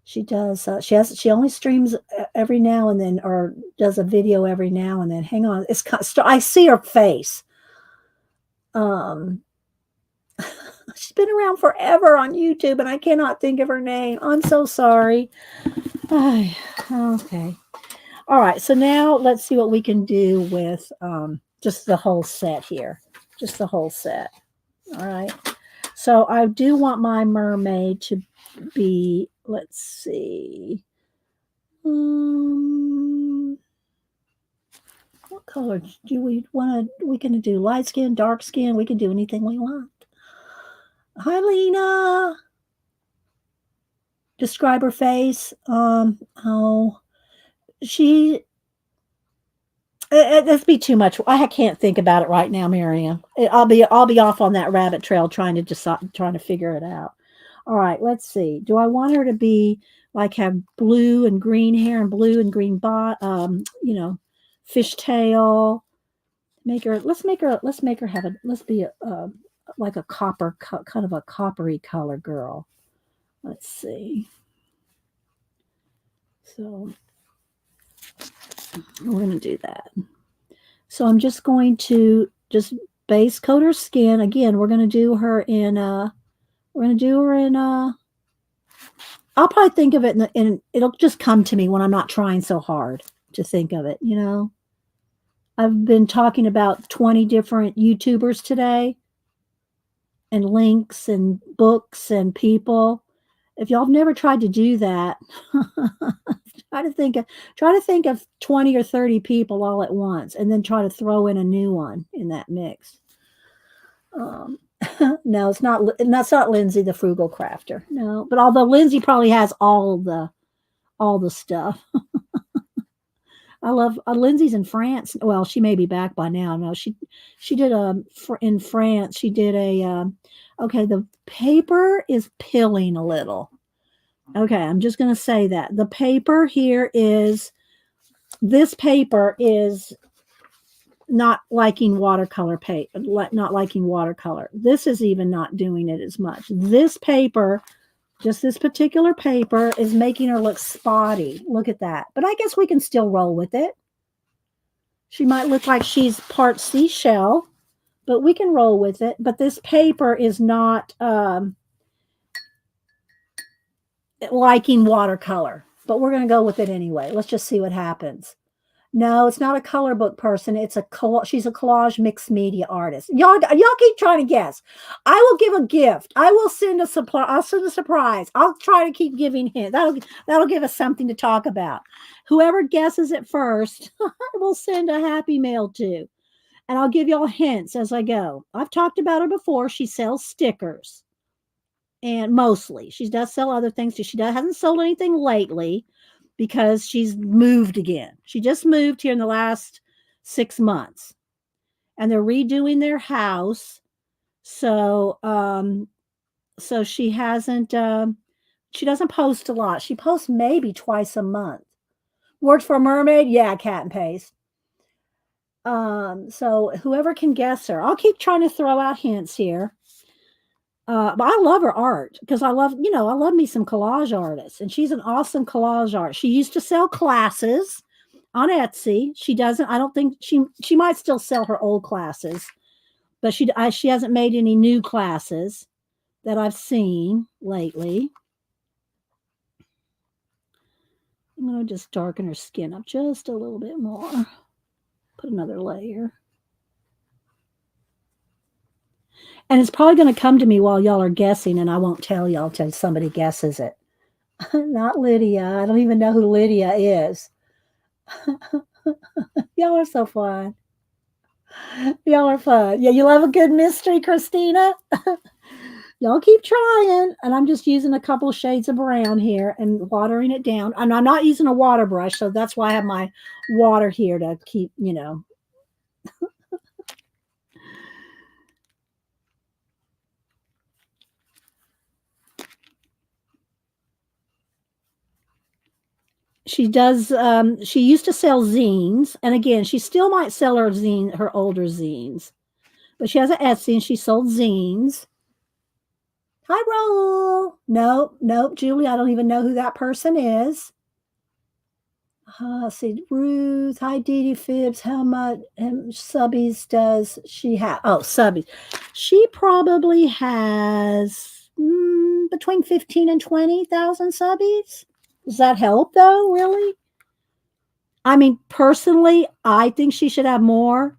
She does. She only streams every now and then, or does a video every now and then. Hang on, I see her face. She's been around forever on YouTube, and I cannot think of her name. I'm so sorry. Okay. All right. So now let's see what we can do with just the whole set here. Just the whole set. All right. So I do want my mermaid to be, let's see. What color do we want to, we can do light skin, dark skin. We can do anything we want. Hi, Lena. Describe her face. That'd be too much. I can't think about it right now, Miriam. I'll be off on that rabbit trail trying to figure it out. All right, let's see. Do I want her to be like have blue and green hair and blue and green fishtail? Let's be like a copper, kind of a coppery color girl. Let's see. So we're going to do that. So I'm just going to base coat her skin. Again, we're going to do her in I'll probably think of it and it'll just come to me when I'm not trying so hard to think of it, I've been talking about 20 different YouTubers today and links and books and people. If y'all have never tried to do that, try to think of 20 or 30 people all at once and then try to throw in a new one in that mix. No, it's not. That's not Lindsay, the frugal crafter. No, but although Lindsay probably has all the stuff. I love Lindsay's in France. Well, she may be back by now. No, she did in France. She did okay. The paper is pilling a little. Okay, I'm just going to say that the paper here this paper is not liking watercolor paper, not liking watercolor. This is even not doing it as much. This paper, just this particular paper, is making her look spotty. Look at that. But I guess we can still roll with it. She might look like she's part seashell, but we can roll with it. But this paper is not, liking watercolor, but we're going to go with it anyway. Let's just see what happens. No, it's not a color book person. It's a she's a collage mixed media artist. Y'all keep trying to guess. I will give a gift. I will send a supply. I'll send a surprise. I'll try to keep giving hints. That'll give us something to talk about. Whoever guesses it first, I will send a happy mail to. And I'll give y'all hints as I go. I've talked about her before. She sells stickers. And mostly. She does sell other things too. Hasn't sold anything lately because she's moved again. She just moved here in the last 6 months. And they're redoing their house. So so she hasn't she doesn't post a lot. She posts maybe twice a month. Worked for a mermaid? Yeah, cat and paste. So whoever can guess her, I'll keep trying to throw out hints here. But I love her art because I love me some collage artists, and she's an awesome collage artist. She used to sell classes on Etsy. She doesn't. I don't think she might still sell her old classes, but she hasn't made any new classes that I've seen lately. I'm gonna just darken her skin up just a little bit more. Put another layer. And it's probably going to come to me while y'all are guessing, and I won't tell y'all till somebody guesses it. Not Lydia. I don't even know who Lydia is. Y'all are so fun. Y'all are fun. Yeah, you love a good mystery, Christina? Y'all keep trying. And I'm just using a couple shades of brown here and watering it down. And I'm not using a water brush, so that's why I have my water here to keep, she does she used to sell zines, and again she still might sell her older zines, but she has an Etsy and she sold zines. Hi, Raul. Nope, Julie, I don't even know who that person is. Let's see, Ruth. Hi, Dee Dee Phibbs. How much subbies does she have? Oh, subbies. She probably has between 15 and 20,000 subbies. Does that help though, really? I mean, personally, I think she should have more.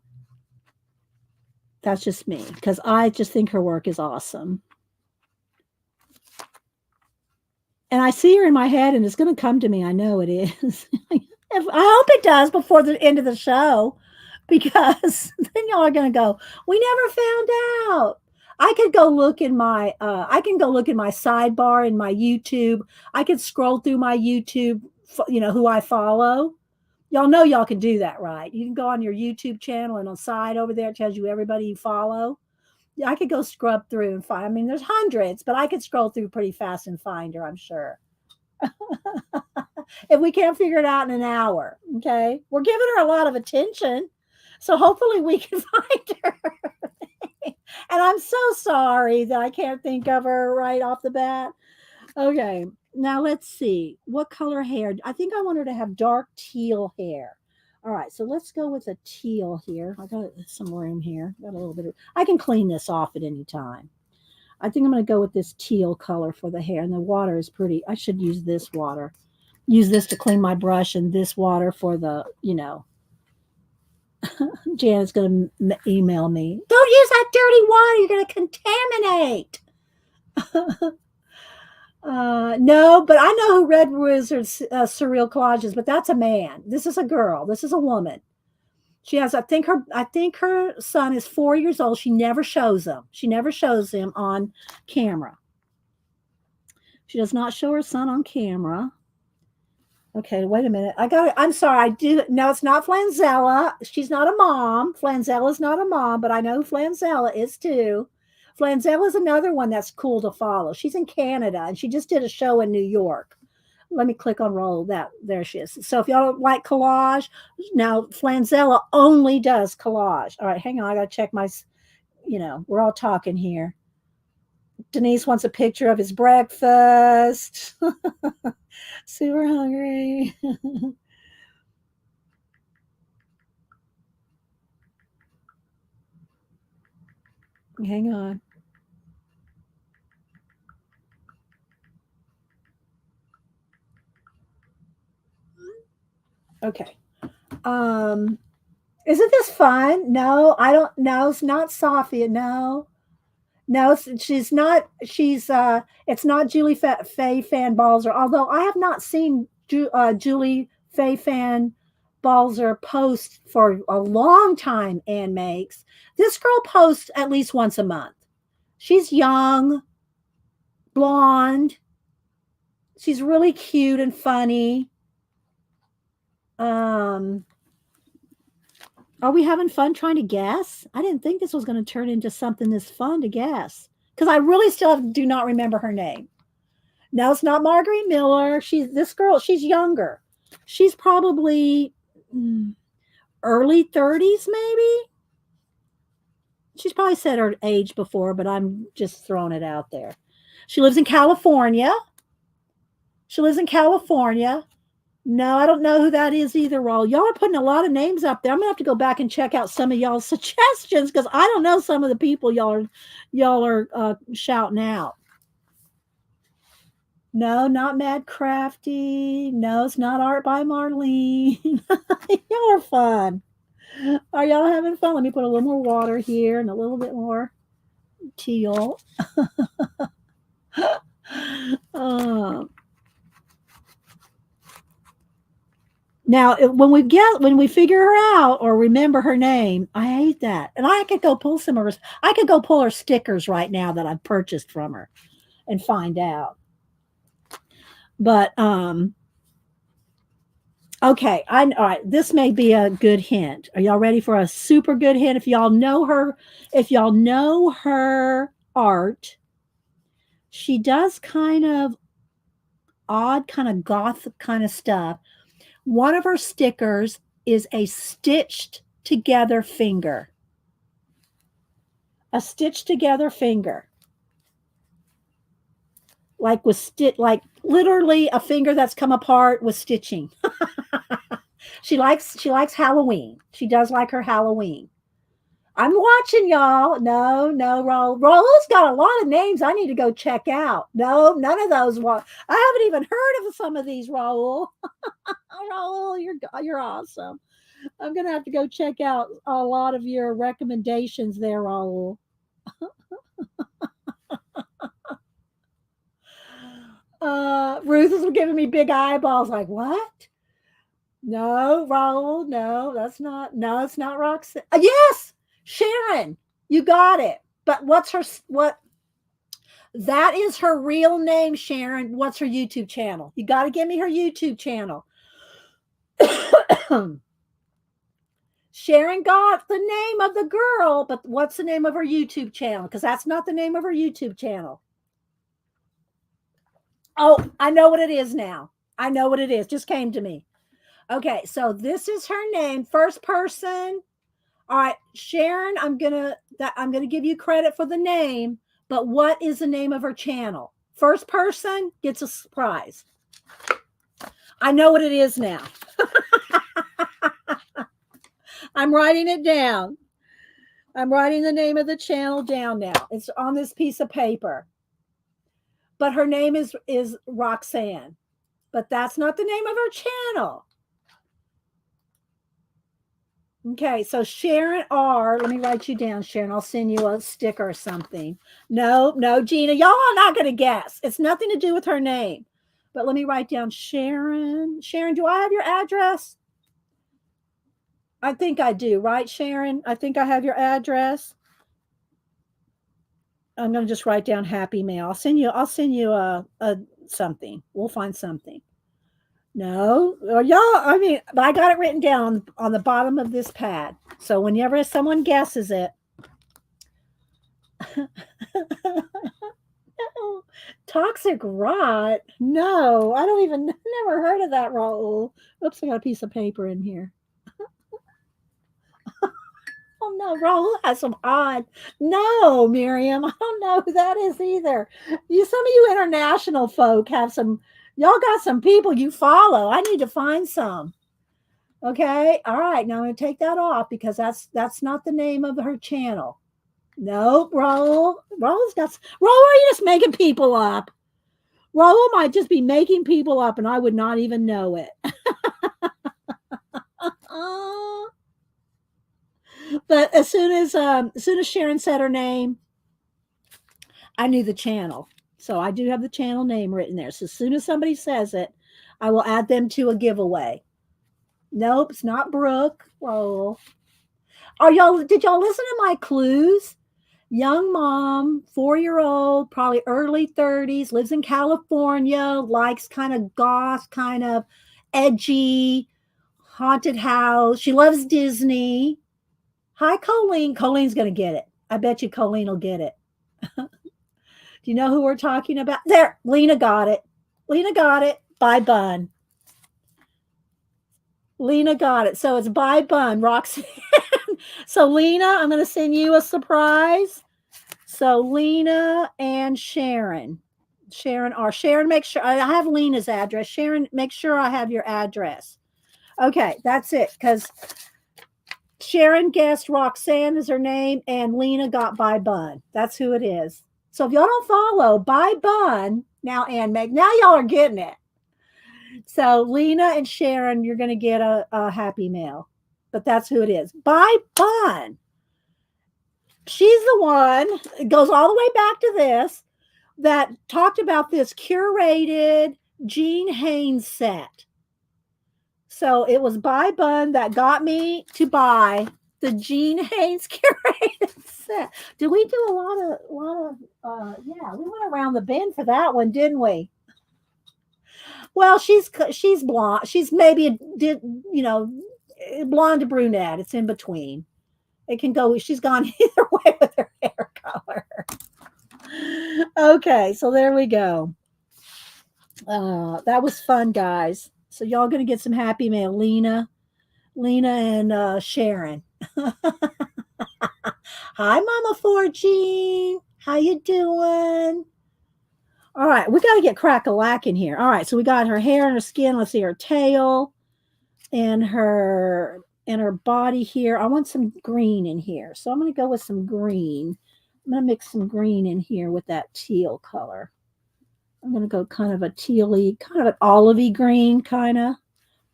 That's just me because I just think her work is awesome. And I see her in my head and it's going to come to me. I know it is. I hope it does before the end of the show because then y'all are going to go, we never found out. I could go look in my sidebar in my YouTube. I could scroll through my YouTube, who I follow. Y'all know y'all can do that, right? You can go on your YouTube channel and on the side over there, it tells you everybody you follow. Yeah, I could go scrub through and find, I mean, there's hundreds, but I could scroll through pretty fast and find her, I'm sure. If we can't figure it out in an hour, okay? We're giving her a lot of attention, so hopefully we can find her. And I'm so sorry that I can't think of her right off the bat. Okay, now let's see. What color hair? I think I want her to have dark teal hair. All right, so let's go with a teal here. I got some room here. Got a little bit of, I can clean this off at any time. I think I'm going to go with this teal color for the hair. And the water is pretty. I should use this water. Use this to clean my brush and this water for the, Janet's going to email me. Don't use that dirty water. You're going to contaminate. No, but I know who Red Wizard's surreal collages, but that's a man. This is a girl. This is a woman. She has, I think her son is 4 years old. She never shows him. She never shows him on camera. She does not show her son on camera. Okay, wait a minute. I'm sorry. I do. No, it's not Flanzella. She's not a mom. Flanzella's not a mom, but I know who Flanzella is too. Flanzella is another one that's cool to follow. She's in Canada and she just did a show in New York. Let me click on roll that. There she is. So if y'all like collage, now Flanzella only does collage. All right, hang on. I got to check my, we're all talking here. Denise wants a picture of his breakfast. Super hungry. Hang on. Okay. Isn't this fun? No, I don't. No, it's not Sophia. No, no, she's not. It's not Julie Faye Fan Balzer. Although I have not seen Julie Faye Fan Balzer post for a long time. Ann makes this girl posts at least once a month. She's young, blonde. She's really cute and funny. Are we having fun trying to guess? I didn't think this was going to turn into something this fun to guess because I really still do not remember her name. No, it's not Marguerite Miller. This girl. She's younger. She's probably early 30s, maybe. She's probably said her age before, but I'm just throwing it out there. She lives in California. No, I don't know who that is either, Raul. Y'all are putting a lot of names up there. I'm going to have to go back and check out some of y'all's suggestions because I don't know some of the people y'all are shouting out. No, not Mad Crafty. No, it's not Art by Marlene. Y'all are fun. Are y'all having fun? Let me put a little more water here and a little bit more teal. Now, when we figure her out or remember her name, I hate that. And I could go pull her stickers right now that I've purchased from her and find out. But okay, all right, this may be a good hint. Are y'all ready for a super good hint? If y'all know her art, she does kind of odd, kind of goth kind of stuff. One of her stickers is a stitched together finger. A stitched together finger. Like literally a finger that's come apart with stitching. She likes Halloween. She does like her Halloween. I'm watching y'all. No, Raul's got a lot of names I need to go check out. No, none of those. I haven't even heard of some of these, Raul. Raul, you're awesome. I'm gonna have to go check out a lot of your recommendations there, Raul. Ruth is giving me big eyeballs. Like what? No, Raul. No, that's not. No, it's not Roxanne. Yes, Sharon. You got it. But that is her real name, Sharon. What's her YouTube channel? You got to give me her YouTube channel. Sharon got the name of the girl, but what's the name of her YouTube channel? Because that's not the name of her YouTube channel. Oh, I know what it is now. I know what it is. Just came to me. Okay, so this is her name, first person. All right, Sharon, I'm gonna give you credit for the name, but what is the name of her channel? First person gets a surprise. I know what it is now. I'm writing it down. I'm writing the name of the channel down now. It's on this piece of paper. But her name is Roxanne. But that's not the name of her channel. Okay, so Sharon R. Let me write you down, Sharon. I'll send you a sticker or something. No, Gina. Y'all are not going to guess. It's nothing to do with her name. But let me write down Sharon. Sharon, do I have your address? I think I do, right, Sharon? I think I have your address. I'm going to just write down Happy Mail. I'll send you a something. We'll find something. No, y'all. I mean, I got it written down on the bottom of this pad. So whenever someone guesses it, no, toxic rot. No, I don't even never heard of that, Raul. Oops, I got a piece of paper in here. Oh no, Raul has some odd. No, Miriam, I don't know who that is either. Some of you international folk have some. Y'all got some people you follow. I need to find some. Okay. All right. Now I'm going to take that off because that's not the name of her channel. Nope. Raul. Raul, are you just making people up? Raul might just be making people up and I would not even know it. Oh. But as soon as Sharon said her name, I knew the channel. So I do have the channel name written there. So as soon as somebody says it, I will add them to a giveaway. Nope, it's not Brooke. Oh. Did y'all listen to my clues? Young mom, 4-year-old, probably early 30s, lives in California, likes kind of goth, kind of edgy, haunted house. She loves Disney. Hi, Colleen. Colleen's going to get it. I bet you Colleen will get it. Do you know who we're talking about? There, Lena got it. Lena got it. ByBun. Lena got it. So it's ByBun, Roxanne. So Lena, I'm going to send you a surprise. So Lena and Sharon. Sharon, make sure I have Lena's address. Sharon, make sure I have your address. Okay, that's it. Because Sharon guessed Roxanne is her name, and Lena got ByBun. That's who it is. So if y'all don't follow ByBun now, and Meg, now y'all are getting it. So Lena and Sharon, you're going to get a happy mail, but that's who it is. ByBun. She's the one, it goes all the way back to this, that talked about this curated Jean Haynes set. So it was ByBun that got me to buy the Jean Haynes curated set. Did we do a lot of yeah, we went around the bend for that one, didn't we? Well, she's blonde. She's maybe blonde to brunette. It's in between. It can go, she's gone either way with her hair color. Okay, so there we go. That was fun, guys. So y'all gonna get some happy mail. Lena and Sharon. Hi, Mama 4Jean. How you doing? All right, we got to get crack-a-lack in here. All right, so we got her hair and her skin. Let's see her tail and her body here. I want some green in here. So I'm going to go with some green. I'm going to mix some green in here with that teal color. I'm going to go kind of a tealy, kind of an olivey green, kind of.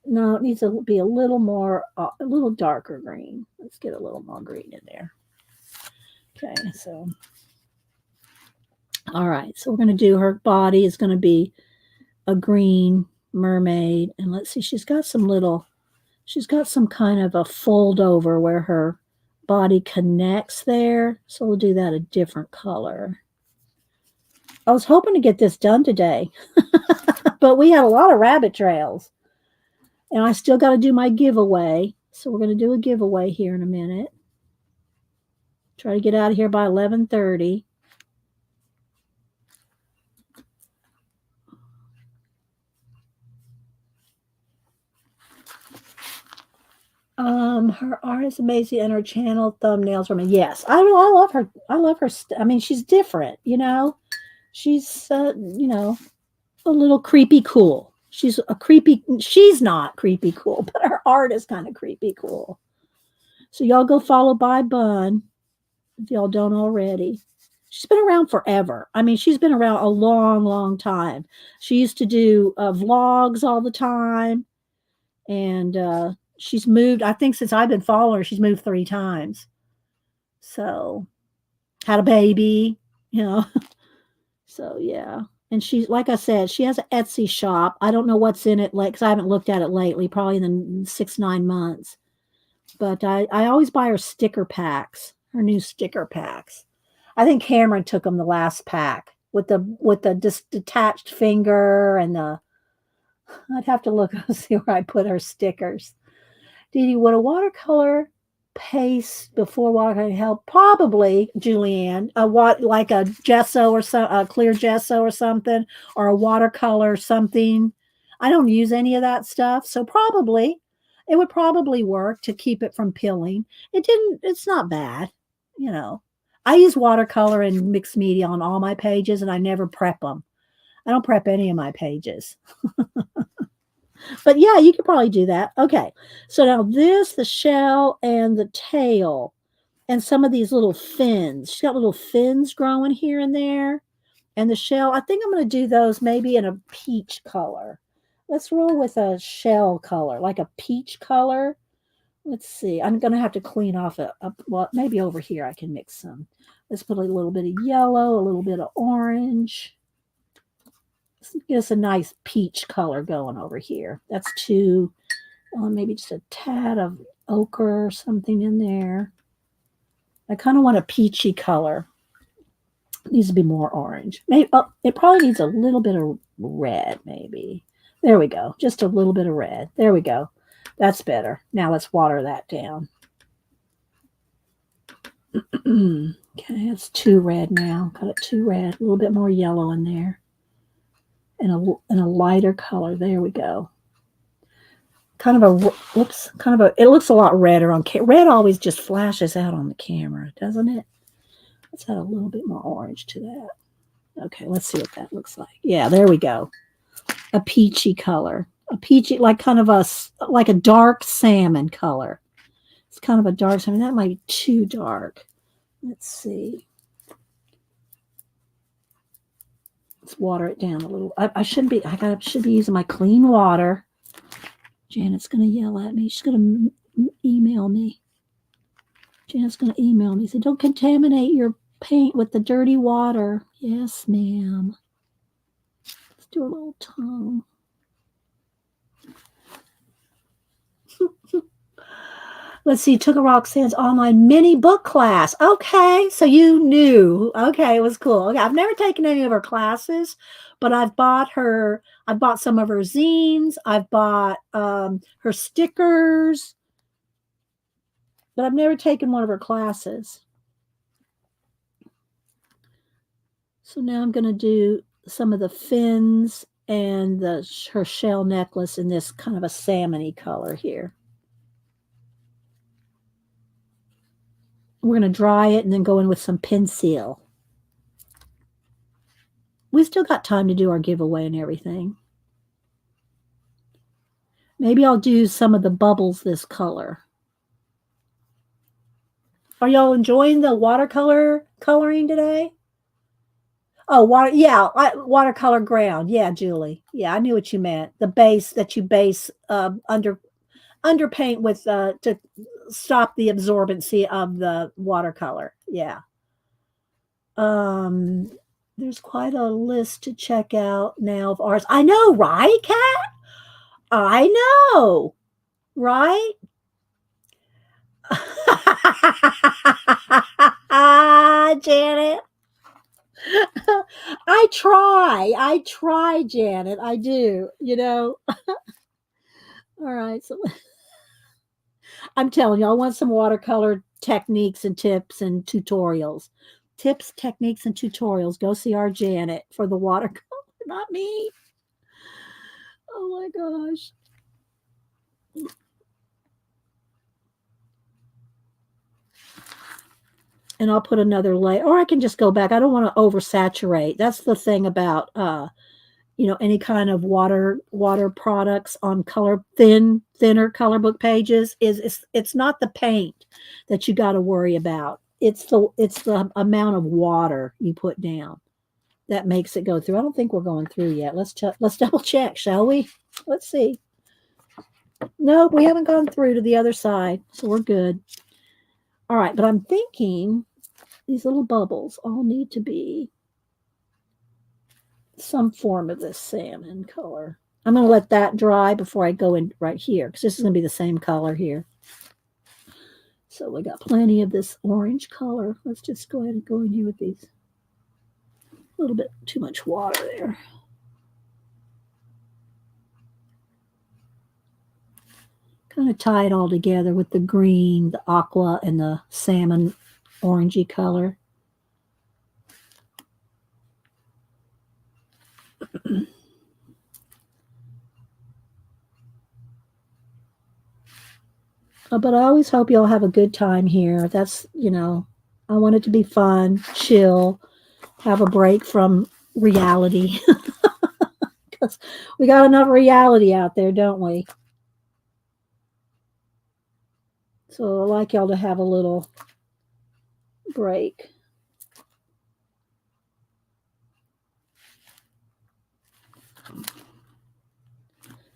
No, it needs to be a little more, a little darker green. Let's get a little more green in there. Okay, so. All right, so we're going to do her body is going to be a green mermaid. And let's see, she's got some kind of a fold over where her body connects there. So we'll do that a different color. I was hoping to get this done today, but we had a lot of rabbit trails. And I still got to do my giveaway. So we're going to do a giveaway here in a minute. Try to get out of here by 11:30. Her art is amazing, and her channel thumbnails from yes, I love her. I love her. I mean, she's different, She's a little creepy cool. She's not creepy cool, but her art is kind of creepy cool. So y'all go follow ByBun if y'all don't already. She's been around forever. I mean, she's been around a long, long time. She used to do vlogs all the time, and she's moved, I think since I've been following her, she's moved 3 times. So, had a baby, So, yeah. And she's, like I said, she has an Etsy shop. I don't know what's in it, because I haven't looked at it lately, probably in the 6-9 months. But I always buy her sticker packs, her new sticker packs. I think Cameron took them the last pack with the detached finger and I'd have to look and see where I put her stickers. Dee Dee, would a watercolor paste before watercolor help? Probably, Julianne. Like a gesso or a clear gesso or something, or a watercolor something. I don't use any of that stuff, so it would probably work to keep it from pilling. It's not bad, I use watercolor and mixed media on all my pages, and I never prep them. I don't prep any of my pages. But yeah, you could probably do that. Okay. So now the shell and the tail and some of these little fins. She's got little fins growing here and there. And the shell, I think I'm going to do those maybe in a peach color. Let's roll with a shell color, like a peach color. let's see. I'm going to have to clean off well, maybe over here I can mix some. Let's put a little bit of yellow, a little bit of orange. Let's get us a nice peach color going over here. That's two, maybe just a tad of ochre or something in there. I kind of want a peachy color. It needs to be more orange. Maybe it probably needs a little bit of red, maybe. There we go. Just a little bit of red. There we go. That's better. Now let's water that down. Okay, it's too red now. Got it too red. A little bit more yellow in there. And a lighter color. There we go. Kind of a, it looks a lot redder on camera. Red always just flashes out on the camera, doesn't it? Let's add a little bit more orange to that. Okay, let's see what that looks like. Yeah, there we go. A peachy color. A peachy, like kind of like a dark salmon color. It's kind of a dark salmon. That might be too dark. Let's see. Let's water it down a little. I should be using my clean water. Janet's going to yell at me. She's going to email me. Janet's going to email me. Say, don't contaminate your paint with the dirty water. Yes, ma'am. Let's do a little tongue. Let's see, took a Roxanne's online mini book class. Okay, so you knew. Okay, it was cool. Okay, I've never taken any of her classes, but I've bought some of her zines. I've bought her stickers, but I've never taken one of her classes. So now I'm going to do some of the fins and her shell necklace in this kind of a salmon-y color here. We're going to dry it and then go in with some pencil. We still got time to do our giveaway and everything. Maybe I'll do some of the bubbles this color. Are y'all enjoying the watercolor coloring today? Oh, watercolor ground. Yeah, Julie. Yeah, I knew what you meant. The base that you base underpaint with to stop the absorbency of the watercolor. Yeah. There's quite a list to check out now of ours. I know, right, Kat? I know, right? Janet. I try, Janet. I do, All right, so I'm telling you, I want some watercolor techniques and tips and tutorials. Tips, techniques, and tutorials. Go see our Janet for the watercolor, not me. Oh my gosh. And I'll put another layer, or I can just go back. I don't want to oversaturate. That's the thing about any kind of water products on thinner color book pages is it's not the paint that you got to worry about. It's the amount of water you put down that makes it go through. I don't think we're going through yet. Let's double check, shall we? Let's see. Nope, we haven't gone through to the other side, so we're good. All right, but I'm thinking these little bubbles all need to be some form of this salmon color. I'm going to let that dry before I go in right here, because this is going to be the same color here. So we got plenty of this orange color. Let's just go ahead and go in here with these. A little bit too much water there. Kind of tie it all together with the green, the aqua, and the salmon orangey color. But I always hope y'all have a good time here. That's, I want it to be fun, chill, have a break from reality. Because we got enough reality out there, don't we? So I'd like y'all to have a little break.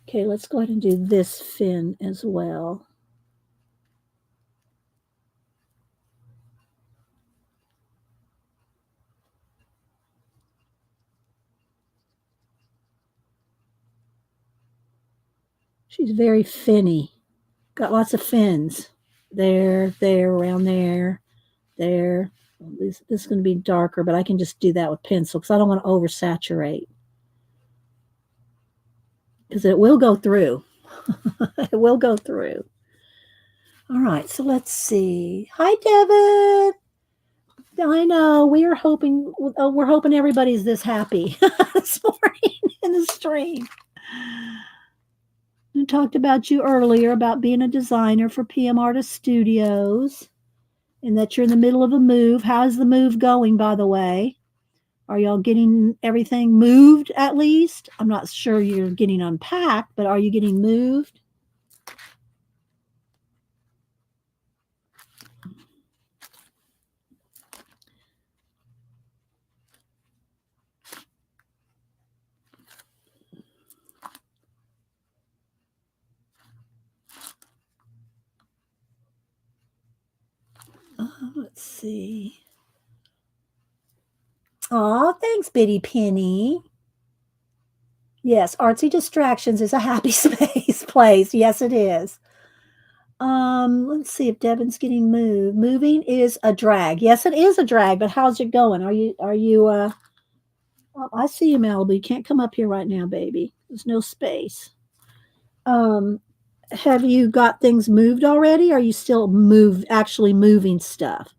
Okay, let's go ahead and do this fin as well. She's very finny. Got lots of fins. There, around there, there. This is going to be darker, but I can just do that with pencil because I don't want to oversaturate. Because it will go through. It will go through. All right, so let's see. Hi, Devin. I know we're hoping everybody's this happy this morning in the stream. We talked about you earlier about being a designer for PM Artist Studios and that you're in the middle of a move. How's the move going, by the way? Are y'all getting everything moved at least? I'm not sure you're getting unpacked, but are you getting moved? Let's see. Oh, thanks, Bitty Penny. Yes, Artsy Distractions is a happy space place. Yes, it is. Let's see if Devin's getting moved. Moving is a drag. Yes, it is a drag, but how's it going? Are you oh, I see you, Malibu. You can't come up here right now, baby. There's no space. Have you got things moved already? Or are you still actually moving stuff?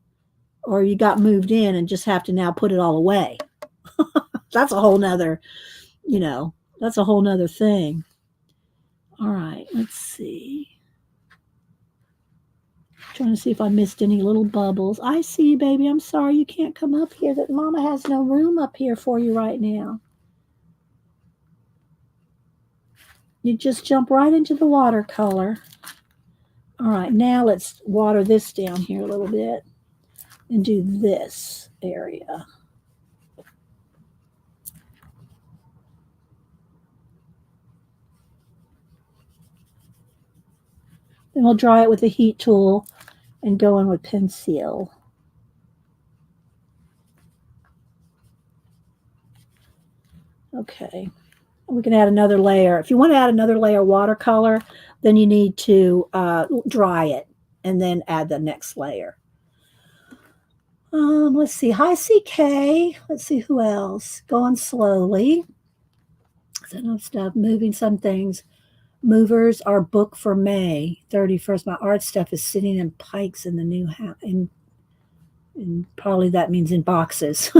Or you got moved in and just have to now put it all away? That's a whole nother, that's a whole nother thing. All right, let's see. Trying to see if I missed any little bubbles. I see you, baby. I'm sorry you can't come up here. That Mama has no room up here for you right now. You just jump right into the watercolor. All right, now let's water this down here a little bit and do this area. Then we'll dry it with a heat tool and go in with pencil. Okay. We can add another layer. If you want to add another layer of watercolor, then you need to dry it and then add the next layer. Let's see. Hi, CK. Let's see who else. Going slowly. Some stuff, moving some things. Movers are booked for May 31st. My art stuff is sitting in pikes in the new house. And probably that means in boxes.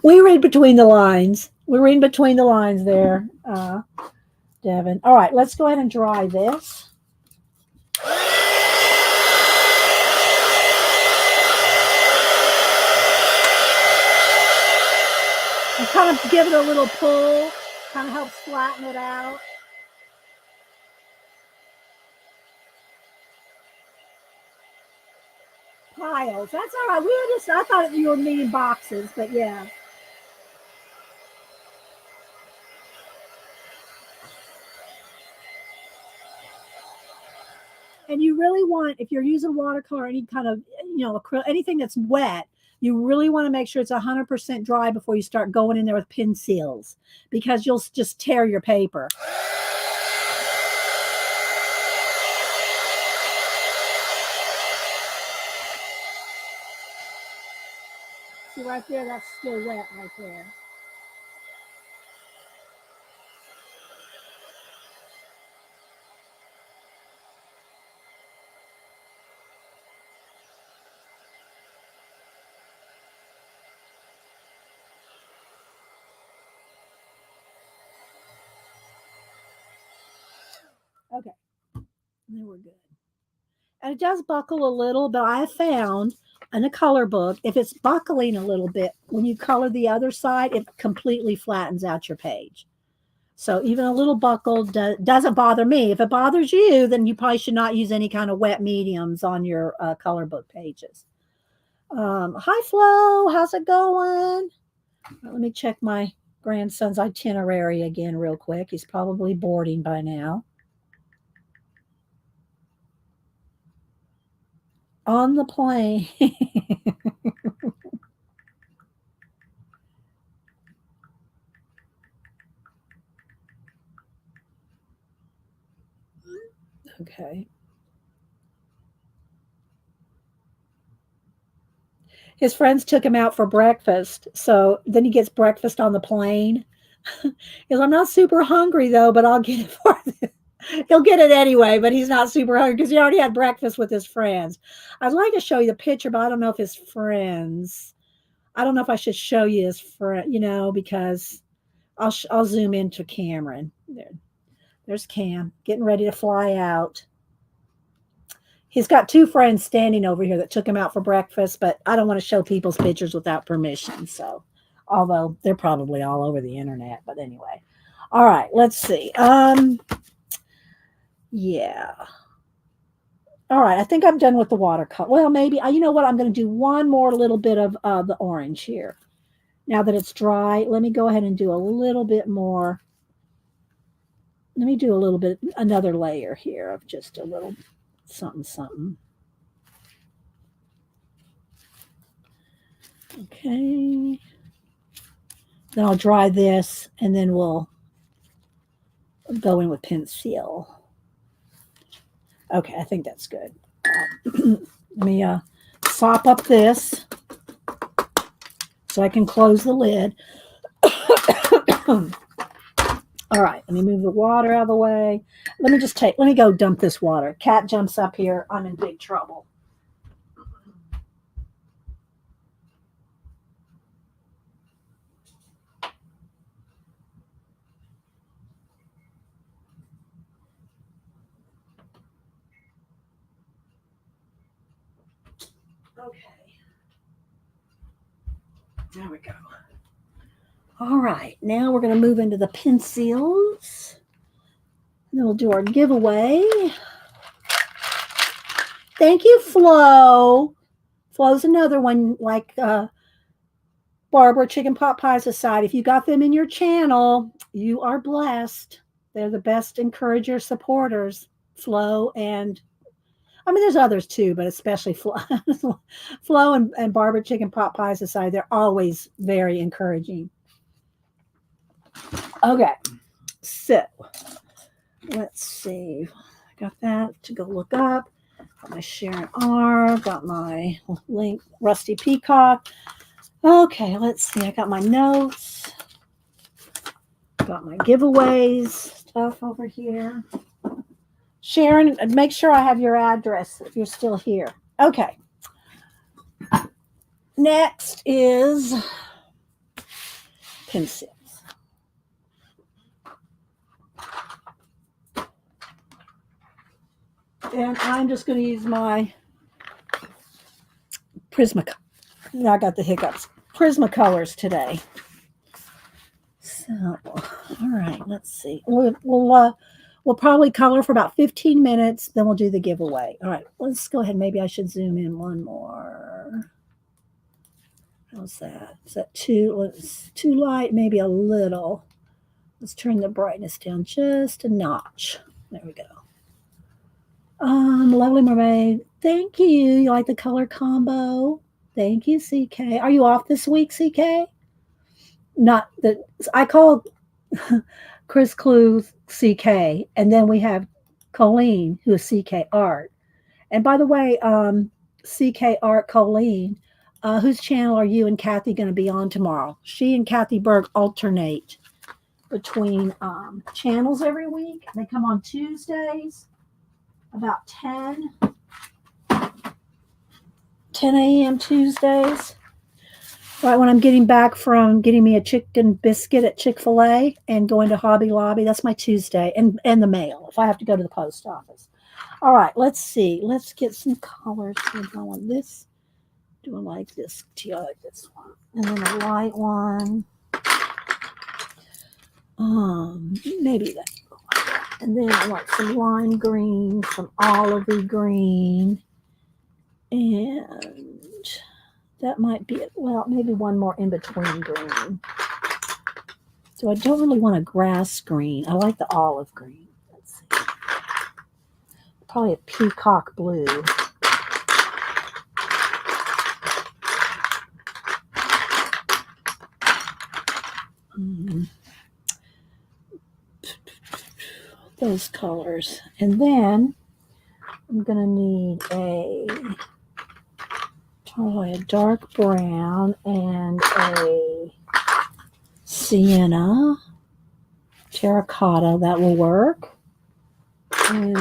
We read between the lines. We're reading between the lines there, Devin. All right, let's go ahead and dry this. And kind of give it a little pull, kind of helps flatten it out. Piles. That's all right. I thought you were meaning boxes, but yeah. And you really want, if you're using watercolor, any kind of, acrylic, anything that's wet, you really want to make sure it's 100% dry before you start going in there with pin seals, because you'll just tear your paper. See right there, that's still wet right there. Okay, and then we're good. And it does buckle a little, but I have found in a color book, if it's buckling a little bit, when you color the other side, it completely flattens out your page. So even a little buckle doesn't bother me. If it bothers you, then you probably should not use any kind of wet mediums on your color book pages. Hi, Flo. How's it going? Let me check my grandson's itinerary again real quick. He's probably boarding by now. On the plane. Okay. His friends took him out for breakfast. So then he gets breakfast on the plane. He goes, I'm not super hungry though, but I'll get it for you. He'll get it anyway, but he's not super hungry because he already had breakfast with his friends. I'd like to show you the picture, but I don't know if his friends. I don't know if I should show you his friend, because I'll zoom into Cameron. There's Cam getting ready to fly out. He's got two friends standing over here that took him out for breakfast, but I don't want to show people's pictures without permission. So, although they're probably all over the internet, but anyway. All right, let's see. Yeah. All right, I think I'm done with the watercolor. Well, maybe, you know what? I'm going to do one more little bit of the orange here. Now that it's dry, let me go ahead and do a little bit more. Let me do a little bit, another layer here of just a little something, something. Okay. Then I'll dry this, and then we'll go in with pencil. Okay, I think that's good. Let me sop up this so I can close the lid. All right, let me move the water out of the way. Let me go dump this water. Cat jumps up here, I'm in big trouble. Okay. There we go. All right, now we're going to move into the pencils. Then we'll do our giveaway. Thank you, Flo. Flo's another one like Barbara Chicken Pot Pie Society. If you got them in your channel, you are blessed. They're the best encourager supporters. Flo and there's others too, but especially Flo, Flo and Barbara Chicken Pot Pie Society. They're always very encouraging. Okay, so let's see. I got that to go look up. Got my Sharon R. Got my link, Rusty Peacock. Okay, let's see. I got my notes. Got my giveaways stuff over here. Sharon, make sure I have your address if you're still here. Okay. Next is pencils. And I'm just going to use my Prismacolor. I got the hiccups. Prismacolors today. So, all right, let's see. We'll probably color for about 15 minutes, then we'll do the giveaway. All right, let's go ahead. Maybe I should zoom in one more. How's that? Is that too light? Maybe a little. Let's turn the brightness down just a notch. There we go. Lovely Mermaid. Thank you. You like the color combo? Thank you, CK. Are you off this week, CK? Not that I call Chris Clue CK, and then we have Colleen, who is CK Art. And by the way, CK Art Colleen, whose channel are you and Kathy going to be on tomorrow? She and Kathy Berg alternate between channels every week. They come on Tuesdays about 10 a.m. Tuesdays. Right when I'm getting back from getting me a chicken biscuit at Chick-fil-A and going to Hobby Lobby. That's my Tuesday. And the mail if I have to go to the post office. All right, let's see. Let's get some colors here going. This, do I like this? Do I like this one? And then a light one. Maybe that. And then I want some lime green, some olivey green. And that might be it. Well, maybe one more in between green. So I don't really want a grass green. I like the olive green. Let's see. Probably a peacock blue. Those colors. And then I'm going to need a dark brown and a sienna terracotta. That will work. And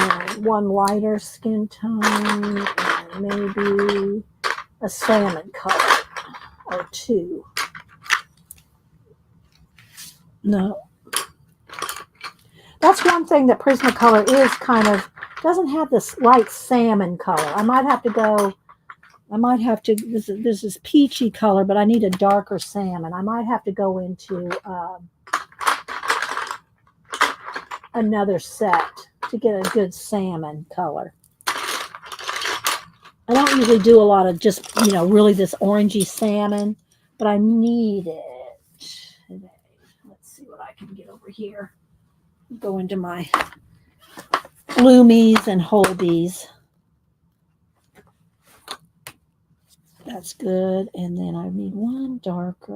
one lighter skin tone and maybe a salmon color or two. No. That's one thing that Prismacolor is kind of, doesn't have this light salmon color. I might have to, this is peachy color, but I need a darker salmon. I might have to go into another set to get a good salmon color. I don't usually do a lot of just, really this orangey salmon, but I need it today. Let's see what I can get over here. Go into my Bloomies and Holdies. That's good. And then I need one darker.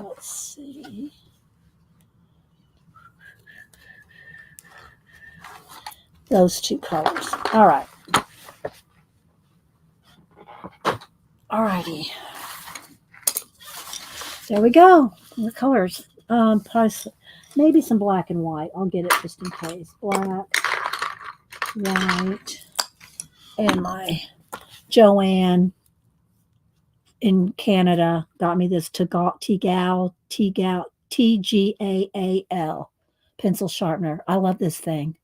Let's see. Those two colors. All right. All righty. There we go. The colors. Maybe some black and white. I'll get it just in case. Black, white, and my Joanne in Canada got me this T-Gaal, T-G-A-A-L pencil sharpener. I love this thing.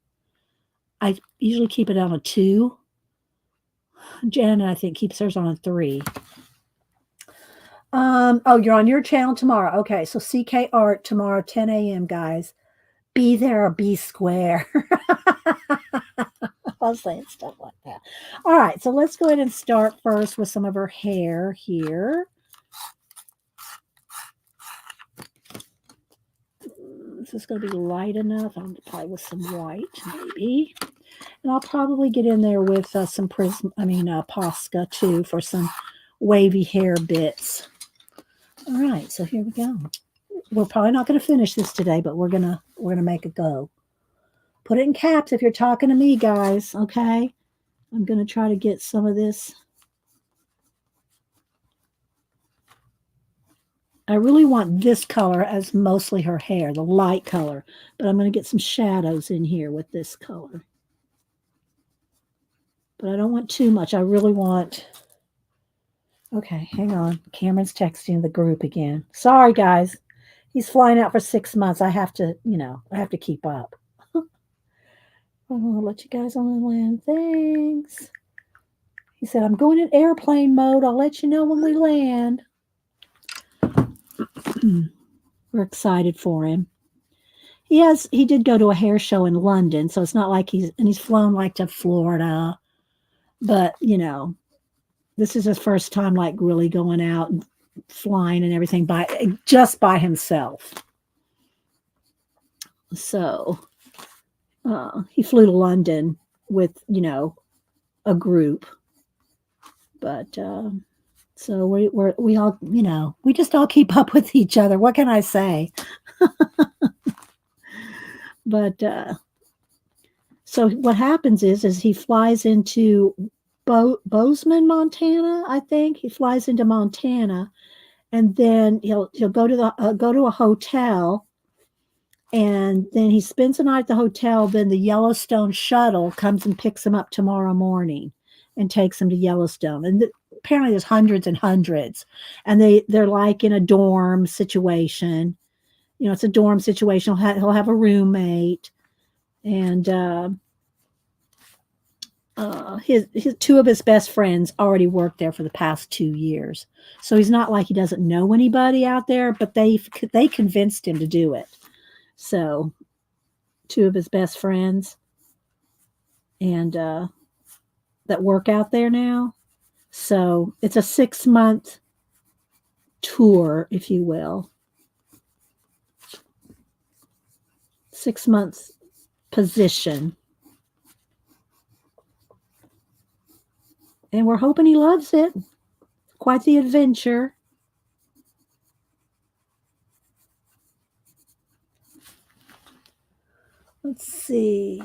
I usually keep it on a 2. Jen, I think, keeps hers on a 3. Oh, you're on your channel tomorrow. Okay, so CK Art tomorrow, 10 a.m., guys. Be there or be square. I was saying stuff like that. All right, so let's go ahead and start first with some of her hair here. This is going to be light enough. I'm probably with some white, maybe. And I'll probably get in there with some Posca too for some wavy hair bits. All right, so here we go. We're probably not going to finish this today, but we're gonna make a go. Put it in caps if you're talking to me, guys. Okay, I'm gonna try to get some of this. I really want this color as mostly her hair, the light color, but I'm going to get some shadows in here with this color. But I don't want too much. I really want... Okay, hang on. Cameron's texting the group again. Sorry, guys. He's flying out for 6 months. I have to, I have to keep up. I'll let you guys on the land. Thanks. He said, I'm going in airplane mode. I'll let you know when we land. We're excited for him. He did go to a hair show in London, so it's not like he's flown like to Florida. But, this is his first time like really going out and flying and everything just by himself. So he flew to London with, a group. But so we all, we just all keep up with each other. What can I say? But so what happens is he flies into Bozeman, Montana. I think he flies into Montana, and then he'll go to a hotel, and then he spends the night at the hotel. Then the Yellowstone shuttle comes and picks him up tomorrow morning and takes him to Yellowstone. And apparently there's hundreds and hundreds, and they're like in a dorm situation. It's a dorm situation. He'll have a roommate, and his 2 of his best friends already worked there for the past 2 years. So he's not like he doesn't know anybody out there, but they convinced him to do it. So 2 of his best friends and that work out there now. So it's a 6-month tour, if you will. 6 months position. And we're hoping he loves it. Quite the adventure. Let's see.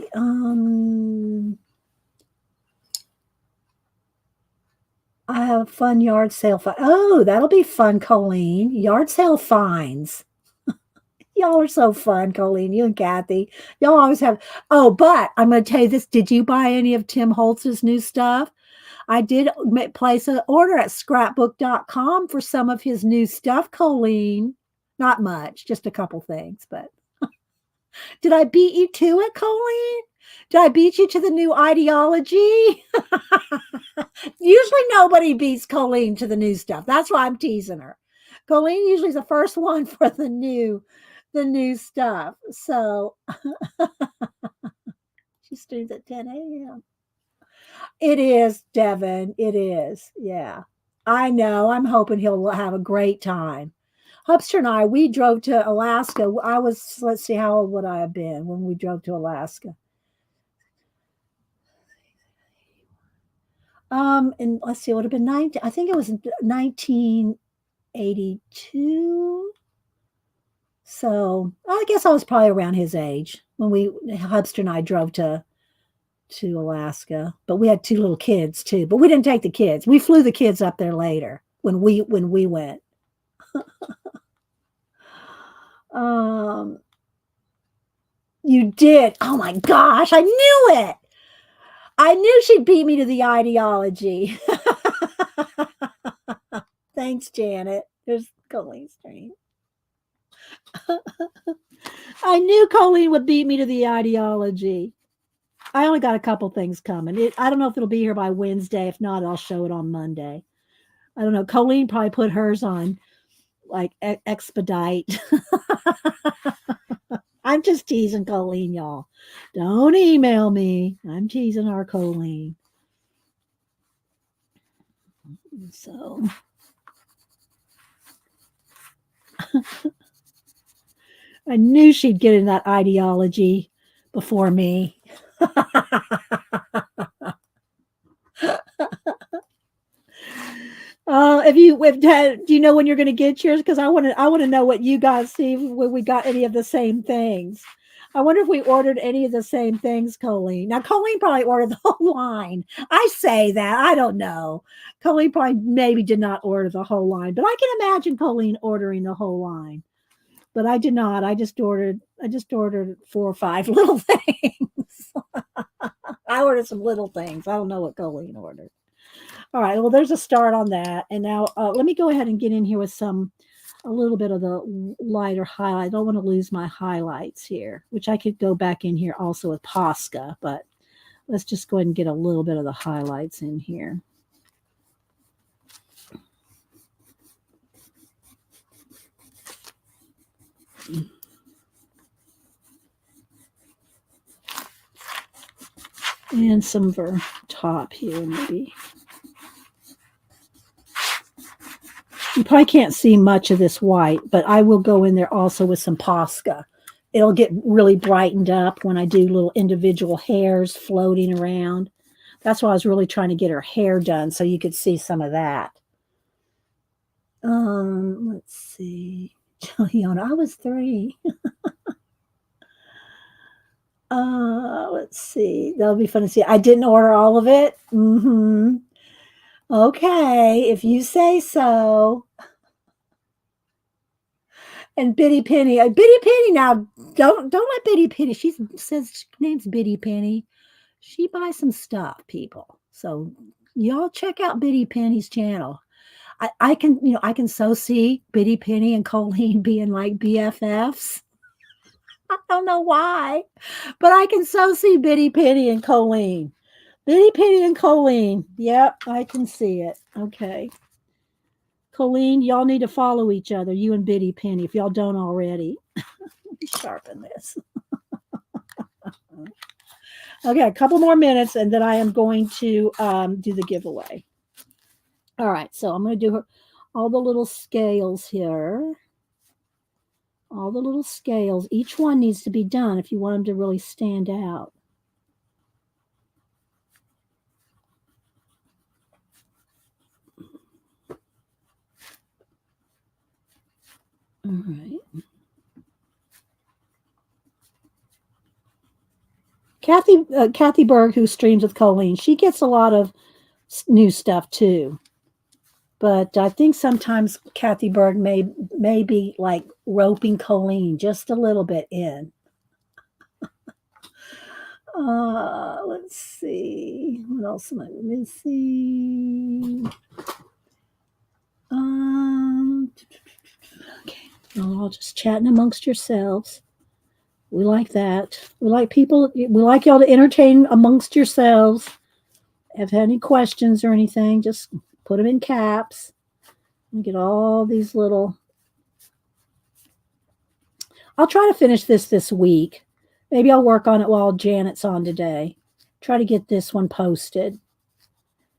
I have a fun yard sale. Oh, that'll be fun, Colleen. Yard sale finds. Y'all are so fun, Colleen. You and Kathy. Y'all always have. Oh, but I'm going to tell you this. Did you buy any of Tim Holtz's new stuff? I did place an order at scrapbook.com for some of his new stuff, Colleen. Not much, just a couple things, but did I beat you to it, Colleen? Did I beat you to the new ideology? Usually nobody beats Colleen to the new stuff. That's why I'm teasing her. Colleen usually is the first one for the new stuff. So she streams at 10 a.m. It is, Devin. It is. Yeah. I know. I'm hoping he'll have a great time. Hubster and I, we drove to Alaska. I was, let's see, how old would I have been when we drove to Alaska? And let's see, it would have been 19, I think it was 1982. So I guess I was probably around his age when Hubster and I drove to Alaska. But we had two little kids too. But we didn't take the kids. We flew the kids up there later when we went. You did. Oh my gosh, I knew it. I knew she'd beat me to the ideology. Thanks, Janet. There's Colleen's stream. I knew Colleen would beat me to the ideology. I only got a couple things coming. I don't know if it'll be here by Wednesday. If not, I'll show it on Monday. I don't know. Colleen probably put hers on like expedite. I'm just teasing Colleen, y'all. Don't email me. I'm teasing our Colleen. So I knew she'd get in that ideology before me. Do you know when you're going to get yours? Because I want to know what you guys see when we got any of the same things. I wonder if we ordered any of the same things, Colleen. Now, Colleen probably ordered the whole line. I say that. I don't know. Colleen probably maybe did not order the whole line, but I can imagine Colleen ordering the whole line. But I did not. I just ordered 4 or 5 little things. I ordered some little things. I don't know what Colleen ordered. All right. Well, there's a start on that. And now let me go ahead and get in here with a little bit of the lighter highlight. I don't want to lose my highlights here, which I could go back in here also with Posca, but let's just go ahead and get a little bit of the highlights in here. And some of her top here, maybe. You probably can't see much of this white, but I will go in there also with some Posca. It'll get really brightened up when I do little individual hairs floating around. That's why I was really trying to get her hair done so you could see some of that. Let's see. Juliana, I was 3. Let's see. That'll be fun to see. I didn't order all of it. Mm-hmm. Okay, if you say so. And Biddy Penny. Biddy Penny, now don't let Biddy Penny. She says her name's Biddy Penny. She buys some stuff, people. So y'all check out Biddy Penny's channel. I can so see Biddy Penny and Colleen being like BFFs. I don't know why, but I can so see Biddy Penny and Colleen. Biddy Penny and Colleen. Yep, I can see it. Okay. Colleen, y'all need to follow each other, you and Biddy Penny, if y'all don't already. Let me sharpen this. Okay, a couple more minutes, and then I am going to do the giveaway. All right, so I'm going to do all the little scales here. All the little scales. Each one needs to be done if you want them to really stand out. All right. Kathy Berg, who streams with Colleen, she gets a lot of new stuff too. But I think sometimes Kathy Berg may be like roping Colleen just a little bit in. Let's see. What else am I missing? Okay. You're all just chatting amongst yourselves. We like that. We like people. We like y'all to entertain amongst yourselves. If you have any questions or anything, just put them in caps. And get all these little. I'll try to finish this week. Maybe I'll work on it while Janet's on today. Try to get this one posted.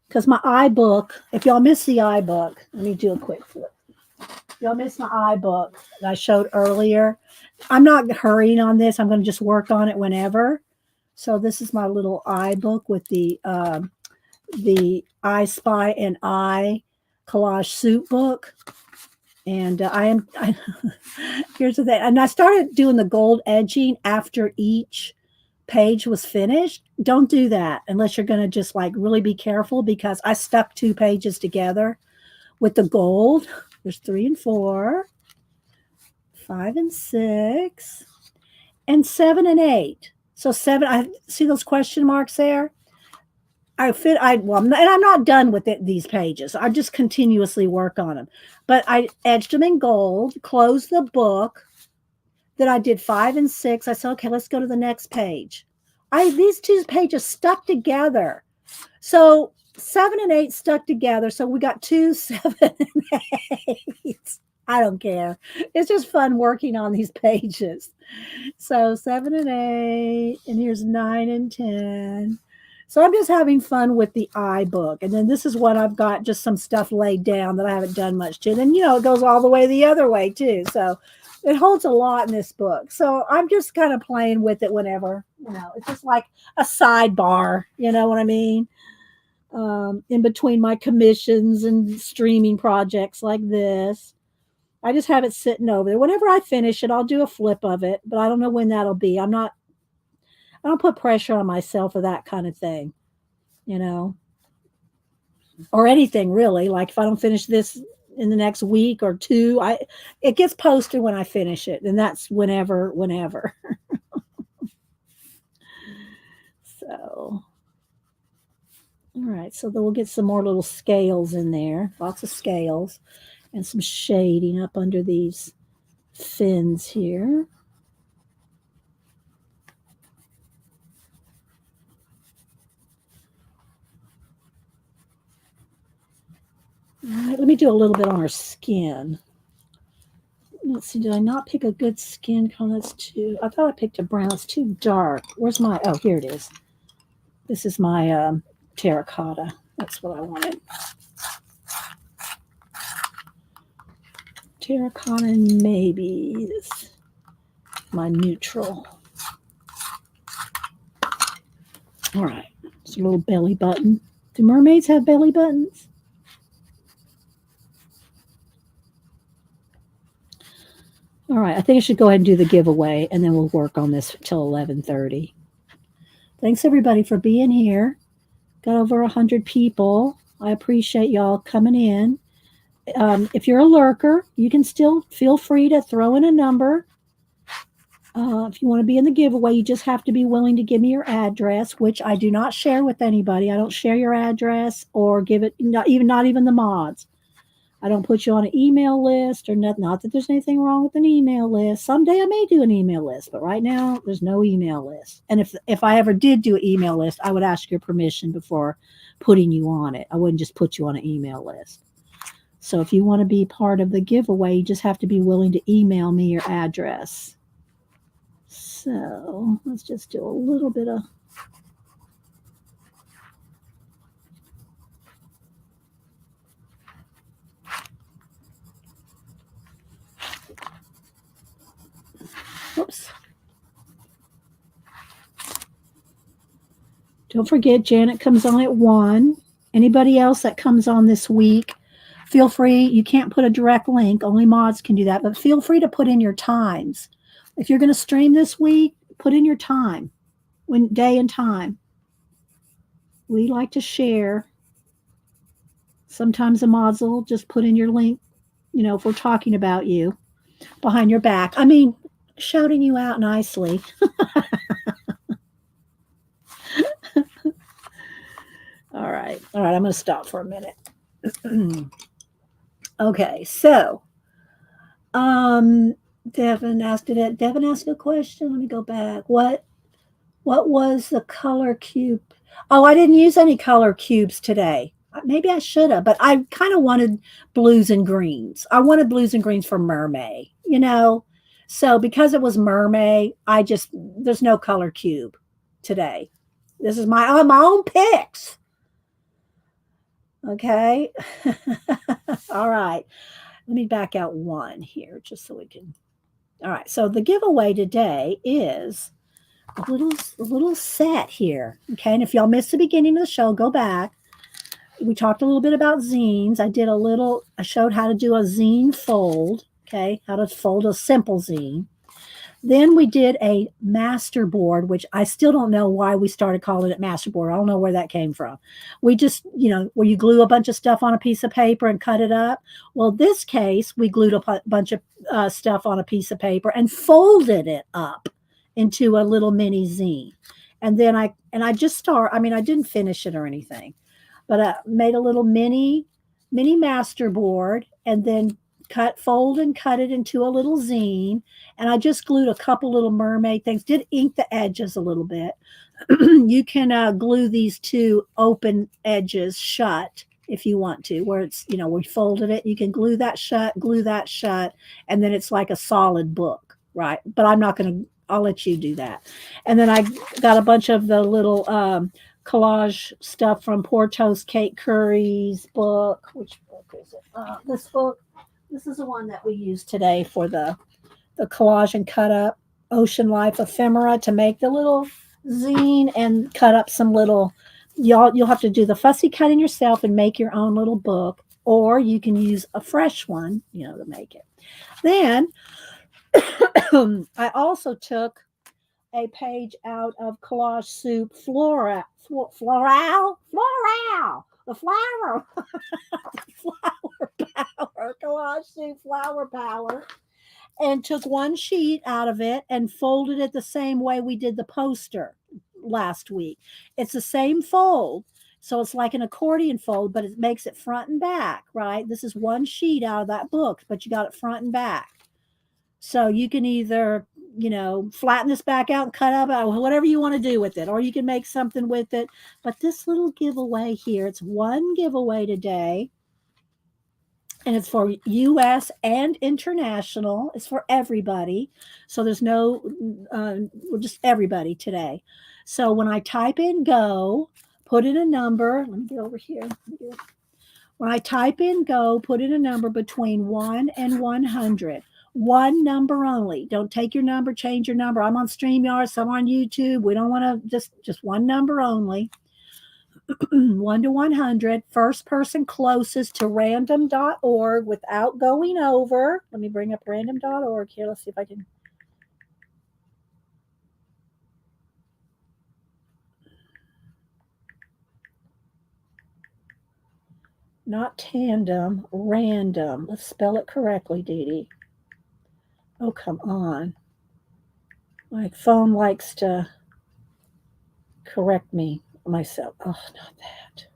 Because my iBook, if y'all miss the iBook, let me do a quick flip. If y'all miss my iBook that I showed earlier, I'm not hurrying on this. I'm going to just work on it whenever. So this is my little iBook with the I Spy and I collage soup book. And here's the thing. And I started doing the gold edging after each page was finished. Don't do that unless you're going to just like really be careful, because I stuck 2 pages together with the gold. There's 3 and 4, 5 and 6, and 7 and 8. So 7, I see those question marks there. And I'm not done with these pages. I just continuously work on them. But I edged them in gold, closed the book. Then I did 5 and 6. I said, okay, let's go to the next page. These 2 pages stuck together. So 7 and 8 stuck together. So we got 2, 7, and 8. I don't care. It's just fun working on these pages. So 7 and 8, and here's 9 and 10. So I'm just having fun with the iBook. And then this is what I've got, just some stuff laid down that I haven't done much to. And, it goes all the way the other way, too. So it holds a lot in this book. So I'm just kind of playing with it whenever, it's just like a sidebar, you know what I mean? In between my commissions and streaming projects like this. I just have it sitting over there. Whenever I finish it, I'll do a flip of it, but I don't know when that'll be. I don't put pressure on myself for that kind of thing, or anything really. Like if I don't finish this in the next week or 2, it gets posted when I finish it, and that's whenever. So, all right. So then we'll get some more little scales in there, lots of scales, and some shading up under these fins here. All right, let me do a little bit on her skin. Let's see, did I not pick a good skin color? That's too, I thought I picked a brown. It's too dark. Where's my, oh, here it is. This is my terracotta. That's what I wanted. Terracotta, and maybe this, my neutral. All right, it's a little belly button. Do mermaids have belly buttons? All right, I think I should go ahead and do the giveaway, and then we'll work on this till 11:30. Thanks, everybody, for being here. Got over 100 people. I appreciate y'all coming in. If you're a lurker, you can still feel free to throw in a number. If you want to be in the giveaway, you just have to be willing to give me your address, which I do not share with anybody. I don't share your address or give it, not even the mods. I don't put you on an email list or nothing. Not that there's anything wrong with an email list. Someday I may do an email list, but right now there's no email list. And if I ever did do an email list, I would ask your permission before putting you on it. I wouldn't just put you on an email list. So if you want to be part of the giveaway, you just have to be willing to email me your address. So let's just do a little bit of. Oops. Don't forget, Janet comes on at 1. Anybody else that comes on this week, feel free. You can't put a direct link. Only mods can do that. But feel free to put in your times. If you're going to stream this week, put in your time, day and time. We like to share. Sometimes the mods will just put in your link, if we're talking about you behind your back. I mean, shouting you out nicely. All right. All right. I'm going to stop for a minute. Okay. So, Devin asked it. Devin asked a question. Let me go back. What was the color cube? Oh, I didn't use any color cubes today. Maybe I should have, but I kind of wanted blues and greens. I wanted blues and greens for MerMay, So because it was MerMay, there's no color cube today. This is my own picks. Okay. All right. Let me back out one here just so we can. All right. So the giveaway today is a little set here. Okay. And if y'all missed the beginning of the show, go back. We talked a little bit about zines. I showed how to do a zine fold. Okay. How to fold a simple zine. Then we did a masterboard, which I still don't know why we started calling it masterboard. I don't know where that came from. We just, where you glue a bunch of stuff on a piece of paper and cut it up. Well, this case, we glued a bunch of stuff on a piece of paper and folded it up into a little mini zine. And then I didn't finish it or anything, but I made a little mini masterboard and then fold and cut it into a little zine. And I just glued a couple little mermaid things, did ink the edges a little bit. You can glue these two open edges shut if you want to, where it's, we folded it. You can glue that shut, and then it's like a solid book, right? But I'll let you do that. And then I got a bunch of the little collage stuff from Poor Toast Kate Curry's book. Which book is it? This book. This is the one that we used today for the collage and cut up Ocean Life ephemera to make the little zine and cut up some little. You'll have to do the fussy cutting yourself and make your own little book, or you can use a fresh one, to make it. Then I also took a page out of Collage Soup Floral, the flower, flower power, Collage Soup Flower Power, and took one sheet out of it and folded it the same way we did the poster last week. It's the same fold. So it's like an accordion fold, but it makes it front and back, right? This is one sheet out of that book, but you got it front and back. So you can either, flatten this back out and cut up whatever you want to do with it, or you can make something with it. But this little giveaway here, it's one giveaway today, and it's for US and international. It's for everybody. So there's we're just everybody today. So when I type in go, put in a number. Let me get over here. When I type in go, put in a number between 1 and 100. One number only. Don't take your number, change your number. I'm on StreamYard, some on YouTube. We don't want to just one number only. 1 to 100. First person closest to random.org without going over. Let me bring up random.org here. Let's see if I can. Not tandem, random. Let's spell it correctly, Dee Dee. Oh, come on. My phone likes to correct me myself. Oh, not that.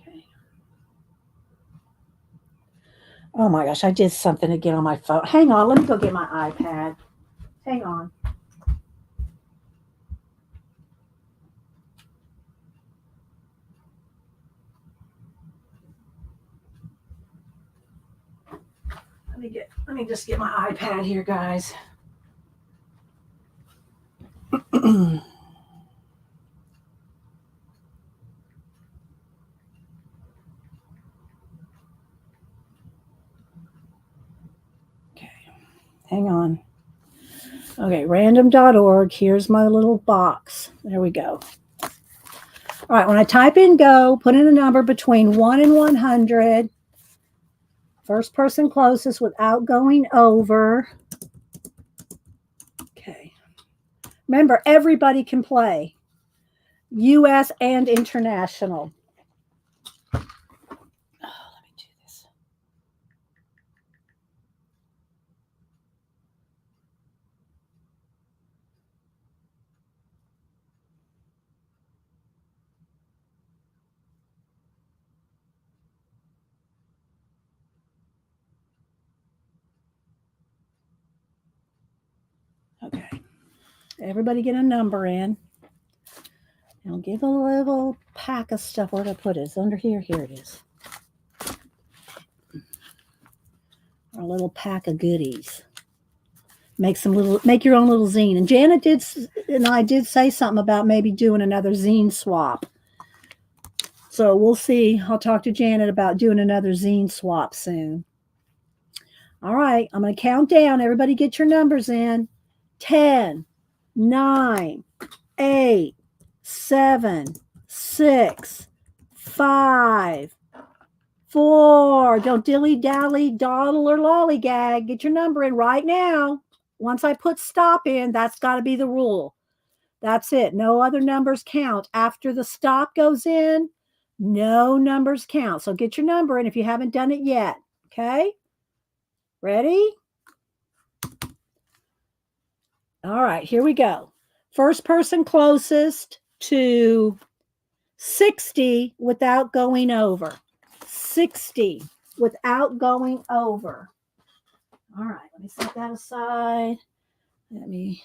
Okay. Oh my gosh, I did something again on my phone. Hang on, let me go get my iPad. Hang on. Let me just get my iPad here, guys. Okay. Hang on. Okay, random.org. Here's my little box. There we go. All right, when I type in go, put in a number between 1 and 100. First person closest without going over. Remember, everybody can play, U.S. and international. Oh, let me do this. Okay. Everybody get a number in. I'll give a little pack of stuff. Where did I put it? It's under here. Here it is. Our little pack of goodies. Make your own little zine. And Janet and I did say something about maybe doing another zine swap. So we'll see. I'll talk to Janet about doing another zine swap soon. All right, I'm going to count down. Everybody get your numbers in. 10, 9, 8, 7, 6, 5, 4. Don't dilly-dally, dawdle, or lollygag. Get your number in right now. Once I put stop in, that's got to be the rule. That's it. No other numbers count. After the stop goes in, no numbers count. So get your number in if you haven't done it yet. Okay? Ready? All right, here we go. First person closest to 60 without going over. 60 without going over. All right, let me set that aside. Let me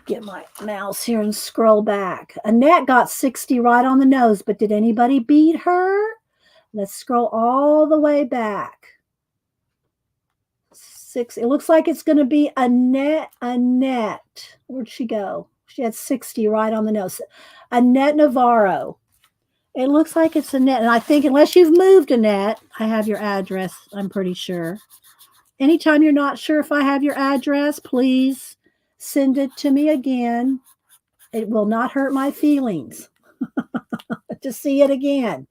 get my mouse here and scroll back. Annette got 60 right on the nose, but did anybody beat her? Let's scroll all the way back. 6. It looks like it's going to be Annette. Where'd she go? She had 60 right on the nose. Annette Navarro. It looks like it's Annette. And I think unless you've moved, Annette, I have your address, I'm pretty sure. Anytime you're not sure if I have your address, please send it to me again. It will not hurt my feelings to see it again,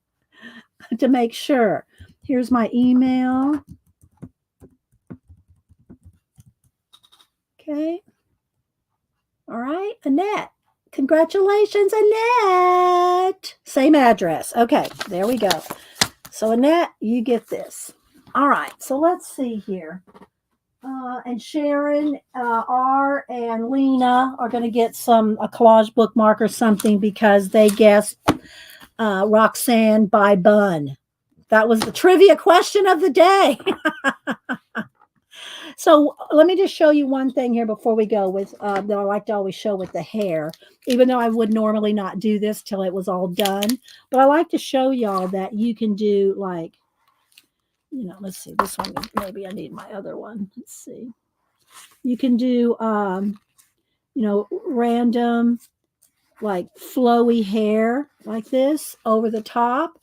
to make sure. Here's my email. Okay. All right, Annette. Congratulations, Annette. Same address. Okay, there we go. So, Annette, you get this. All right, so let's see here. And Sharon, R, and Lena are going to get a collage bookmark or something because they guessed Roxanne ByBun. That was the trivia question of the day. So let me just show you one thing here before we go with that I like to always show with the hair, even though I would normally not do this till it was all done. But I like to show y'all that you can do like, let's see, this one, maybe I need my other one. Let's see. You can do, random like flowy hair like this over the top.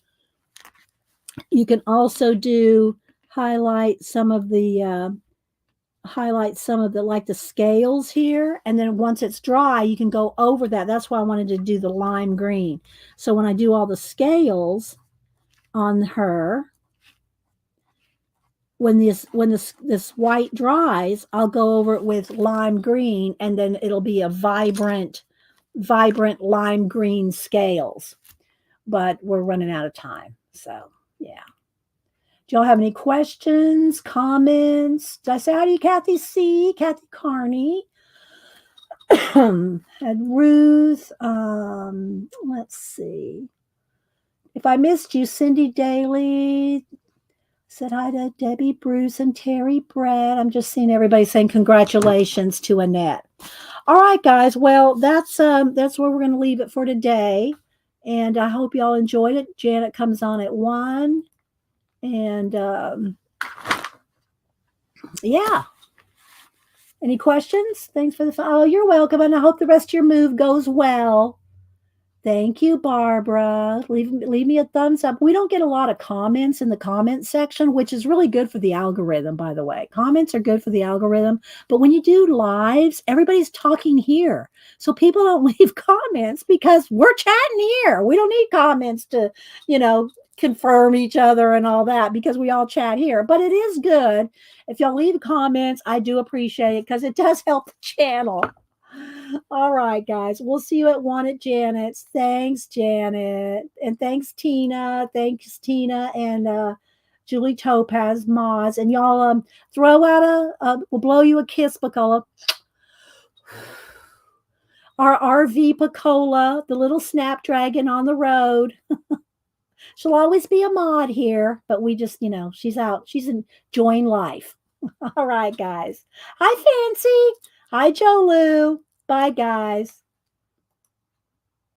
You can also highlight some of the like the scales here, and then once it's dry you can go over that. That's why I wanted to do the lime green. So when I do all the scales on her, when this white dries, I'll go over it with lime green, and then it'll be a vibrant lime green scales. But we're running out of time, so yeah. Do y'all have any questions, comments? Did I say hi to you, Kathy C? Kathy Carney. Had Ruth. Let's see. If I missed you, Cindy Daly said hi to Debbie Bruce and Terry Brett. I'm just seeing everybody saying congratulations to Annette. All right, guys. Well, that's where we're going to leave it for today. And I hope y'all enjoyed it. Janet comes on at 1. And yeah. Any questions? Thanks for oh, you're welcome. And I hope the rest of your move goes well. Thank you, Barbara. Leave me a thumbs up. We don't get a lot of comments in the comments section, which is really good for the algorithm, by the way. Comments are good for the algorithm. But when you do lives, everybody's talking here. So people don't leave comments because we're chatting here. We don't need comments to, confirm each other and all that because we all chat here. But it is good. If y'all leave comments, I do appreciate it because it does help the channel. All right, guys. We'll see you at one at Janet's. Thanks, Janet. And thanks, Tina. Thanks, Tina and Julie Topaz, Moz. And y'all throw out we'll blow you a kiss, Bacola. Our RV Pacola, the little snapdragon on the road. She'll always be a mod here, but we just, she's out. She's enjoying life. All right, guys. Hi, Fancy. Hi, Joe Lou. Bye, guys.